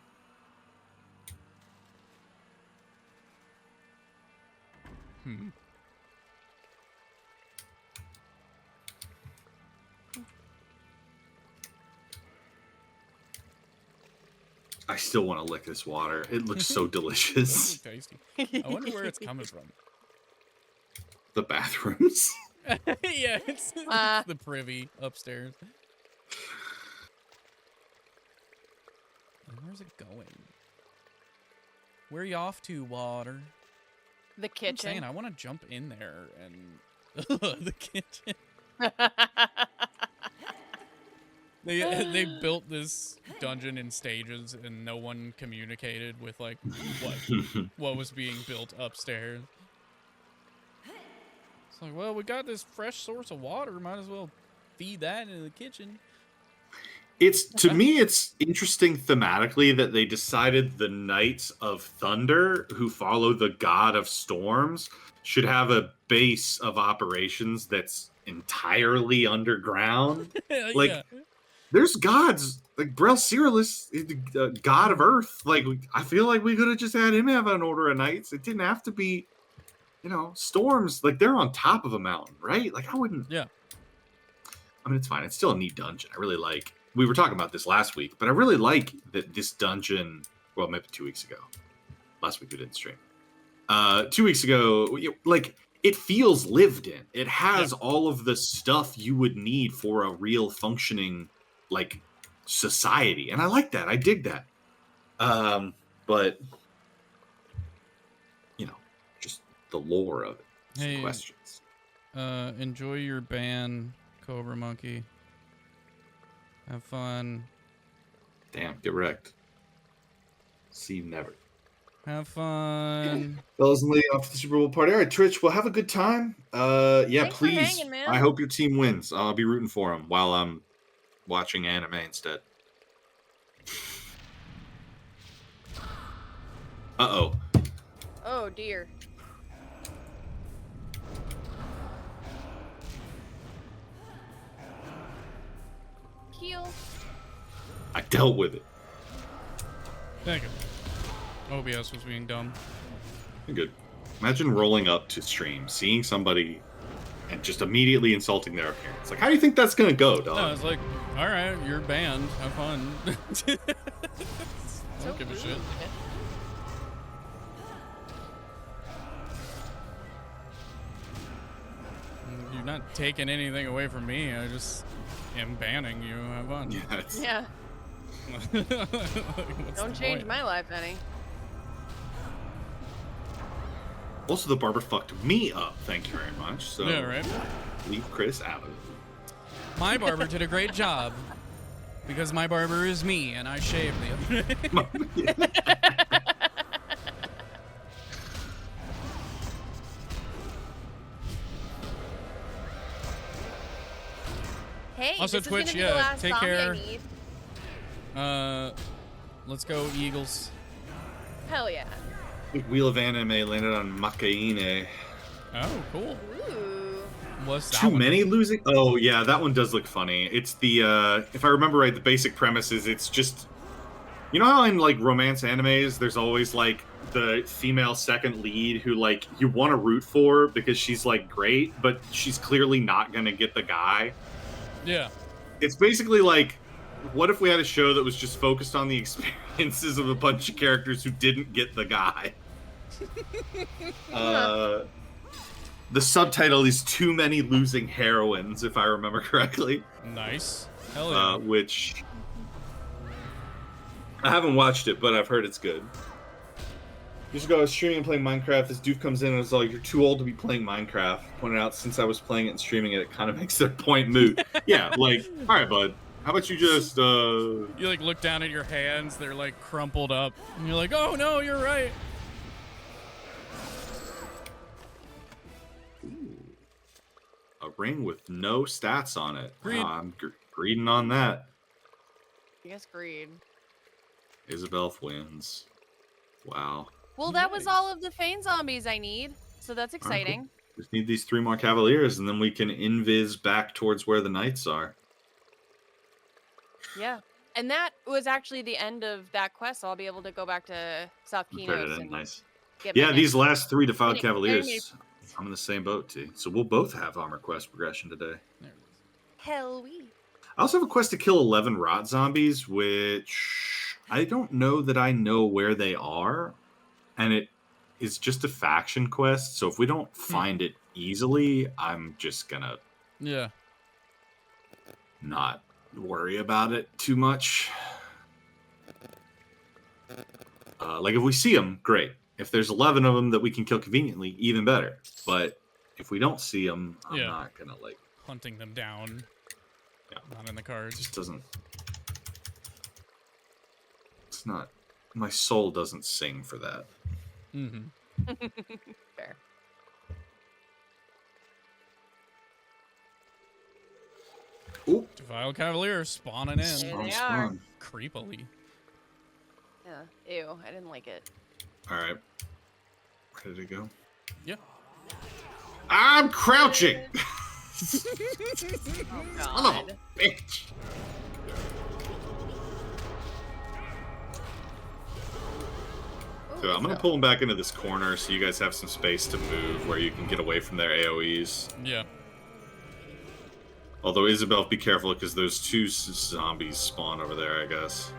I still want to lick this water. It looks so delicious. That's tasty. I wonder where it's coming from. The bathrooms. Yeah, it's the privy upstairs. And where's it going? Where are you off to, water? The I'm kitchen. saying I want to jump in there and the kitchen. They built this dungeon in stages, and no one communicated with, like, what was being built upstairs. It's like, well, we got this fresh source of water. Might as well feed that into the kitchen. To me, it's interesting thematically that they decided the Knights of Thunder, who follow the God of Storms, should have a base of operations that's entirely underground. Like, yeah. There's gods like Brel Cyrillus, the god of Earth. Like, I feel like we could have just had him have an order of knights. It didn't have to be, storms. Like, they're on top of a mountain, right? Like, I wouldn't. Yeah. I mean, it's fine. It's still a neat dungeon. I really like. We were talking about this last week, but I really like that this dungeon. Well, maybe 2 weeks ago. Last week we didn't stream. 2 weeks ago, like, it feels lived in. It has all of the stuff you would need for a real functioning, like, society, and I like that. I dig that. But the lore of it. Some Hey. questions. Enjoy your ban, Cobra Monkey. Have fun. Damn, get wrecked. See you never. Have fun. Fellas and lady off to the Super Bowl party. All right, Twitch, we'll have a good time. Yeah, Thanks for please. hanging, man. I hope your team wins. I'll be rooting for them while I'm watching anime instead. Uh-oh. Oh dear. Heal. I dealt with it. Thank you. OBS was being dumb. Good. Imagine rolling up to stream, seeing somebody, and just immediately insulting their appearance. Like, how do you think that's gonna go, dog? No, I was like, all right, you're banned. Have fun. I So don't give a shit. rude. You're not taking anything away from me. I just am banning you. Have fun. Yeah, it's, Yeah. Like, what's Don't the change point? my life any. Also, the barber fucked me up. Thank you very much. So Yeah, right. leave Chris out of it. My barber did a great job because my barber is me and I shaved the other day. Hey, Also, this Twitch, is gonna be yeah, the last take zombie care. I need. Let's go Eagles. Hell yeah. Wheel of Anime landed on Makaine. Oh, cool. Ooh. What's that Too one? many losing? Oh, yeah, that one does look funny. It's the, if I remember right, the basic premise is it's just... You know how in, like, romance animes, there's always, like, the female second lead who, like, you want to root for because she's, like, great, but she's clearly not going to get the guy? Yeah. It's basically like, what if we had a show that was just focused on the experiences of a bunch of characters who didn't get the guy? The subtitle is Too Many Losing Heroines, if I remember correctly. Nice. Hell yeah. Which... I haven't watched it, but I've heard it's good. Years ago, I was streaming and playing Minecraft. This dude comes in and was like, "You're too old to be playing Minecraft." Pointed out, since I was playing it and streaming it, it kind of makes their point moot. Yeah, like, all right, bud. How about you just, You like look down at your hands, they're like crumpled up, and you're like, oh no, you're right. a ring with no stats on it. Greed. I'm greeding on that. I guess greed. Isabelf wins. Wow. Well, that was Nice. all of the Fane zombies I need, so that's All right, cool. exciting. Just need these 3 more Cavaliers, and then we can invis back towards where the Knights are. Yeah. And that was actually the end of that quest, so I'll be able to go back to South Turn it Kinos in. and Nice. get my Yeah, these next- last 3 defiled Any- Cavaliers. I'm in the same boat, T. So we'll both have armor quest progression today. There it is. Hell we. I also have a quest to kill 11 rot zombies, which I don't know that I know where they are. And it is just a faction quest. So if we don't find it easily, I'm just going to Yeah. not worry about it too much. Like if we see them, great. If there's 11 of them that we can kill conveniently, even better. But if we don't see them, I'm Yeah. not going to like... Hunting them down. Yeah. Not in the It cards. just doesn't... It's not... My soul doesn't sing for that. Mm-hmm. Fair. Ooh. Defiled Cavalier spawning in. There Spawn, they spawn. Creepily. Yeah. Ew, I didn't like it. All right. Ready to go? Yeah. I'm crouching! Oh, Son of God. a bitch! So I'm going to pull them back into this corner so you guys have some space to move where you can get away from their AoEs. Yeah. Although, Isabel, be careful because those 2 zombies spawn over there, I guess.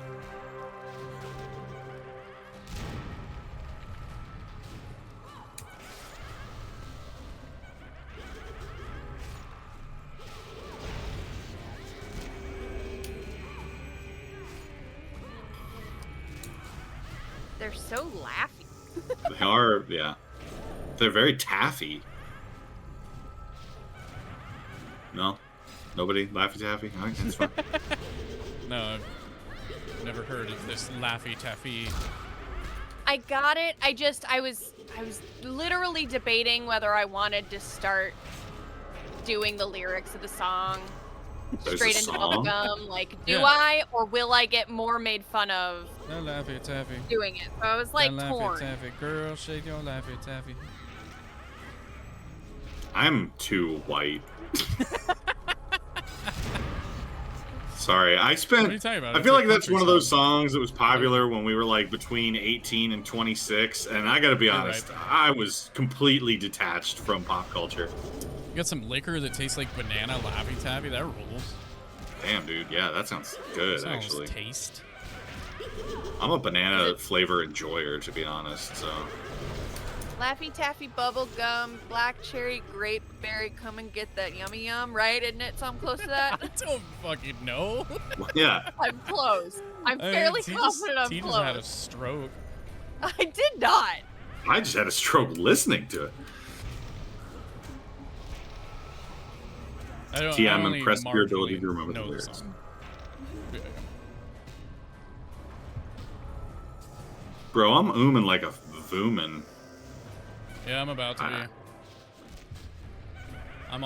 They're so laughy. They are, yeah. They're very taffy. No? Nobody? Laffy Taffy? Okay, that's fine. No, I've never heard of this Laffy Taffy. I got it. I was literally debating whether I wanted to start doing the lyrics of the song There's straight a into song? bubblegum. Like, do Yeah. I, or will I get more made fun of No Laffy Taffy. doing it? So I was like No Laffy torn. Taffy. Girl, shake your Laffy Taffy. I'm too white. Sorry, I What are you spent. talking about? I It's feel a like that's country one of those song. songs that was popular when we were like between 18 and 26, and I gotta be You're honest, right. I was completely detached from pop culture. You got some liquor that tastes like banana Laffy Taffy? That rules. Damn, dude, yeah, that sounds good, That actually. taste. I'm a banana flavor enjoyer, to be honest, so. Laffy Taffy bubblegum, black cherry, grape berry, come and get that yummy yum, right? Isn't it something close to I that? don't fucking know. Yeah, I'm close. I'm I mean, fairly T confident I'm T close. just had a stroke. I did not. I just had a stroke listening to it. T, I'm only impressed with your ability marginally to remember the know lyrics. song. Yeah. Bro, I'm ooming like a voomin. Yeah, I'm about to be. Ah. I'm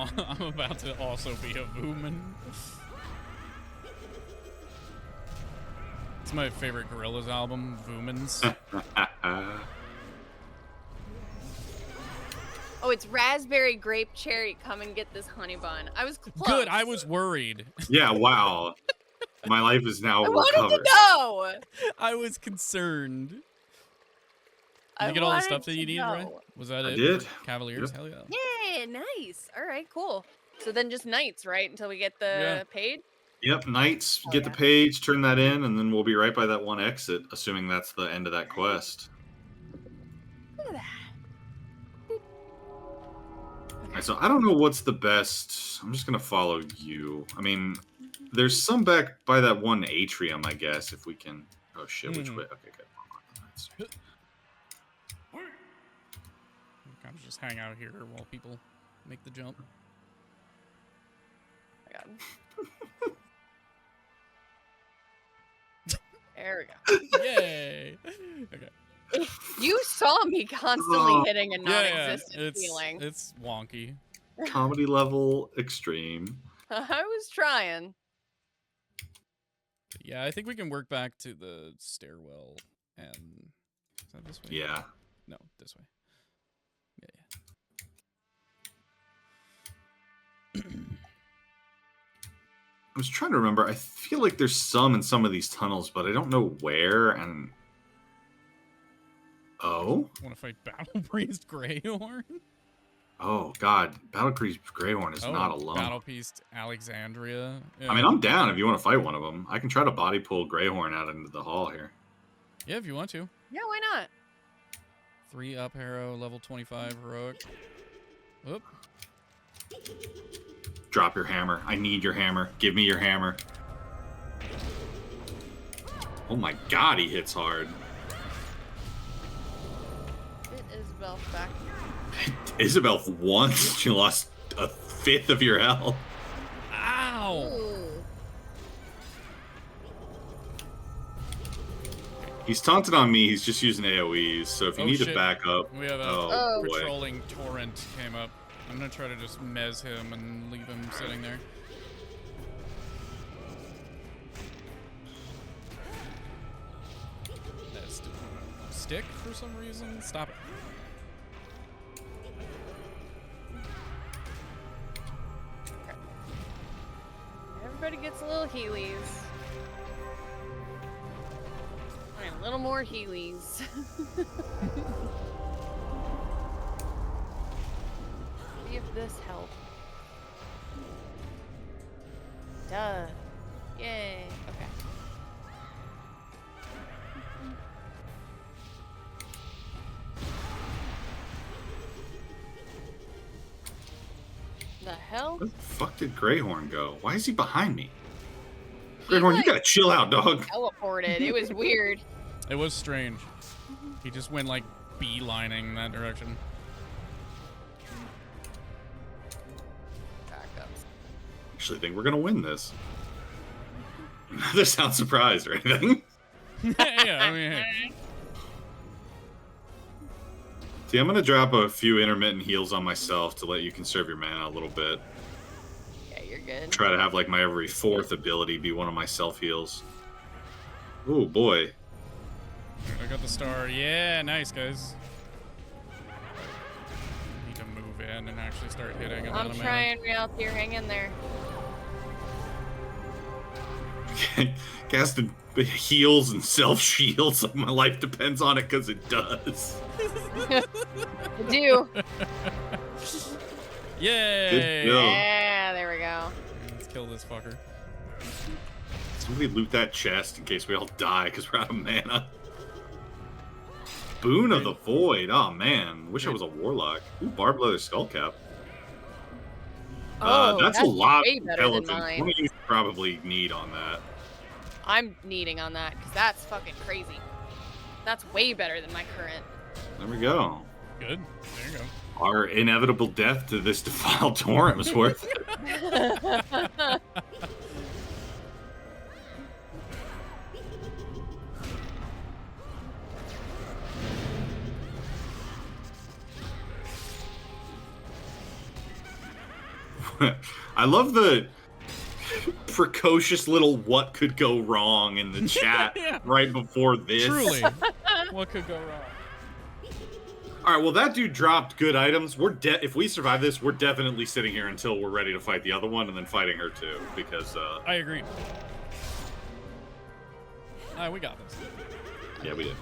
about to also be a Vooman. It's my favorite Gorillaz album, Voomans. Oh, it's raspberry, grape, cherry. Come and get this honey bun. I was close. Good, I was worried. Yeah, wow. My life is now I wanted recovered. to know. I was concerned. Did I you get all the wanted stuff that to you needed, right? know. Was that I it? did. for Cavaliers? Yep. Hell yeah. Yeah, nice. All right, cool. So then just nights, right? Until we get the Yeah. paid? Yep, Knights, Oh, get the yeah. page, turn that in, and then we'll be right by that one exit, assuming that's the end of that quest. Look at that. Alright, so I don't know what's the best. I'm just gonna follow you. I mean, there's some back by that one atrium, I guess, if we can. Oh shit, which Mhm. way? Okay, good. Kind of just hang out here while people make the jump. Oh my God. There we go. Yay! Okay. You saw me constantly Oh. hitting a Yeah, non-existent it's feeling. it's wonky. Comedy level extreme. I was trying. Yeah, I think we can work back to the stairwell and is that this way? Yeah. No, this way. Yeah. I was trying to remember. I feel like there's some in some of these tunnels, but I don't know where. And oh, Want to fight Battle Priest Greyhorn? oh God, Battle Creek Greyhorn is not alone. Battle Priest Alexandria. Yeah. I mean, I'm down if you want to fight one of them. I can try to body pull Greyhorn out into the hall here. Yeah, if you want to. Yeah, why not? 3 up arrow, level 25 heroic. Oop. Drop your hammer. I need your hammer. Give me your hammer. Oh my God, he hits hard. It is Isabel back. Isabel once she lost a fifth of your health. Ow! Ooh. He's taunted on me. He's just using AoEs. So if you Oh, need to shit. back up, We have a oh boy. patrolling torrent came up. I'm gonna try to just mez him and leave him sitting there. That's stick for some reason. Stop it. Everybody gets a little Heelys. All right, a little more Heelys. See if this helps. Duh. Yay. Okay. The hell? Where the fuck did Greyhorn go? Why is he behind me? He, Greyhorn, you like, gotta chill out, dog. teleported. It was weird. It was strange. He just went like beelining that direction. actually think we're gonna win this. Doesn't sound surprised or anything. Yeah, I mean, hey. See, I'm gonna drop a few intermittent heals on myself to let you conserve your mana a little bit. Yeah, you're good. Try to have like my every 4th ability be one of my self heals. Oh boy. I got the star. Yeah, nice, guys. Need to move in and actually start hitting. I'm trying, Rialtyr. Hang in there. Casting heals and self shields. My life depends on it because it does. I do. Yay! Good kill. Yeah, there we go. Let's kill this fucker. Somebody loot that chest in case we all die because we're out of mana. Boon of the Void. Oh man, wish I was a warlock. Ooh, barbed leather skullcap. Oh, that's a lot way of better than intelligence. mine. One of you probably need on that. I'm needing on that because that's fucking crazy. That's way better than my current. There we go. Good. There you go. Our inevitable death to this defiled torrent was worth it. I love the precocious little what could go wrong in the chat Yeah. right before this. Truly. What could go wrong? All right, well, that dude dropped good items. If we survive this, we're definitely sitting here until we're ready to fight the other one and then fighting her too, because I agree. We got this. yeah, we did.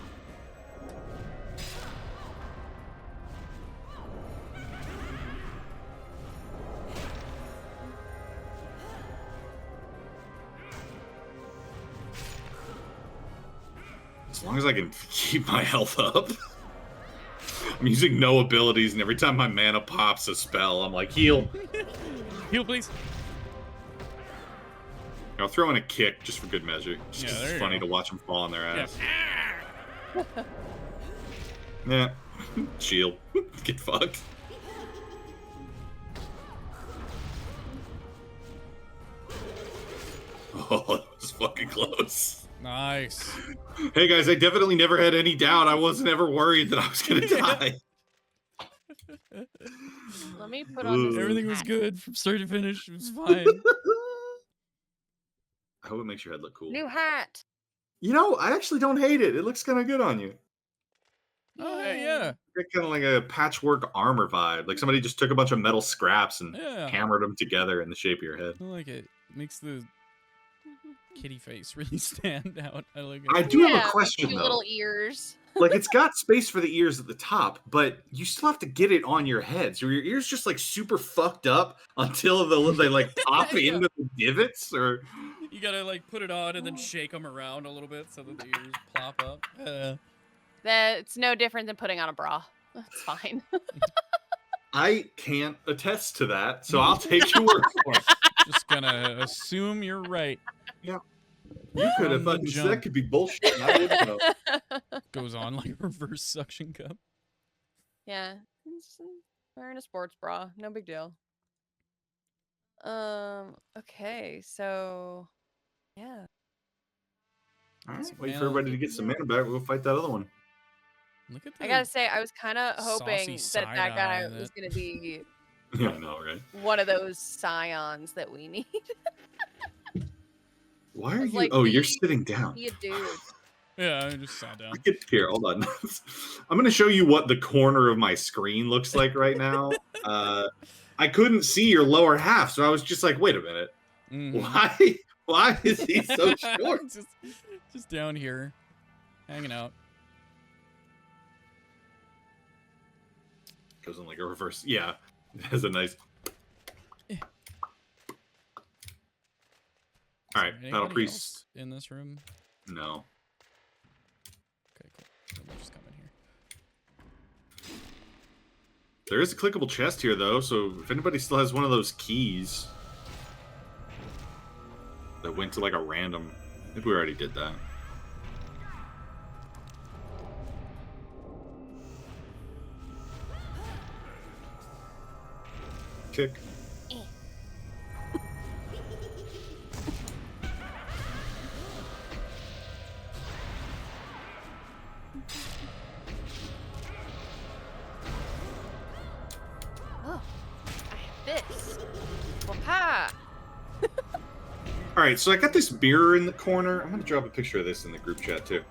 As long as I can keep my health up. I'm using no abilities, and every time my mana pops a spell, I'm like, heal. Heal, please. I'll throw in a kick just for good measure. Just 'cause Yeah, there it's you funny go. to watch them fall on their ass. Yeah. Yeah. Shield. Get fucked. Oh, that was fucking close. Nice. Hey guys, I definitely never had any doubt. I wasn't ever worried that I was gonna die. Let me put on this. Everything was hat. good from start to finish. It was fine. I hope it makes your head look cool. New hat. You know, I actually don't hate it. It looks kind of good on you. Oh, hey, yeah. Got kind of like a patchwork armor vibe. Like somebody just took a bunch of metal scraps and Yeah. hammered them together in the shape of your head. I like it. Makes the kitty face really stand out. I like it. I do have a question cute though. Little ears. Like it's got space for the ears at the top, but you still have to get it on your head. So your ears just like super fucked up until they like pop Yeah. into the divots, or You gotta like put it on and then shake them around a little bit so that the ears plop up. That's no different than putting on a bra. That's fine. I can't attest to that. So I'll take your word for it. Just gonna assume you're right. You could have From the fucking said jump. that could be bullshit. And I wouldn't know. Goes on like a reverse suction cup. Yeah. It's wearing a sports bra. No big deal. Okay, so yeah. All right, Some wait for mana. everybody to get some mana back. We'll fight that other one. Look at I the gotta say, I was kind of hoping saucy that that guy side-eye was that- gonna be Yeah, I know, right? one of those scions that we need. Why are was you? like, Oh, you're be- sitting down. Be a dude. Yeah, I just sat down. Get here, hold on. I'm gonna show you what the corner of my screen looks like right now. I couldn't see your lower half, so I was just like, wait a minute. Mhm. Why? Why is he so short? just down here, hanging out. Goes in like a reverse. Yeah, it has a nice. All right, Anybody Battle else Priest. in this room. No. Okay, cool. Let me just come in here. There is a clickable chest here, though, so if anybody still has one of those keys that went to like a random. I think we already did that. Kick. Waha! All right, so I got this mirror in the corner. I'm gonna drop a picture of this in the group chat too.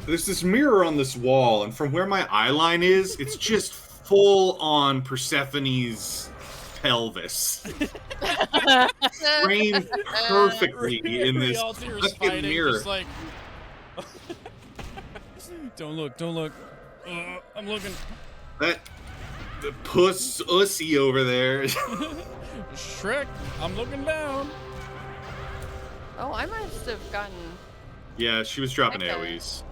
There's this mirror on this wall, and from where my eye line is, it's just full on Persephone's pelvis, framed perfectly in this Rialtyr's fucking fighting, mirror. just like... Don't look, don't look. I'm looking. That the pussy over there. Shrek, I'm looking down. Oh, I must have gotten Yeah, she was dropping Okay. AoEs.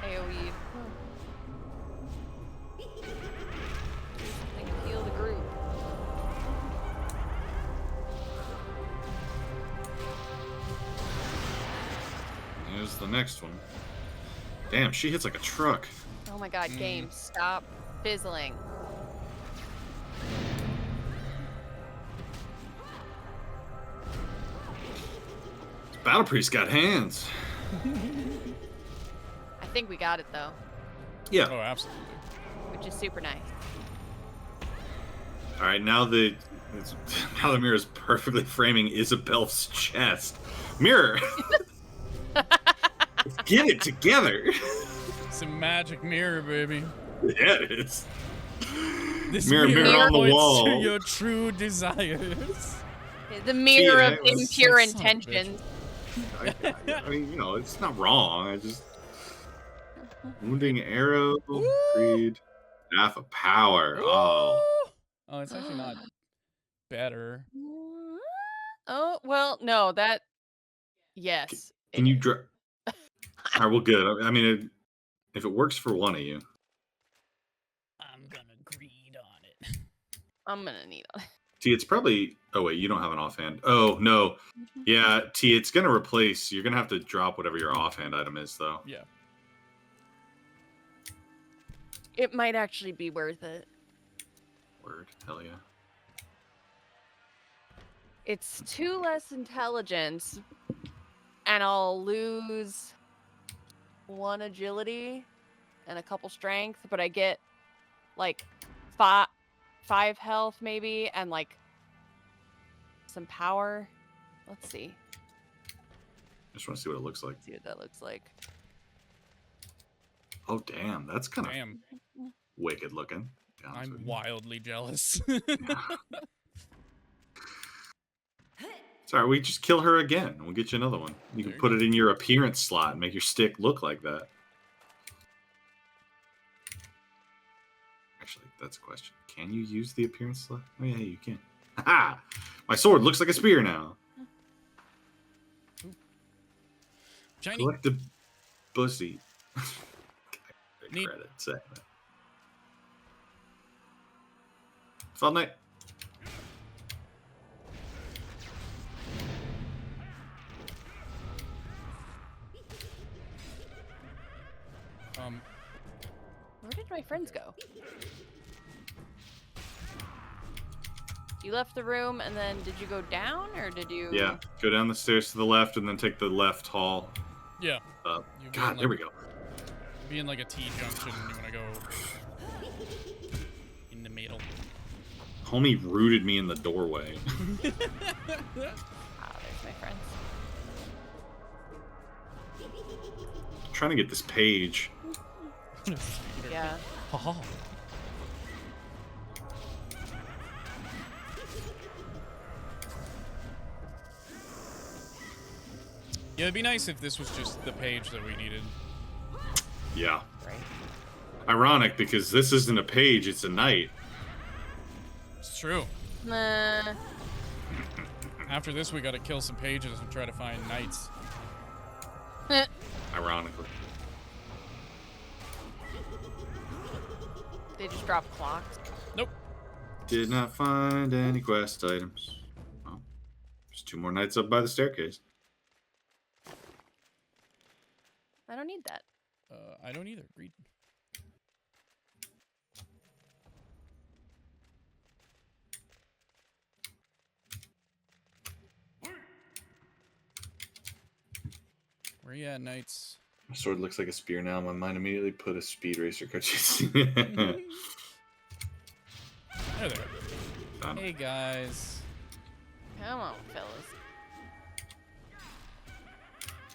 AoE. I can heal the group. Here's the next one. Damn, she hits like a truck. Oh my god, game, stop fizzling. Battle Priest got hands. I think we got it though, Yeah. Oh, absolutely. which is super nice. All right, now the mirror is perfectly framing Isabel's chest. Mirror, let's get it together. It's a magic mirror, baby. Yeah, it is. This Mirror on the points wall. to your true desires. The mirror Yeah, of it was impure like, son of a bitch. intentions. I mean, you know, it's not wrong. I just wounding arrow, creed, staff of power. Oh, Oh, it's actually not better. Oh, well, no, that. Yes. can it you is. drop? All right, well, good. I mean, if it works for one of you, I'm gonna greed on it. I'm gonna need it. T, it's probably. Oh wait, you don't have an offhand. Oh no, yeah, T, it's gonna replace. You're gonna have to drop whatever your offhand item is, though. Yeah. It might actually be worth it. Word, hell yeah. It's 2 less intelligence, and I'll lose 1 agility and a couple strength, but I get like 5 health maybe, and like some power. Let's see. I just want to see what it looks like. See what that looks like. Oh damn, that's kind of Damn, wicked looking. to be honest with I'm you. wildly jealous. Sorry, we just kill her again. We'll get you another one. You can There you put go. it in your appearance slot and make your stick look like that. Actually, that's a question. Can you use the appearance slot? Oh yeah, you can. Ha! My sword looks like a spear now. Shiny. Collect the pussy. Neat. Credit saying that. Fun night. Where did my friends go? You left the room, and then did you go down, or did you? Yeah, go down the stairs to the left and then take the left hall Yeah. up. You'll be God, in, there like- we go. Be in like a T-junction, and you wanna go in the middle. Homie rooted me in the doorway. Oh, there's my friends. Trying to get this page. Yeah. Haha. Yeah, it'd be nice if this was just the page that we needed. Yeah. Right. Ironic because this isn't a page, it's a knight. It's true. Nah. After this, we gotta kill some pages and try to find knights. Ironically. They just dropped clocks. Nope. Did not find any quest items. Well, there's 2 more knights up by the staircase. I don't need that. I don't either. Read. Where you at, knights? My sword looks like a spear now. My mind immediately put a speed racer cartridge. There they are. done. Hey guys. Come on, fellas.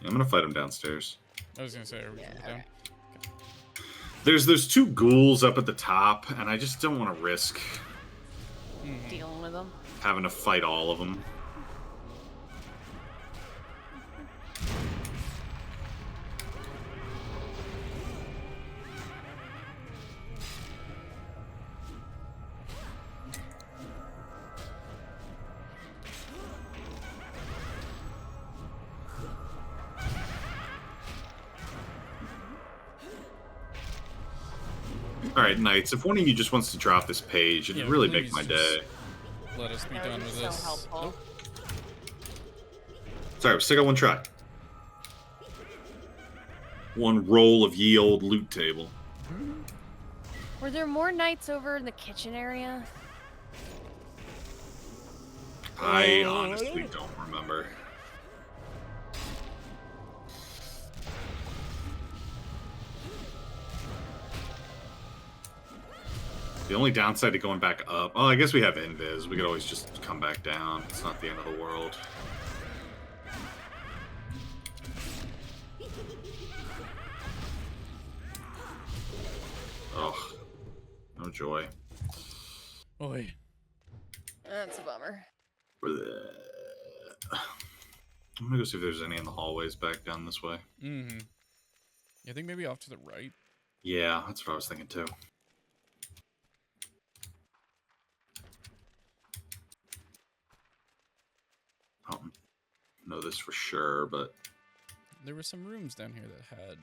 Yeah, I'm gonna fight him downstairs. I was gonna say, are we gonna go down? There's 2 ghouls up at the top, and I just don't want to risk Dealing with them. having to fight all of them. All right, Knights, if one of you just wants to drop this page, it'd really make please my just day. Let us be That done would with be this. so helpful. Nope. Sorry, we still got 1 try. 1 roll of ye old loot table. Were there more knights over in the kitchen area? I honestly don't remember. The only downside to going back up... Oh, I guess we have Invis. We could always just come back down. It's not the end of the world. Ugh. No joy. Oi. That's a bummer. I'm gonna go see if there's any in the hallways back down this way. Mm-hmm. I think maybe off to the right. Yeah, that's what I was thinking too. I don't know this for sure, but There were some rooms down here that had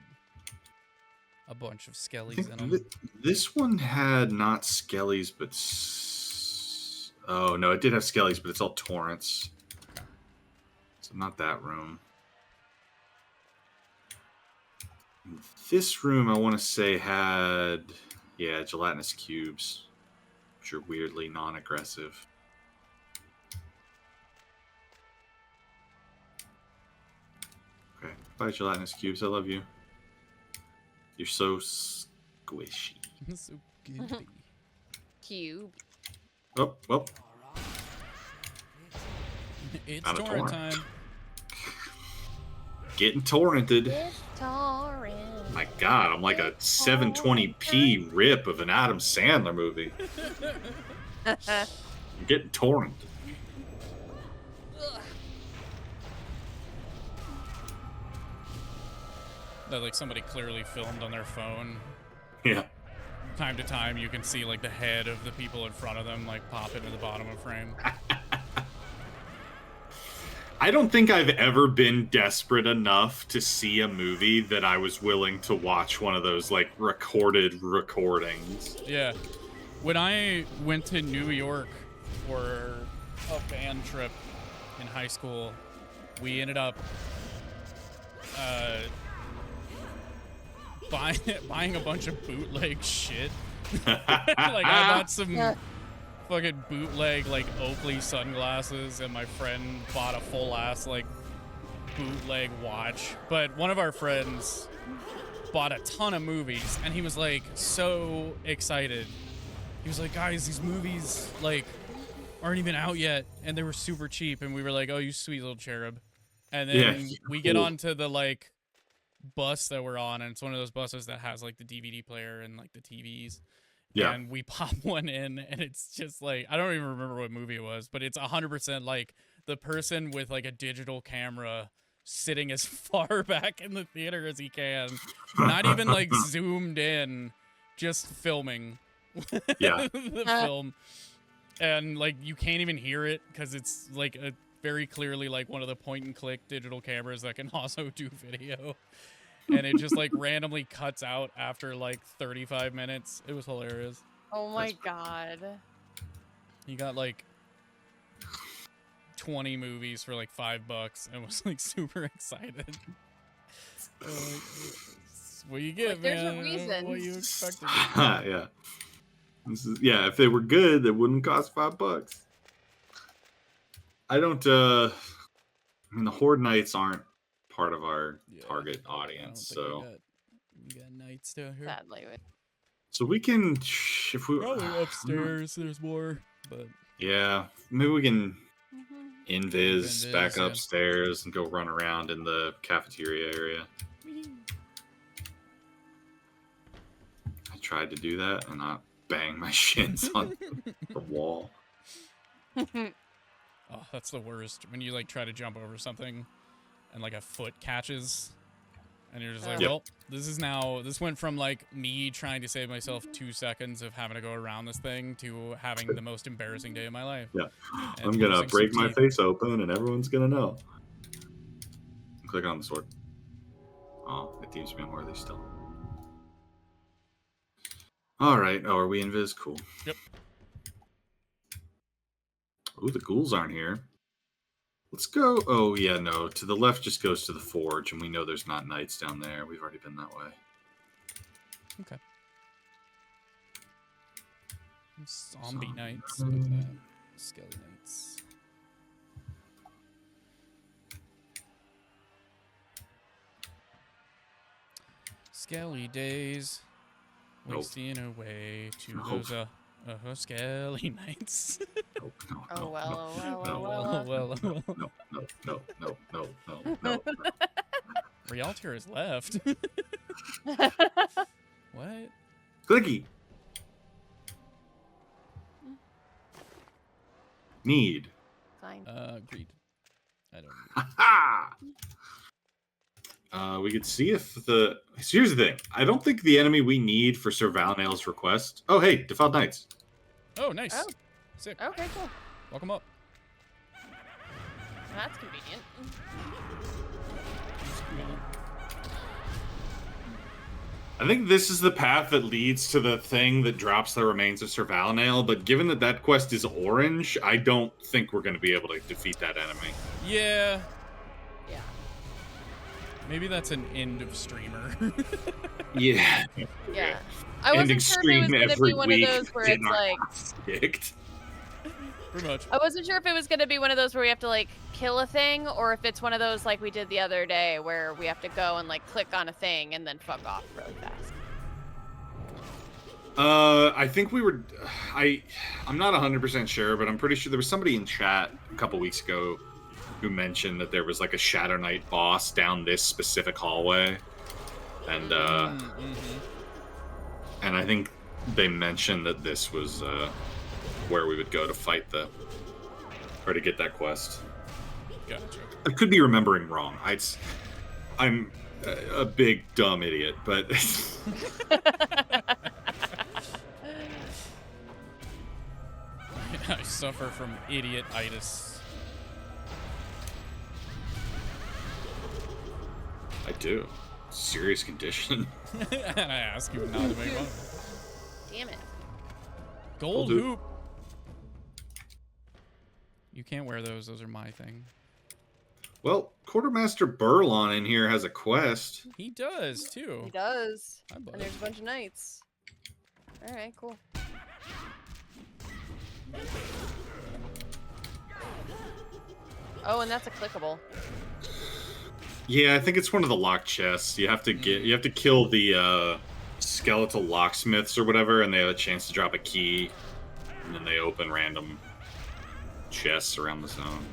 a bunch of I skellies think in them. this one had not skellies, but oh no, it did have skellies, but it's all torrents. Okay. So not that room. This room, I want to say, had gelatinous cubes, which are weirdly non-aggressive. Okay, bye, gelatinous cubes. I love you. You're so squishy. So good. Cube. Oh, well, It's Found a torrent torrent. time. getting torrented. It's torrent. My God, I'm like a 720p rip of an Adam Sandler movie. I'm getting torrented. That like somebody clearly filmed on their phone. Yeah. Time to time, you can see like the head of the people in front of them like pop into the bottom of frame. I don't think I've ever been desperate enough to see a movie that I was willing to watch one of those like recorded recordings. Yeah. When I went to New York for a band trip in high school, we ended up buying a bunch of bootleg shit. Like I bought some fucking bootleg like Oakley sunglasses, and my friend bought a full ass like bootleg watch. But one of our friends bought a ton of movies, and he was like so excited. He was like, guys, these movies like aren't even out yet, and they were super cheap. And we were like, oh, you sweet little cherub. And then we get onto the like bus that we're on, and it's one of those buses that has like the DVD player and like the TVs. Yeah. And we pop one in, and it's just like, I don't even remember what movie it was, but it's 100% like the person with like a digital camera sitting as far back in the theater as he can, not even like zoomed in, just filming the film. And like you can't even hear it because it's like a very clearly like one of the point and click digital cameras that can also do video. And it just like randomly cuts out after like 35 minutes. It was hilarious. Oh my god. You got like 20 movies for like $5 and was like super excited. What you get, Like, there's a man? reason. What you expected? Yeah. If they were good, they wouldn't cost $5. I don't I mean the Horde Knights aren't part of our target audience, so we got knights down here. Sadly. we can if we Probably upstairs there's more, but Yeah, maybe we can Mhm. invis back Yeah. upstairs and go run around in the cafeteria area. I tried to do that and I banged my shins on the wall. Oh, that's the worst. When you like try to jump over something and like a foot catches and you're just like, Yep. well, this went from like me trying to save myself 2 seconds of having to go around this thing to having the most embarrassing day of my life. Yeah. And I'm gonna losing break some my teeth. face open and everyone's gonna know. Click on the sword. Oh, it deems me unworthy still. Alright, oh, are we invis? Cool. Yep. Ooh, the ghouls aren't here. Let's go. Oh, yeah, no. To the left just goes to the forge, and we know there's not knights down there. We've already been that way. Okay. Zombie knights. What's that? Skelly knights. Skelly days. Nope. Wasting away to Nope. those skelly knights. No, no, Oh no, well, no, oh well, no, oh well, well. well, well. no, no, no, no, no, no, no. Rialtyr is left. What? Clicky. Need. Fine. Agreed. I don't. Ha! We could see if the. So here's the thing. I don't think the enemy we need for Sir Valnail's request. Oh, hey, Defiled Knights. Oh, nice. Oh. Sick. Okay, cool. Welcome up. That's convenient. I think this is the path that leads to the thing that drops the remains of Sir Valnail, but given that that quest is orange, I don't think we're going to be able to defeat that enemy. Yeah. Yeah. Maybe that's an end of streamer. Yeah. Yeah. I wasn't sure if it was going to be one of those where it's like... Kicked. Pretty much. I wasn't sure if it was going to be one of those where we have to, like, kill a thing, or if it's one of those like we did the other day where we have to go and, like, click on a thing and then fuck off really fast. I think we were... I'm not 100% sure, but I'm pretty sure there was somebody in chat a couple weeks ago who mentioned that there was, like, a Shadow Knight boss down this specific hallway. And, and I think they mentioned that this was, where we would go to fight or to get that quest. Gotcha. I could be remembering wrong. I'm a big dumb idiot, but I suffer from idiot-itis. I do. Serious condition. And I ask you not to make fun of me. Damn it. Gold Will do. hoop. You can't wear those. Those are my thing. Well, Quartermaster Burlon in here has a quest. He does, too. He does. Hi, bud. And there's a bunch of knights. Alright, cool. Oh, and that's a clickable. Yeah, I think it's one of the locked chests. You have to kill the skeletal locksmiths or whatever, and they have a chance to drop a key, and then they open random chests around the zone.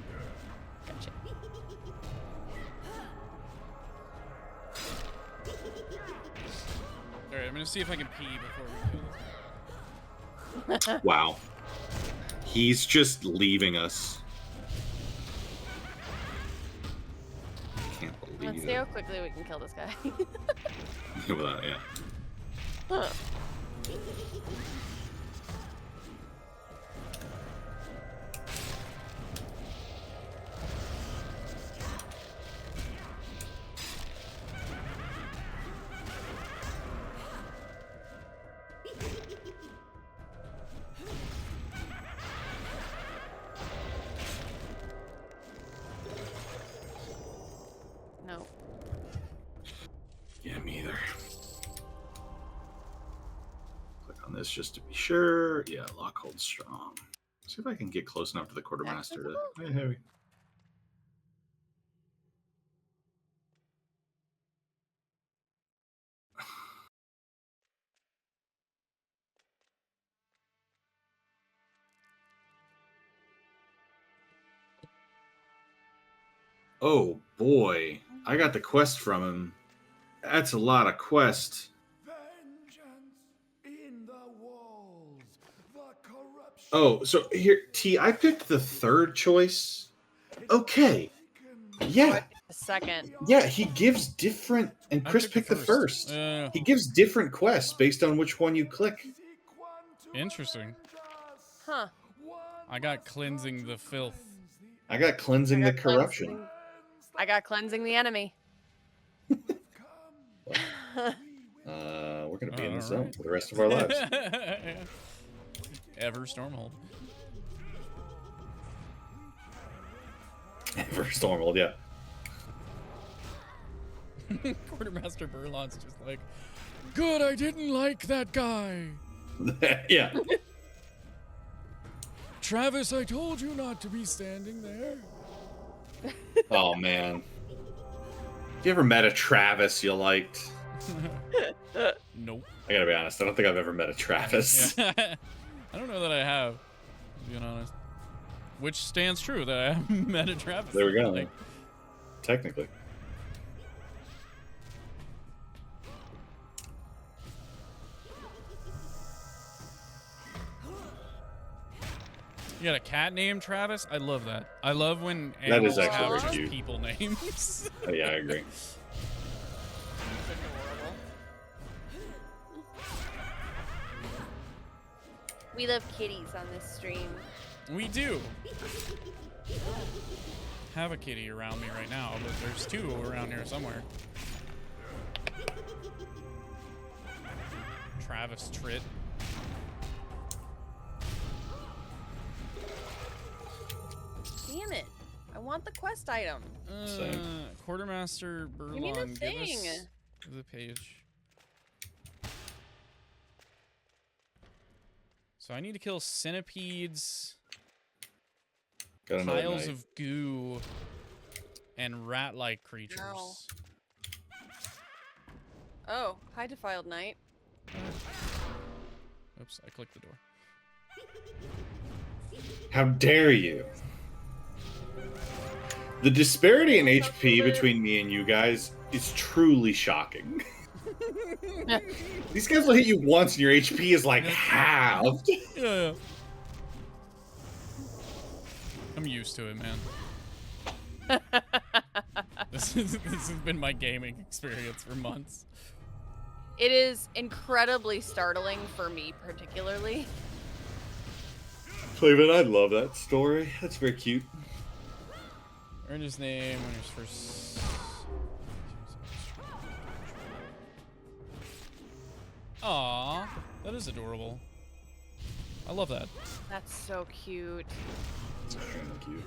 Gotcha. Alright, I'm gonna see if I can pee before we kill this. Wow. He's just leaving us. I can't Let's believe see how it. quickly we can kill this guy. Without, yeah. Huh. No. Yeah, me either. Click on this just to be sure. Yeah, lock hold strong. See if I can get close enough to the quartermaster to. Hey, Harry. Oh boy, I got the quest from him. That's a lot of quest. Oh, so here, T, I picked the third choice. Okay. Yeah. A second. Yeah, he gives different, and Chris picked the first. He gives different quests based on which one you click. Interesting. Huh. I got cleansing the filth. I got cleansing the corruption. I got cleansing the enemy. We're gonna be in the zone for the rest of our lives. Ever Stormhold. Ever Stormhold, yeah. Quartermaster Burlon's just like, good, I didn't like that guy. Yeah. Travis, I told you not to be standing there. Oh man. You ever met a Travis you liked? Nope. I gotta be honest, I don't think I've ever met a Travis. Yeah. I don't know that I have, being honest. Which stands true that I haven't met a Travis. There we go. Like, technically. you got a cat named Travis? I love that. I love when That is animals actually have very just cute. people names. Oh, yeah, I agree. We love kitties on this stream. We do. Have a kitty around me right now, but there's two around here somewhere. Travis Tritt. Damn it. I want the quest item. Quartermaster Give me the Burlon, give thing. us the page. So I need to kill centipedes, Got another piles knight. of goo, and rat-like creatures. Ow. Oh, hi, Defiled Knight. Oops, I clicked the door. How dare you? The disparity in HP between me and you guys is truly shocking. These guys will hit you once and your HP is like halved. Yeah. I'm used to it, man. This has been my gaming experience for months. It is incredibly startling for me, particularly. Clayman, I love that story. That's very cute. Earn his name when he's first. Aww, that is adorable. I love that. That's so cute. That's extremely cute.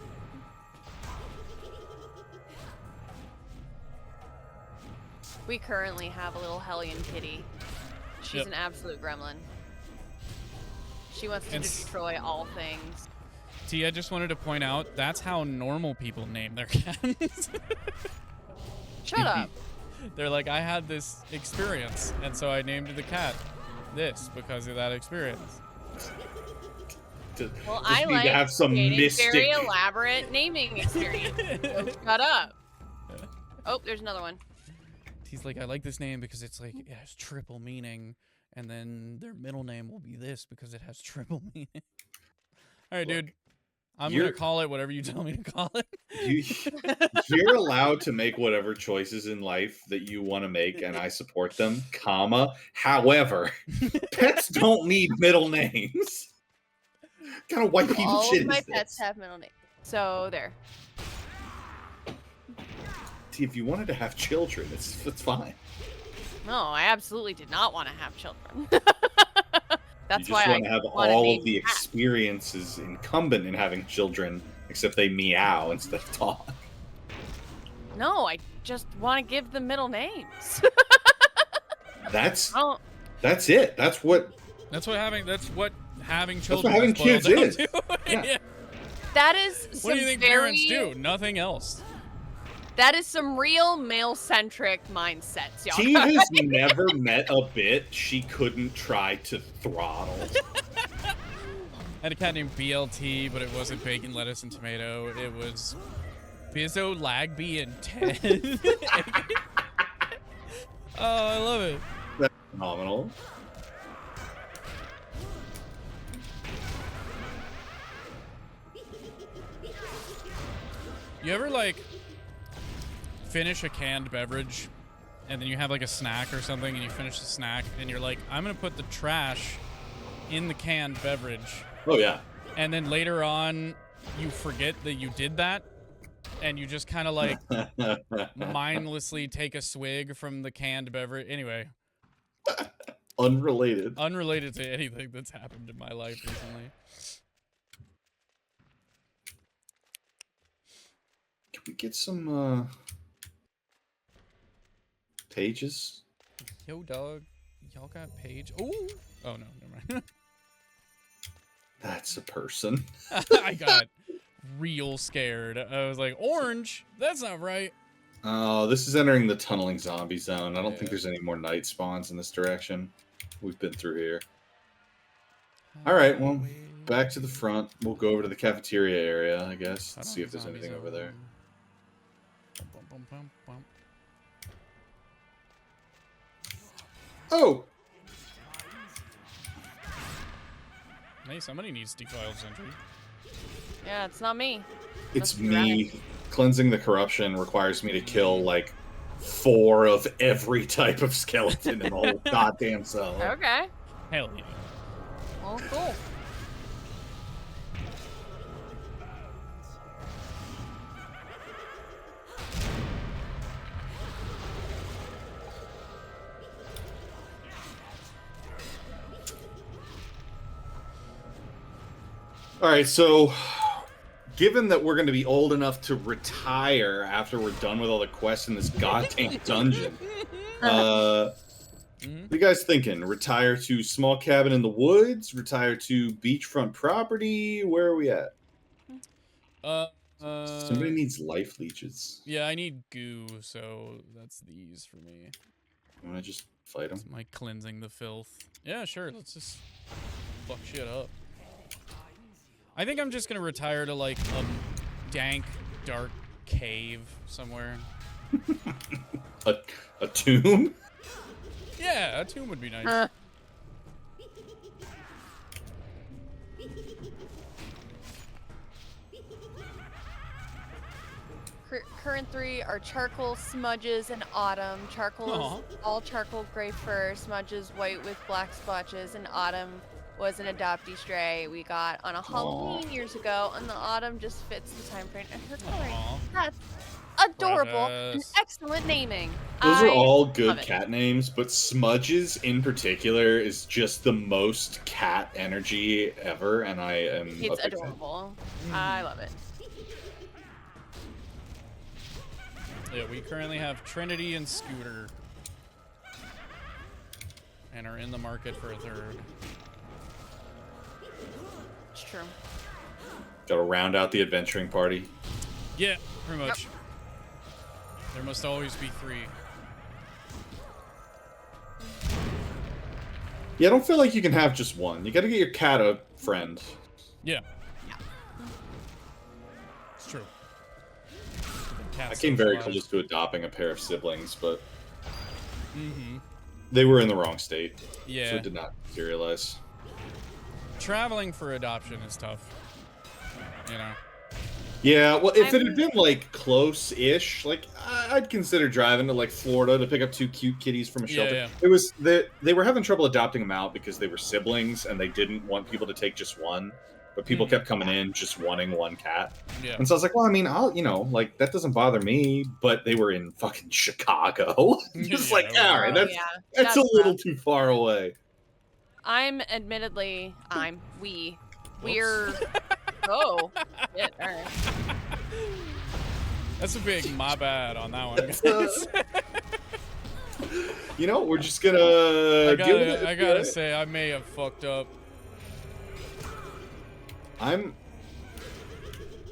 We currently have a little Hellion kitty. She's Yep. an absolute gremlin. She wants to And destroy all things. T, I just wanted to point out, that's how normal people name their cats. Shut up. They're like, I had this experience, and so I named the cat this because of that experience. Well, Just I need like to have some creating mystic. very elaborate naming experience. So shut up. Oh, there's another one. He's like, I like this name because it's like, it has triple meaning, and then their middle name will be this because it has triple meaning. All right, Look, dude. I'm going to call it whatever you tell me to call it. You're allowed to make whatever choices in life that you want to make, and I support them, comma. However, pets don't need middle names. What kind of white people All shit of my is pets this? have middle names. So there. See, if you wanted to have children, it's fine. No, I absolutely did not want to have children. That's You why just I want to have wanna all name of the cats. experiences incumbent in having children, except they meow instead of talk. No, I just want to give them middle names. That's Oh, it. That's what having children having is boiled kids down is. to. Yeah. that is some What do you think very, parents do? Nothing else. That is some real male-centric mindsets, y'all. T has never met a bit she couldn't try to throttle. I had a cat named BLT, but it wasn't bacon, lettuce, and tomato. It was Bizzo Lagby and 10. Oh, I love it. That's phenomenal. You ever, like, finish a canned beverage, and then you have, like, a snack or something, and you finish the snack, and you're like, I'm gonna put the trash in the canned beverage. Oh, yeah. And then later on, you forget that you did that, and you just kind of, like, mindlessly take a swig from the canned beverage. Anyway. Unrelated. Unrelated to anything that's happened in my life recently. Can we get some pages? Yo, dog. Y'all got page? Ooh. Oh, no. Never mind. That's a person. I got real scared. I was like, orange? That's not right. Oh, this is entering the tunneling zombie zone. I don't Yeah. think there's any more night spawns in this direction. We've been through here. All right, well, back to the front. We'll go over to the cafeteria area, I guess. Let's see if there's anything over there. Bum, bum, bum, bum. Oh! Hey, somebody needs defiled sentry. Yeah, it's not me. It's Must be right. me. Cleansing the corruption requires me to kill, like, 4 of every type of skeleton in the whole goddamn zone. Okay. Hell yeah. Well, cool. All right, so given that we're going to be old enough to retire after we're done with all the quests in this goddamn dungeon, what are you guys thinking? Retire to small cabin in the woods? Retire to beachfront property? Where are we at? Somebody needs life leeches. Yeah, I need goo, so that's these for me. You want to just fight them? It's my cleansing the filth. Yeah, sure. Let's just fuck shit up. I think I'm just gonna retire to like a dank, dark cave somewhere. A tomb? Yeah, a tomb would be nice. Current 3 are charcoal, smudges, and autumn. Charcoal Aw. is all charcoal gray fur, smudges white with black splotches, and autumn was an adoptee stray we got on a Halloween years ago, and the autumn just fits the time frame and her coloring. Aw. That's adorable and Precious. excellent naming. Those are all love good it. cat names, but Smudges in particular is just the most cat energy ever, and I am. It's a big fan. adorable. I love it. Yeah, we currently have Trinity and Scooter. And are in the market for a third. It's true. Gotta round out the adventuring party. Yeah, pretty much. There must always be 3. Yeah, I don't feel like you can have just one. You gotta get your cat a friend. Yeah. It's true. I came very close to adopting a pair of siblings, but Mm-hmm. they were in the wrong state. Yeah. So it did not materialize. Traveling for adoption is tough. You know? Yeah, well, if it had been, like, close-ish, like, I'd consider driving to, like, Florida to pick up 2 cute kitties from a shelter. Yeah. It was they were having trouble adopting them out because they were siblings, and they didn't want people to take just one. But people kept coming in just wanting one cat. Yeah. And so I was like, well, I mean, I'll, like, that doesn't bother me, but they were in fucking Chicago. Just Yeah, like, all right, Oh, that's a little rough. too far away. We're oh shit, all right. That's a big my bad on that one. That's, guys. we're just gonna deal with it. I gotta say, I may have fucked up.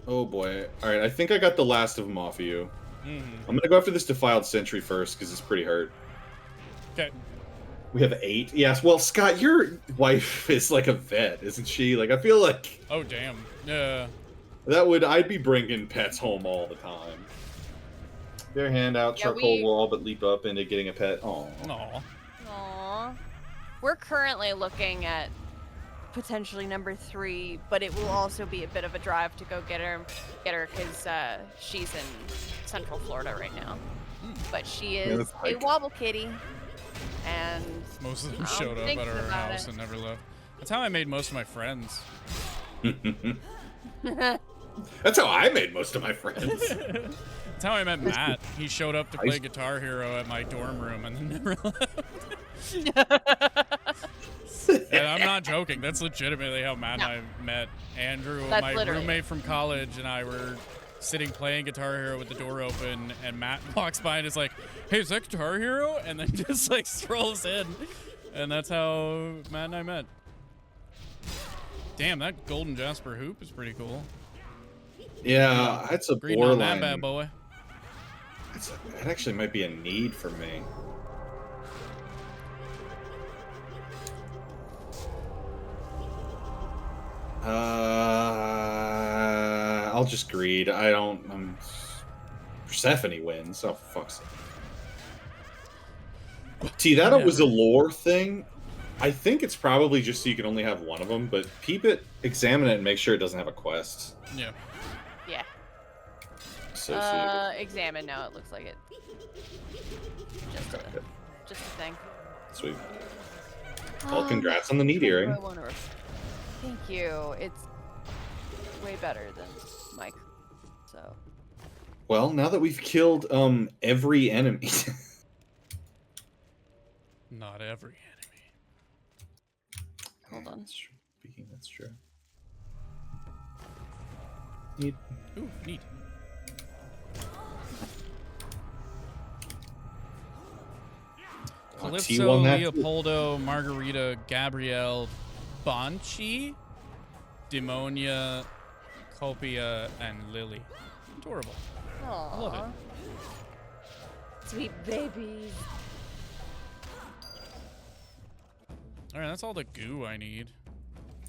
Oh boy. Alright, I think I got the last of them off of you. Mm-hmm. I'm gonna go after this defiled sentry first, because it's pretty hurt. Okay. We have 8. Yes, well, Scott, your wife is like a vet, isn't she? Like, I feel like... Oh, damn. Yeah. I'd be bringing pets home all the time. Their hand out, Yeah, charcoal will all but leap up into getting a pet. Aw. Aw. Aww. We're currently looking at potentially number 3, but it will also be a bit of a drive to go get her because she's in Central Florida right now. But she is a wobble kitty, and Most of them I'm showed up thinking at her about house it. and never left. That's how I made most of my friends. That's how I made most of my friends. That's how I met Matt. He showed up to play Guitar Hero at my dorm room and then never left. And I'm not joking. That's legitimately how Matt and I met. Andrew, That's my literally roommate from college, and I were sitting playing Guitar Hero with the door open, and Matt walks by and is like, "Hey, is that Guitar Hero?" And then just like strolls in. And that's how Matt and I met. Damn, that golden jasper hoop is pretty cool. Yeah, that's a Green on that borderline. bad boy. That actually might be a need for me. I'll just greed. Persephone wins. Oh, fuck's sake. See, that was a lore thing. I think it's probably just so you can only have one of them, but peep it, examine it, and make sure it doesn't have a quest. Yeah. Yeah. Associated. Examine now. It looks like it. Just a thing. Sweet. Well, congrats on the need earring. Thank you. It's way better than Mike. So. Well, now that we've killed every enemy. Not every enemy. Hold on. Speaking, that's true. Neat. Ooh, neat. Calypso, Leopoldo, Margarita, Gabrielle, Banchi, Demonia, Copia, and Lily. Adorable. Aww. Love it. Sweet babies. Alright, that's all the goo I need.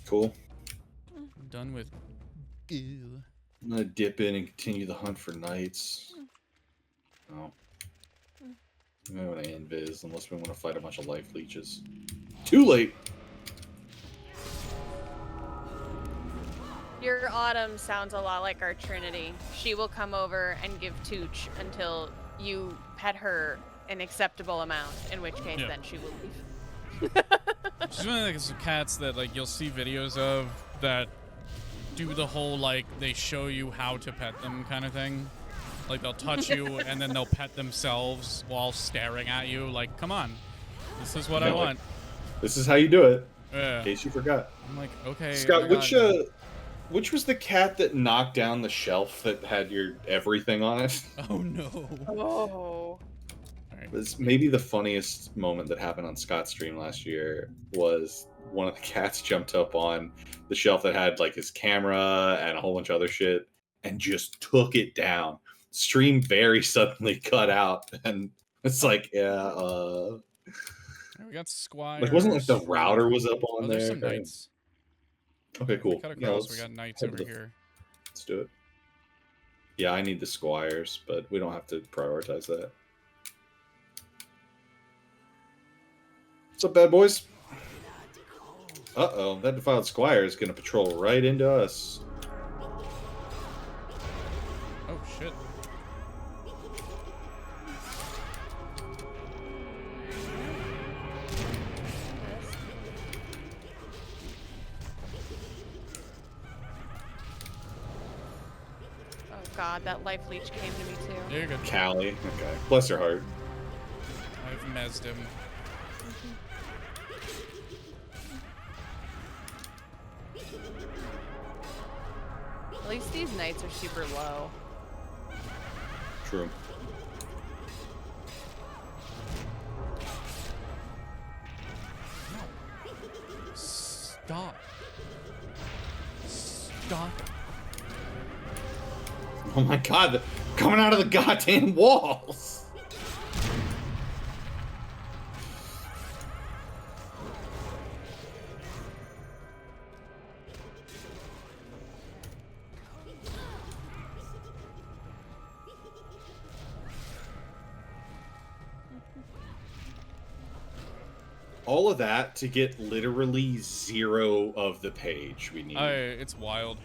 Cool. I'm done with goo. I'm gonna dip in and continue the hunt for knights. Oh. I want to invis unless we want to fight a bunch of life leeches. Too late. Your Autumn sounds a lot like our Trinity. She will come over and give Tooch until you pet her an acceptable amount, in which case then she will leave. She's one of those cats that like you'll see videos of that do the whole like they show you how to pet them kind of thing. Like they'll touch you and then they'll pet themselves while staring at you. Like, come on, this is what I want. This is how you do it. Yeah. In case you forgot. I'm like, okay. Scott, which was the cat that knocked down the shelf that had your everything on it? Oh no. Oh. Maybe the funniest moment that happened on Scott's stream last year was one of the cats jumped up on the shelf that had like his camera and a whole bunch of other shit and just took it down. Stream very suddenly cut out, and it's like, We got Squire. like wasn't like the router was up on there. There's some knights. Okay, cool. Cut across. We got knights over here. Let's do it. Yeah, I need the squires, but we don't have to prioritize that. What's up, bad boys? Uh-oh, that defiled squire is going to patrol right into us. Oh, shit. Oh god, that life leech came to me too. Yeah, you're good. Callie. Okay. Bless her heart. I've mezzed him. At least these knights are super low. True. Stop. Stop. Oh my god, they're coming out of the goddamn walls! all of that to get literally 0 of the page we need. It's wild.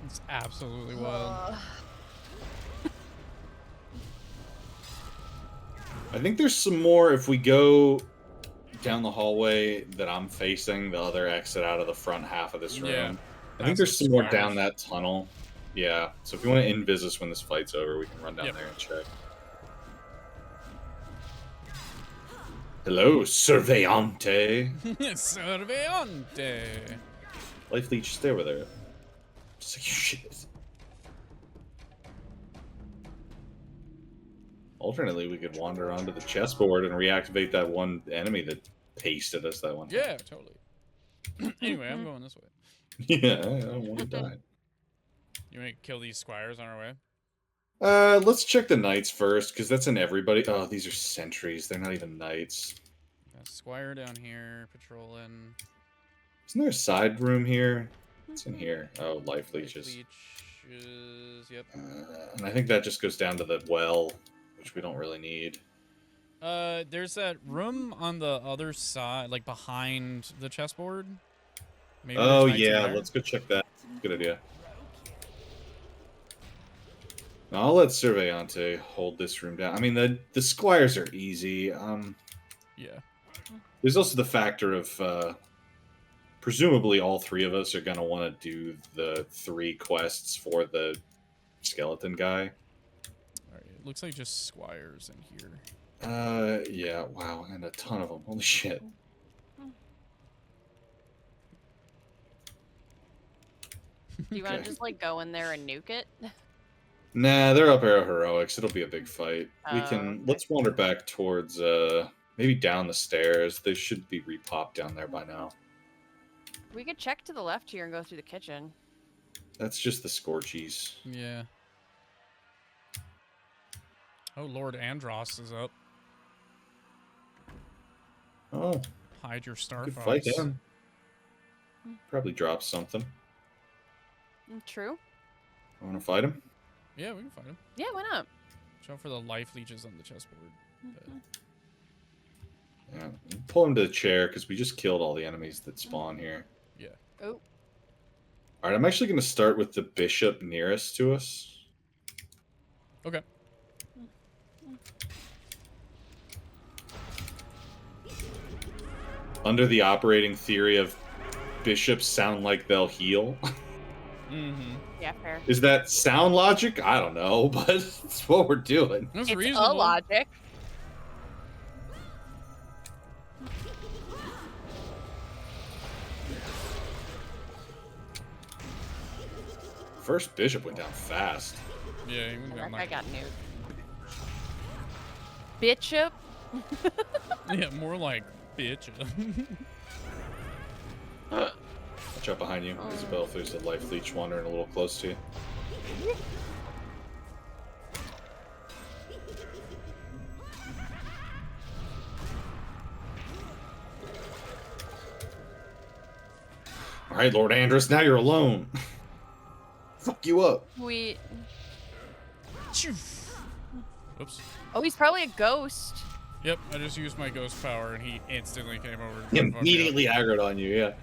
It's absolutely wild. I think there's some more if we go down the hallway that I'm facing, the other exit out of the front half of this room. Yeah. I think there's some more down that tunnel. Yeah, so if you want to invis us when this fight's over, we can run down there and check. Hello, Surveillante. Surveillante. Life leech, stay over there. Just like your shit. Alternately, we could wander onto the chessboard and reactivate that one enemy that pasted us that one time. Yeah, totally. Anyway, I'm going this way. Yeah, I don't want to die. You want to kill these squires on our way? Let's check the knights first, because that's in everybody. Oh, these are sentries. They're not even knights. Got a squire down here, patrolling. Isn't there a side room here? What's in here? Oh, life leeches. Leeches, yep. And I think that just goes down to the well, which we don't really need. There's that room on the other side, like behind the chessboard. Maybe Oh, there's knights in yeah, there? let's go check that. Good idea. I'll let Surveillante hold this room down. I mean, the squires are easy. Yeah. There's also the factor of presumably all 3 of us are going to want to do the 3 quests for the skeleton guy. Alright, it looks like just squires in here. Yeah, wow, and a ton of them. Holy shit. Do you want to just like go in there and nuke it? Nah, they're up Arrow Heroics. It'll be a big fight. We can okay. let's wander back towards maybe down the stairs. They should be repopped down there by now. We could check to the left here and go through the kitchen. That's just the Scorchies. Yeah. Oh, Lord Andros is up. Oh, Hide your Star good Fox. fight him. Probably drop something. True. Want to fight him? Yeah, we can fight him. Yeah, why not? Watch out for the life leeches on the chessboard. Yeah, pull him to the chair because we just killed all the enemies that spawn here. Yeah. Oh. All right, I'm actually going to start with the bishop nearest to us. Okay. Under the operating theory of bishops sound like they'll heal. Mm-hmm. Yeah, fair. Is that sound logic? I don't know, but it's what we're doing. That's It's reasonable. a logic. First bishop went down fast. Yeah, you That got guy got nuked. Bishop. Yeah, more like bitch. Watch out behind you, Isabel. If there's a life leech wandering a little close to you. All right, Lord Andros, now you're alone. Fuck you up. We. Oops. Oh, he's probably a ghost. Yep, I just used my ghost power and he instantly came over. He immediately aggroed on you, yeah.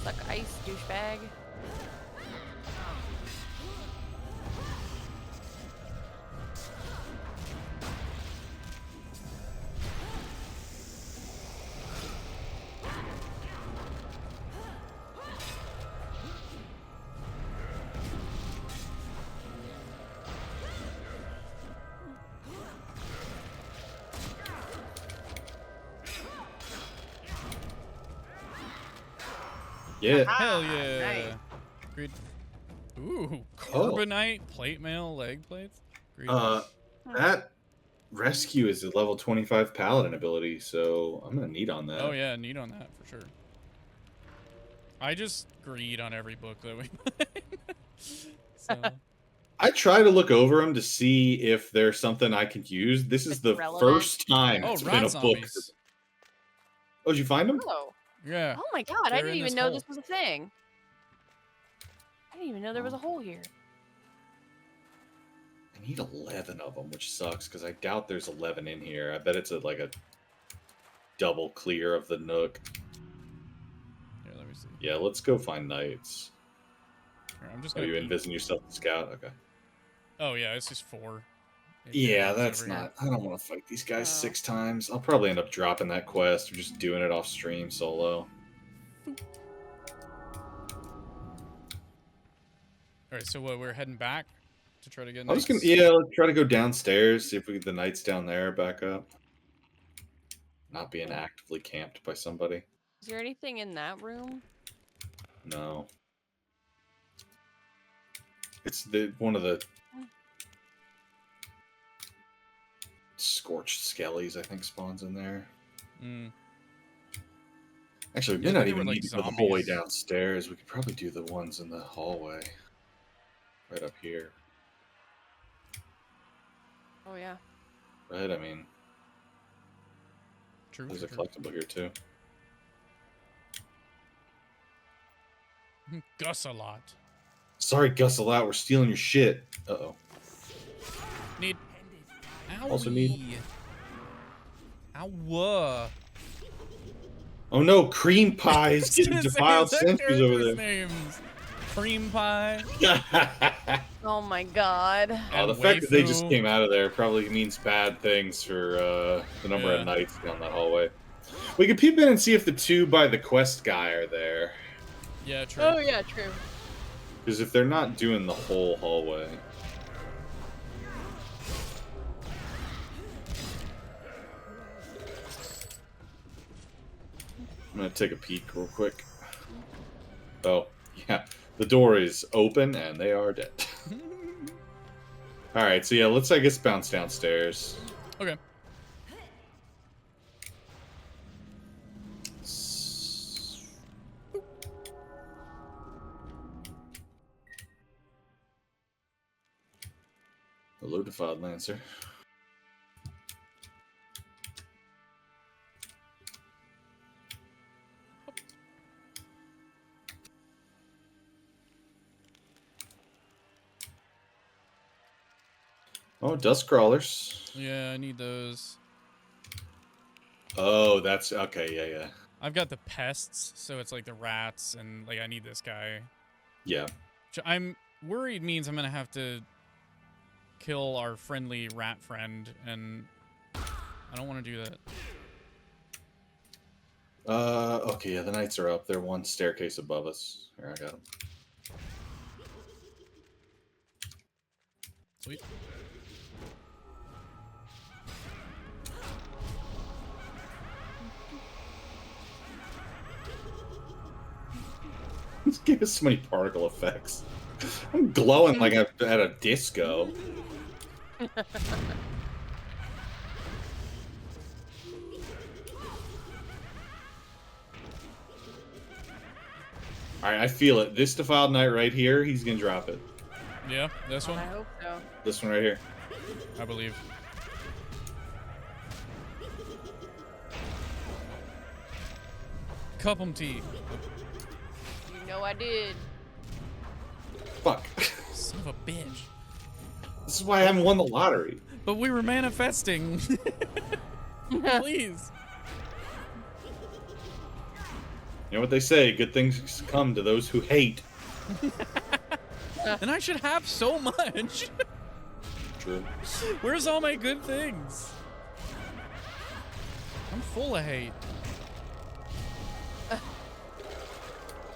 Suck ice, douchebag. Yeah. Hell yeah. nice. Great. Ooh, carbonite plate mail leg plates. Great. That rescue is a level 25 paladin ability, so I'm gonna need on that. Oh yeah, need on that for sure. I just greed on every book that we so. I try to look over them to see if there's something I can use. This is the relevant. first time Oh, it's been a rat book. zombies. Oh, did you find them? Oh. Yeah. Oh my god, I They're didn't in even this know hole. this was a thing. I didn't even know there was a hole here. I need 11 of them, which sucks because I doubt there's 11 in here. I bet it's like a double clear of the nook. Here, let me see. Yeah, let's go find knights. Here, I'm just Are gonna you peek. envisaging yourself as scout? Okay. Oh yeah, it's just 4. Yeah, It's that's over here. not. I don't want to fight these guys Oh. 6 times. I'll probably end up dropping that quest or just doing it off stream solo. All right, so what? We're heading back to try to get. I was gonna, knights? yeah, let's try to go downstairs, see if we get the knights down there back up. Not being actively camped by somebody. Is there anything in that room? No. It's one of the scorched skellies, I think, spawns in there. Mm. Actually, we Yeah, may not they were even like need to go the whole way zombies. downstairs. We could probably do the ones in the hallway. Right up here. Oh yeah. Right? I mean, True. there's a true. collectible here, too. Gus a lot. Sorry, Gus, a lot. We're stealing your shit. Uh-oh. Need. Owie. Also need- Ow. Oh no, Cream Pie is getting Gonna say, defiled is that sentries over character's there. names? Cream Pie. Oh my god. Oh, the And fact that they just Waifu. came out of there probably means bad things for the number Yeah. of knights down that hallway. We could peep in and see if the 2 by the quest guy are there. Yeah, true. Oh yeah, true. Because if they're not doing the whole hallway... I'm going to take a peek real quick. Oh, yeah. The door is open and they are dead. Alright, so yeah, let's, I guess, bounce downstairs. Okay. Hello, Defiled Lancer. Oh, Dust Crawlers. Yeah, I need those. Oh, that's... Okay, yeah, yeah. I've got the pests, so it's like the rats, and like I need this guy. Yeah. Which I'm worried means I'm gonna have to kill our friendly rat friend, and I don't want to do that. Okay, yeah, the knights are up. They're one staircase above us. Here, I got them. Sweet. This game has so many particle effects. I'm glowing like I'm at a disco. Alright, I feel it. This Defiled Knight right here, he's gonna drop it. Yeah, this one, I hope so. This one right here. I believe. Cup 'em tea. You know I did. Fuck. Son of a bitch. This is why I haven't won the lottery. But we were manifesting. Please. You know what they say, good things come to those who hate. And I should have so much. True. Where's all my good things? I'm full of hate.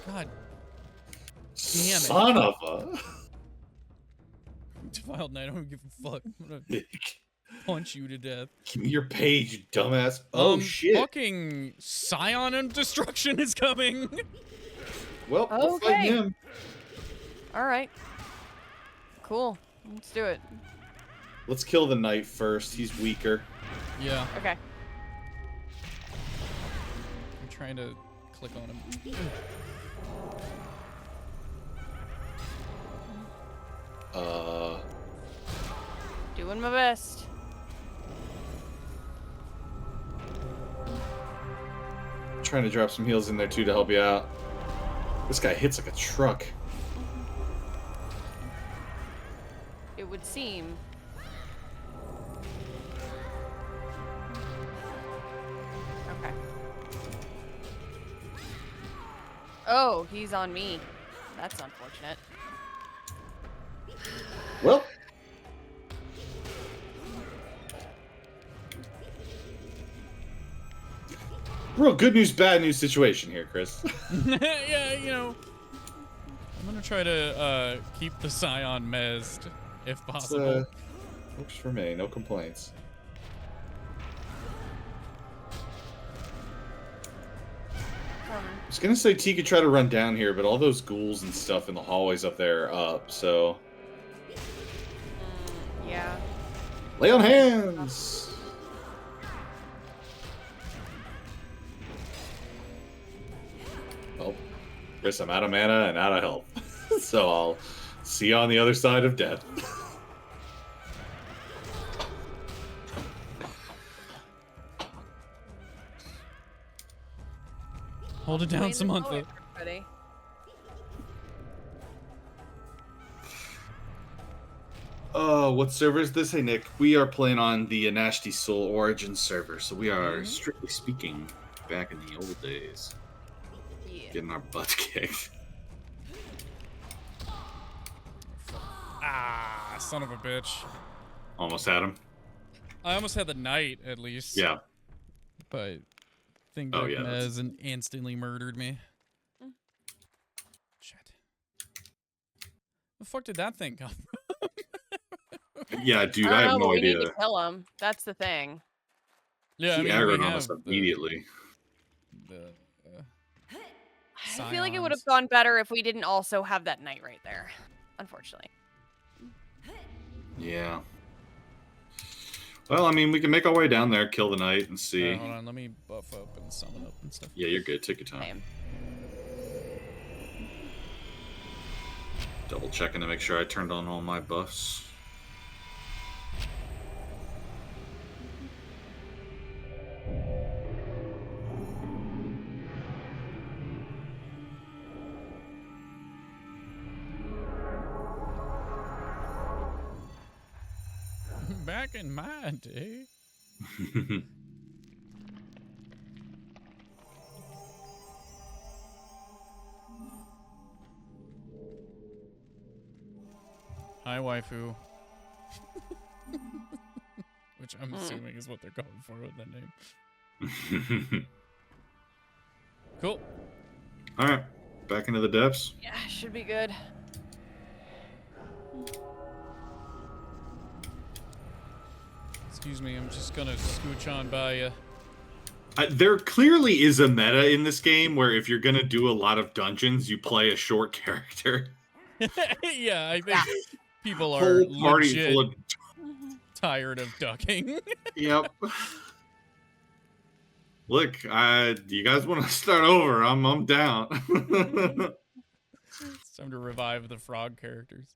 God damn it. Son of a... Defiled Knight, I don't give a fuck. I'm gonna punch you to death. Give me your page, you dumbass. Oh, shit. Fucking Scion and Destruction is coming. Well, we'll fight Okay. him. All right. Cool. Let's do it. Let's kill the knight first. He's weaker. Yeah. Okay. I'm trying to click on him. Doing my best. Trying to drop some heals in there too to help you out. This guy hits like a truck. It would seem. Okay. Oh, he's on me. That's unfortunate. Well. Real good news, bad news situation here, Chris. Yeah, you know, I'm gonna try to keep the Scion mezzed if possible. Works for me, no complaints. I was gonna say T could try to run down here, but all those ghouls and stuff in the hallways up there are up, so... Yeah. Lay on hands! Well, Chris, I'm out of mana and out of health. So I'll see you on the other side of death. Hold it down, Summontha. Ready? What server is this? Hey, Nick. We are playing on the Anashti Soul Origin server, so we are, strictly speaking, back in the old days. Yeah. Getting our butts kicked. Ah, son of a bitch. Almost had him. I almost had the knight, at least. Yeah. But thing Oh, got yeah, mez and instantly murdered me. Shit. The fuck did that thing come from? Yeah, dude, I I don't have know, no but we idea. need to kill him. That's the thing. Yeah, He I mean, aggroed we on have us immediately. I feel like it would have Scions. gone better if we didn't also have that knight right there. Unfortunately. Yeah. Well, I mean, we can make our way down there, kill the knight, and see. Hold on, let me buff up and summon up and stuff. Yeah, you're good. Take your time. Same. Double checking to make sure I turned on all my buffs. Back in my day. Hi, waifu. Which I'm assuming is what they're going for with that name. Cool. Alright, back into the depths. Yeah, should be good. Excuse me, I'm just gonna scooch on by you. There clearly is a meta in this game where if you're gonna do a lot of dungeons, you play a short character. Yeah, I think people are Whole party legit full of... tired of ducking. Yep. Look, you guys want to start over? I'm down. It's time to revive the frog characters.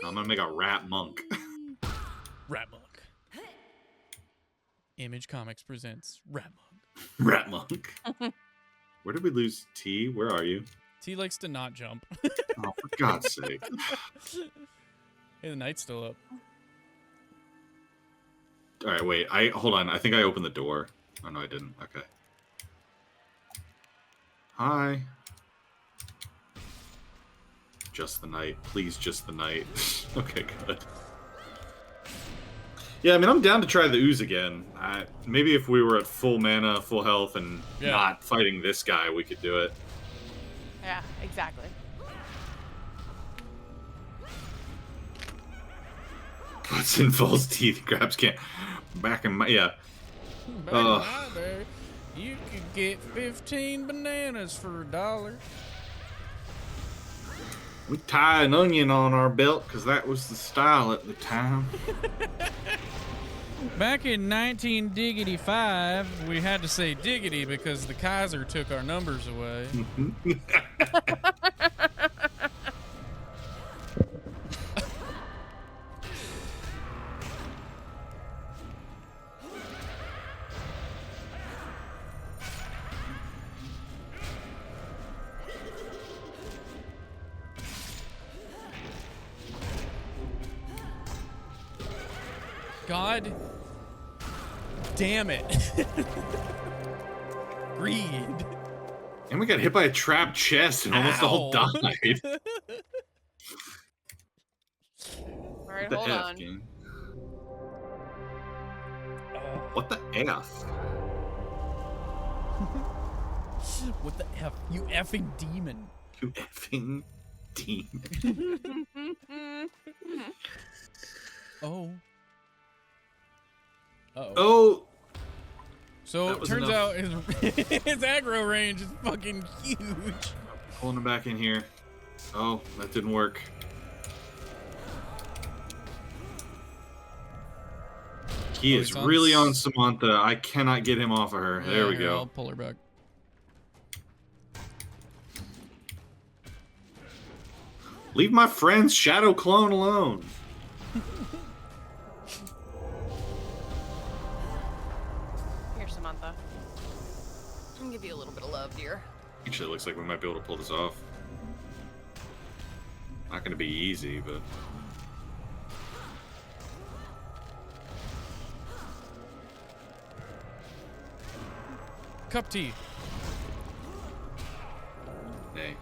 I'm gonna make a rat monk. Rat Monk. Image Comics presents Rat Monk. Rat monk. Where did we lose T? Where are you? T likes to not jump. Oh, for God's sake. Hey, the knight's still up. All right, wait. Hold on. I think I opened the door. Oh no, I didn't. Okay. Hi. Just the knight, please. Just the knight. Okay, good. Yeah, I mean, I'm down to try the ooze again. Maybe if we were at full mana, full health, and not fighting this guy, we could do it. Yeah, exactly. Puts in false teeth, grabs can. Back in my Back in my day, you could get 15 bananas for $1. We tie an onion on our belt because that was the style at the time. Back in 19-diggity-5, we had to say diggity because the Kaiser took our numbers away. God damn it. Greed. And we got hit by a trapped chest and almost all Ow. died. All right, The hold F, on. game? What the F? What the F? You effing demon. You effing demon. Oh. Uh-oh. Oh! So That it was turns enough. out his aggro range is fucking huge. Pulling him back in here. Oh, that didn't work. He is he's on really on s- Summontha. I cannot get him off of her. There we here, go. I'll pull her back. Leave my friend's shadow clone alone. Here, Summontha. I'm gonna give you a little bit of love, dear. Actually, it looks like we might be able to pull this off. Not going to be easy, but... Cup tea. Hey.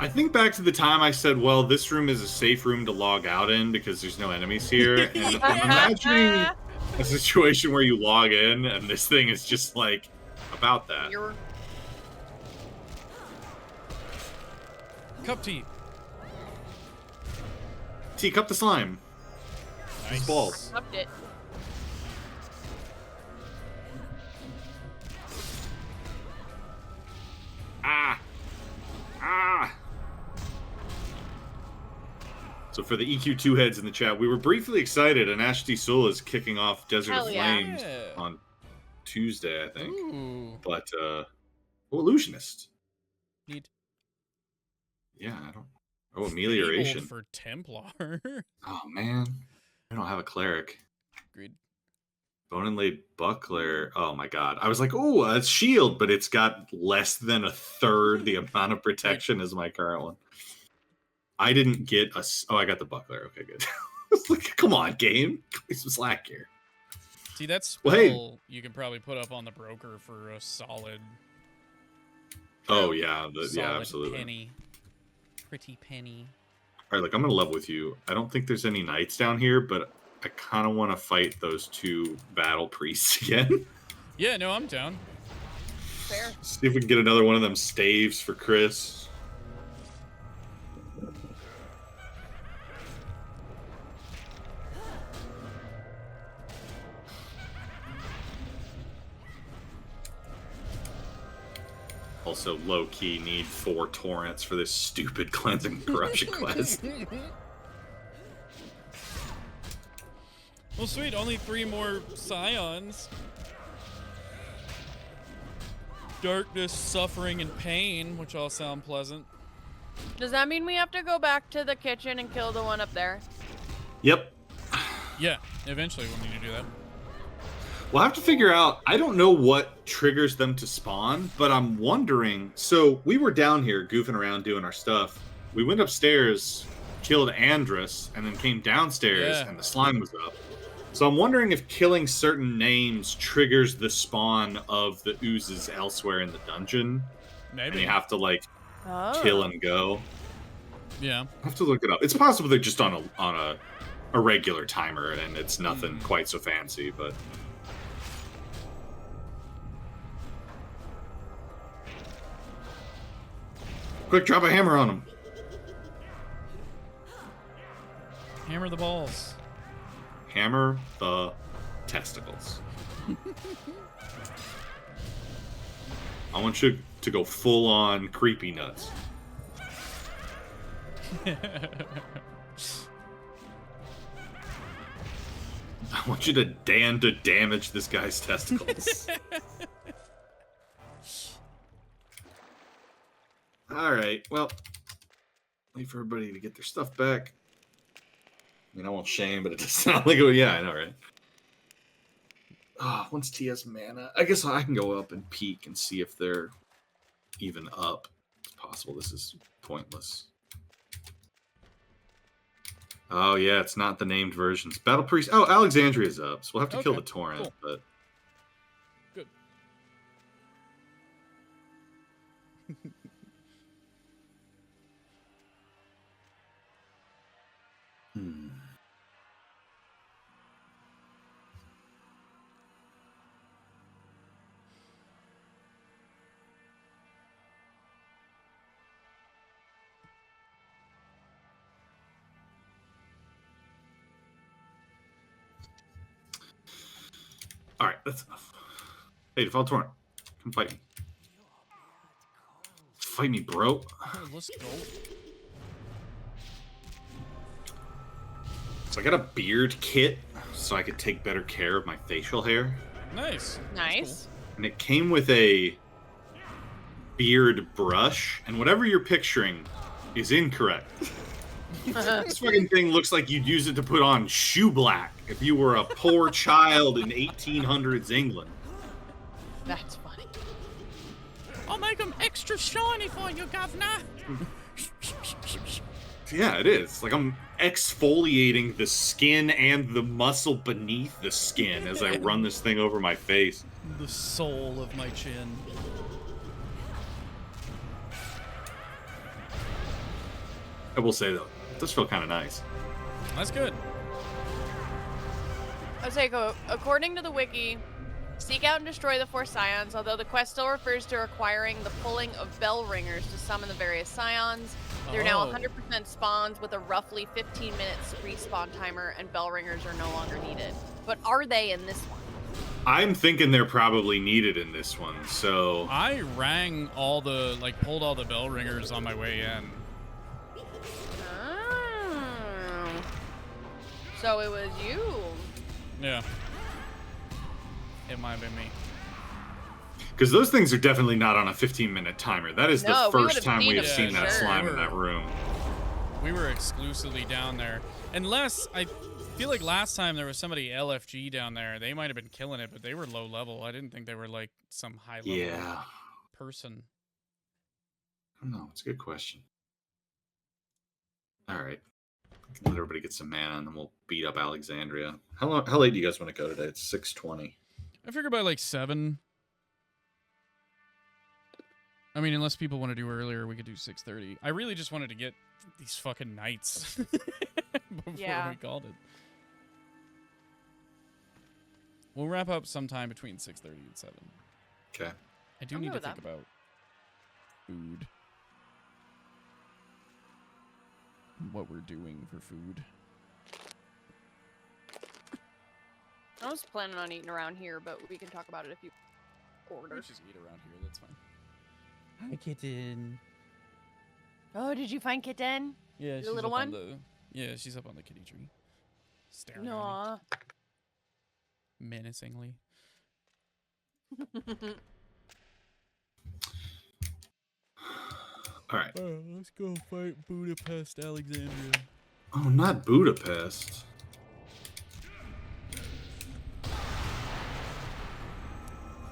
I think back to the time I said, well, this room is a safe room to log out in because there's no enemies here. And I'm imagining a situation where you log in and this thing is just like about that. You're Cup tea. Teacup the slime. Nice. Balls. upped it. Ah! Ah! So for the EQ2 heads in the chat, we were briefly excited, and Ashti Sul is kicking off Desert Hell of yeah. Flames on Tuesday, I think. Ooh. But, Illusionist. Neat. Yeah, I don't... Oh, Amelioration. Tabled for Templar. Oh, man. I don't have a cleric. Agreed. Bone Inlaid Buckler. Oh, my God. I was like, oh, a shield, but it's got less than a third the amount of protection as my current one. I didn't get a... Oh, I got the Buckler. Okay, good. Like, come on, game. Cut me some slack here. See, that spell Well, hey. you can probably put up on the broker for a solid, Oh, yeah. solid Yeah, absolutely. penny. Pretty penny. All right, look, I'm going to level with you. I don't think there's any knights down here, but I kind of want to fight those two battle priests again. Yeah, no, I'm down. Fair. See if we can get another one of them staves for Chris. Also, low-key need 4 torrents for this stupid cleansing and corruption quest. Well, sweet, only 3 more scions. Darkness, suffering, and pain, which all sound pleasant. Does that mean we have to go back to the kitchen and kill the one up there? Yep. Yeah, eventually we'll need to do that. We'll have to figure out, I don't know what triggers them to spawn, but I'm wondering, so we were down here goofing around doing our stuff. We went upstairs, killed Andrus, and then came downstairs and the slime was up. So I'm wondering if killing certain names triggers the spawn of the oozes elsewhere in the dungeon. Maybe. And you have to, like, Oh. kill and go. Yeah. I have to look it up. It's possible they're just on a regular timer and it's nothing quite so fancy, but Quick, drop a hammer on him. Hammer the balls. Hammer the testicles. I want you to go full on creepy nuts. I want you to damage this guy's testicles. Alright, well, wait for everybody to get their stuff back. I mean, I won't shame, but it does sound like, oh, yeah, I know, right? Once TS mana, I guess I can go up and peek and see if they're even up. It's possible this is pointless. Oh, yeah, it's not the named versions. Battle Priest. Oh, Alexandria's up, so we'll have to kill the Torrent, cool. but... Good. Alright, that's enough. Hey, Default Torrent, come fight me. Fight me, bro. Let's go. So I got a beard kit, so I could take better care of my facial hair. Nice. Nice. And it came with a beard brush, and whatever you're picturing is incorrect. This fucking thing looks like you'd use it to put on shoe black if you were a poor child in 1800s England. That's funny. I'll make them extra shiny for you, governor. Yeah, it is. Like I'm exfoliating the skin and the muscle beneath the skin as I run this thing over my face. The soul of my chin. I will say though, it does feel kind of nice. That's good. I'll say, according to the wiki, seek out and destroy the 4 scions, although the quest still refers to requiring the pulling of bell ringers to summon the various scions. They're now 100% spawns with a roughly 15 minutes respawn timer, and bell ringers are no longer needed. But are they in this one? I'm thinking they're probably needed in this one, so... I rang all the, pulled all the bell ringers on my way in. Oh. So it was you. Yeah. It might have been me. Because those things are definitely not on a 15-minute timer. That is the first time we have seen that sure. slime in that room. We were exclusively down there. Unless, I feel like last time there was somebody LFG down there. They might have been killing it, but they were low level. I didn't think they were, some high level person. I don't know. It's a good question. All right. Let everybody get some mana, and then we'll beat up Alexandria. How late do you guys want to go today? It's 6:20. I figure by, 7. I mean, unless people want to do earlier, we could do 6:30. I really just wanted to get these fucking knights before we called it. We'll wrap up sometime between 6:30 and 7. Okay. I do need to think about food. What we're doing for food. I was planning on eating around here, but we can talk about it if you order. Let's just eat around here, that's fine. Hi, kitten. Oh, did you find Kitten? Yeah, the little one? Yeah, she's up on the kitty tree. Staring Aww. at me. Menacingly. All right. Let's go fight Budapest, Alexandria. Oh, not Budapest.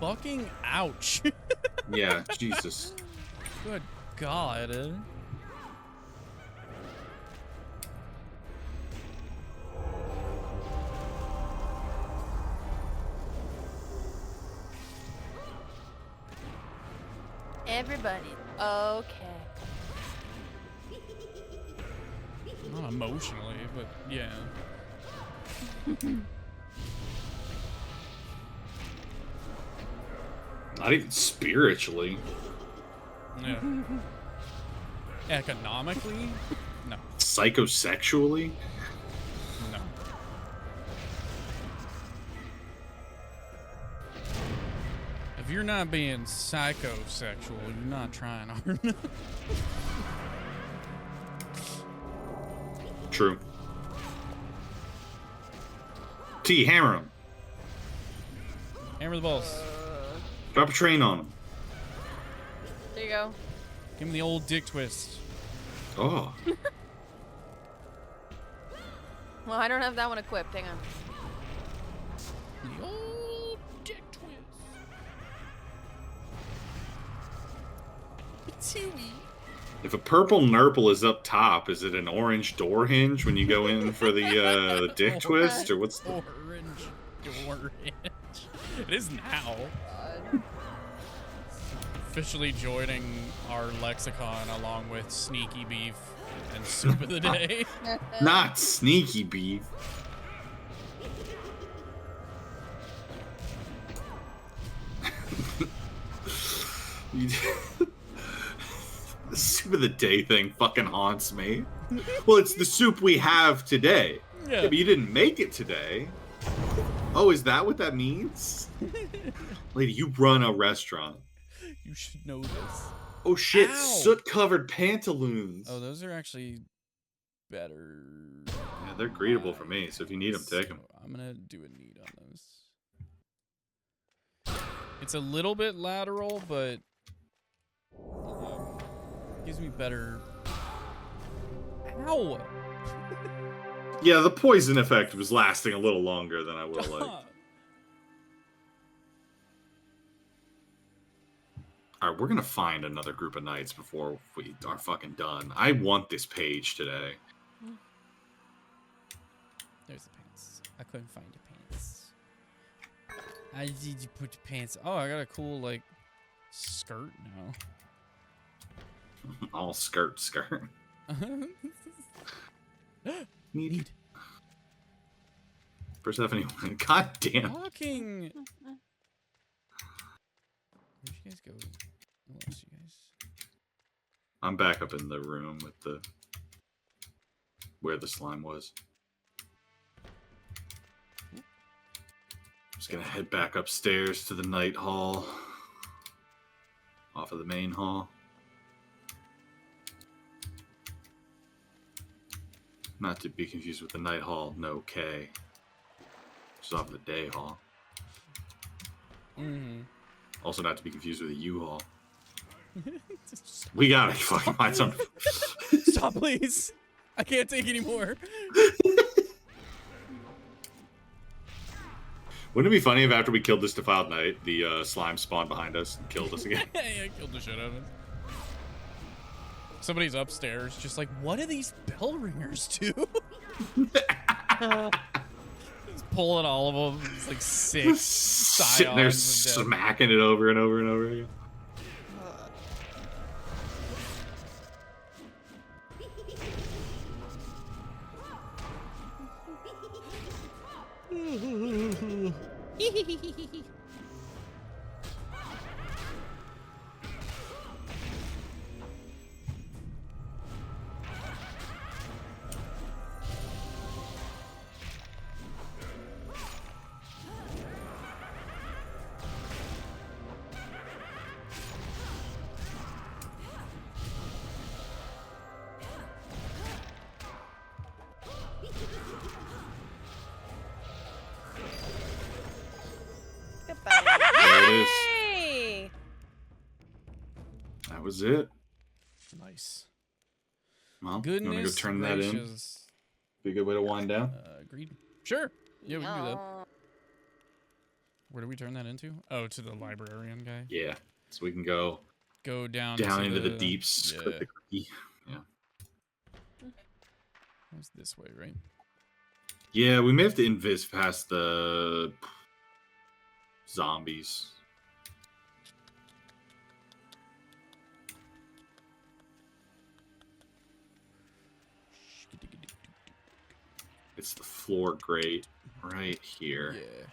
Fucking ouch. Yeah, Jesus. Good God. Everybody, okay. Not emotionally, but yeah. Not even spiritually. Yeah. Economically, no. Psychosexually? No. If you're not being psychosexual, you're not trying hard enough. True. T, hammer him. Hammer the balls. Drop a train on him. There you go. Give him the old dick twist. Oh. Well, I don't have that one equipped. Hang on. The old dick twist. If a purple nurple is up top, is it an orange door hinge when you go in for the dick twist, or what's the... Orange door hinge. It is now. Officially joining our lexicon along with sneaky beef and soup of the day. Not sneaky beef. The soup of the day thing fucking haunts me. Well, it's the soup we have today. Yeah. But you didn't make it today. Oh, is that what that means? Lady, you run a restaurant. You should know this. Oh shit, Ow. soot-covered pantaloons. Oh, those are actually better. Yeah, they're greetable for me, so if you need them, take them. I'm gonna do a need on those. It's a little bit lateral, but gives me better. Ow! Yeah, the poison effect was lasting a little longer than I would have liked. Alright, we're gonna find another group of knights before we are fucking done. I want this page today. There's the pants. I couldn't find your pants. How did you put your pants? Oh, I got a cool, like, skirt now. All skirt. Need. Purrsephone, god damn. Talking. Where'd you guys go? I lost you guys. I'm back up in the room with the... where the slime was. Just gonna head back upstairs to the night hall. Off of the main hall. Not to be confused with the night hall, no K. Which is off the day hall. Mm-hmm. Also not to be confused with a U-Haul. We gotta fucking find something. Stop, please. I can't take anymore. Wouldn't it be funny if after we killed this defiled knight, the slime spawned behind us and killed us again? Yeah, killed the shit out of us. Somebody's upstairs, just like, what do these bell ringers do? Just pulling all of them. It's like six Sitting there smacking it over and over and over again. Yay! That was it. Nice. Well, Goodness you want to go turn that in? gracious. Be a good way to wind down. Agreed. Sure. Yeah, we can do that. Where do we turn that into? Oh, to the librarian guy. Yeah, so we can go Go down into the deeps. Yeah. Yeah. It's this way, right? Yeah, we may have to invis past the zombies. It's the floor grate right here. Yeah.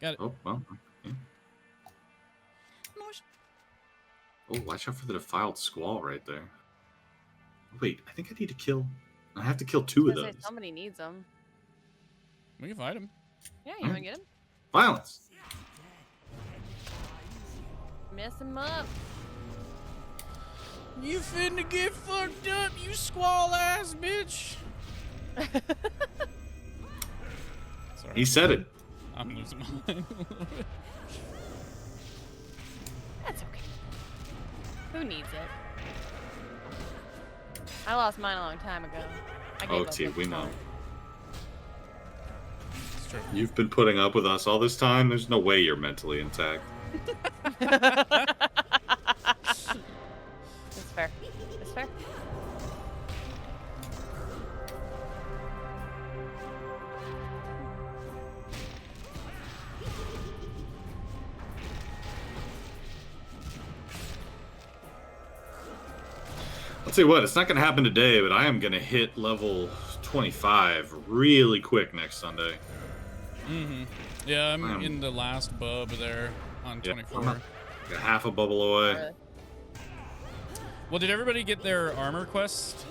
Got it. Oh, well. Yeah. Oh, watch out for the defiled squall right there. Wait, I think I need to kill. I have to kill 2 of I was gonna those. say somebody needs them. We can fight him. Yeah, you wanna get him? Violence. Mess him up. You finna get fucked up, you squall ass bitch. Sorry. He said it. I'm losing my mind. That's okay. Who needs it? I lost mine a long time ago. I gave Oh, up T, with we the know. time. It's true. You've been putting up with us all this time. There's no way you're mentally intact. That's fair. That's fair. I'll tell you what, it's not going to happen today, but I am going to hit level 25 really quick next Sunday. Mm-hmm. Yeah, I'm in the last bub there on Yeah, 24. Got half a bubble away. Well, did everybody get their armor quest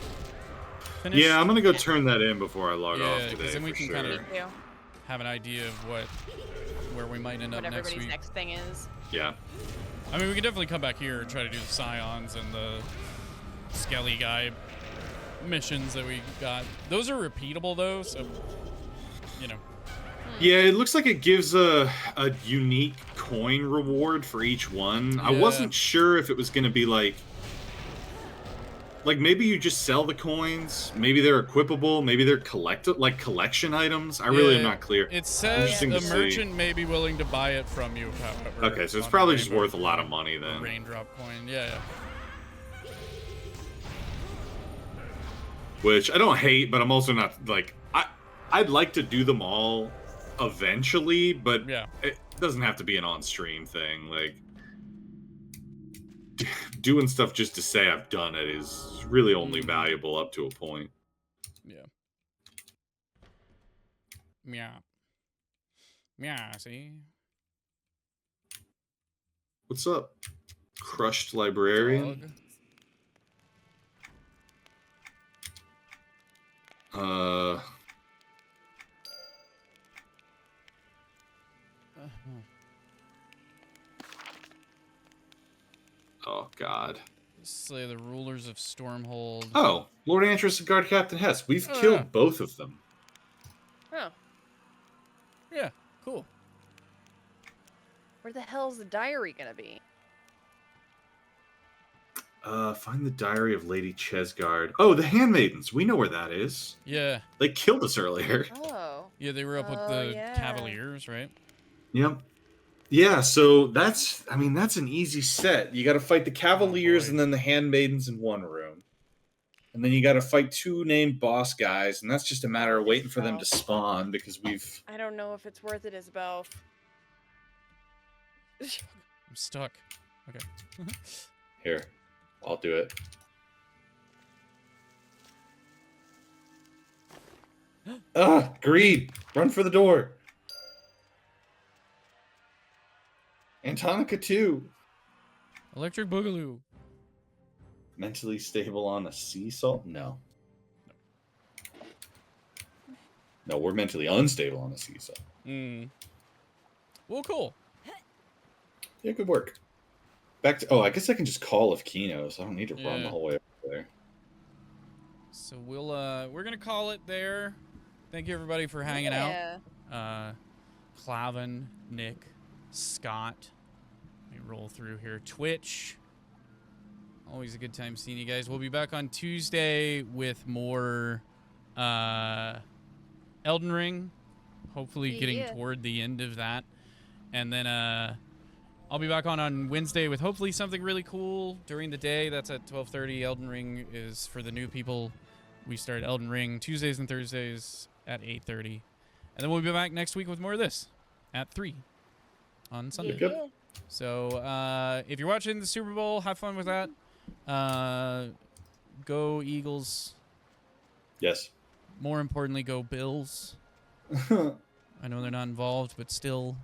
finished? Yeah, I'm going to go turn that in before I log off Yeah, today. because then we for can sure. kind of Thank you. have an idea of where we might end What up next everybody's week. next thing is. Yeah. I mean, we can definitely come back here and try to do the Scions and the Skelly guy missions that we got. Those are repeatable, though, so, you know. Yeah, it looks like it gives a unique coin reward for each one. I wasn't sure if it was going to be like maybe you just sell the coins, maybe they're equipable, maybe they're collection items. I really am not clear. It says Interesting a to see. merchant may be willing to buy it from you, however. Okay, so it's on probably just Rainbow worth a lot of coin, money then. Raindrop coin, yeah. Which I don't hate, but I'm also not like I'd like to do them all eventually, but Yeah. it doesn't have to be an on-stream thing. Like doing stuff just to say I've done it is really only valuable up to a point. Yeah. Yeah. Yeah, see? What's up, crushed librarian? Dog. Oh God. Slay the rulers of Stormhold. Oh, Lord Antris and Guard Captain Hess. We've Oh, killed yeah. both of them. Oh. Yeah, cool. Where the hell's the diary gonna be? Find the diary of Lady Chesgard. Oh, the Handmaidens. We know where that is. Yeah. They killed us earlier. Oh. Yeah, they were up with Oh, the yeah. Cavaliers, right? Yep. Yeah, so that's an easy set. You got to fight the Cavaliers boy. and then the Handmaidens in one room. And then you got to fight 2 named boss guys, and that's just a matter of waiting for them to spawn because we've... I don't know if it's worth it, Isabel. I'm stuck. Okay. Here, I'll do it. Greed! Run for the door! Antonica 2. Electric Boogaloo. Mentally stable on a sea salt? No. No, we're mentally unstable on a sea salt. Well, cool. Yeah, good work. Back to... Oh, I guess I can just call of Kino, so I don't need to run Yeah. the whole way over there. So we're gonna call it there. Thank you everybody for hanging out. Clavin, Nick, Scott. Let me roll through here. Twitch. Always a good time seeing you guys. We'll be back on Tuesday with more Elden Ring. Hopefully getting toward the end of that. And then I'll be back on Wednesday with hopefully something really cool during the day. That's at 12:30. Elden Ring is for the new people. We start Elden Ring Tuesdays and Thursdays at 8:30. And then we'll be back next week with more of this at 3 on Sunday. Yep. So if you're watching the Super Bowl, have fun with that. Go Eagles. Yes. More importantly, go Bills. I know they're not involved, but still.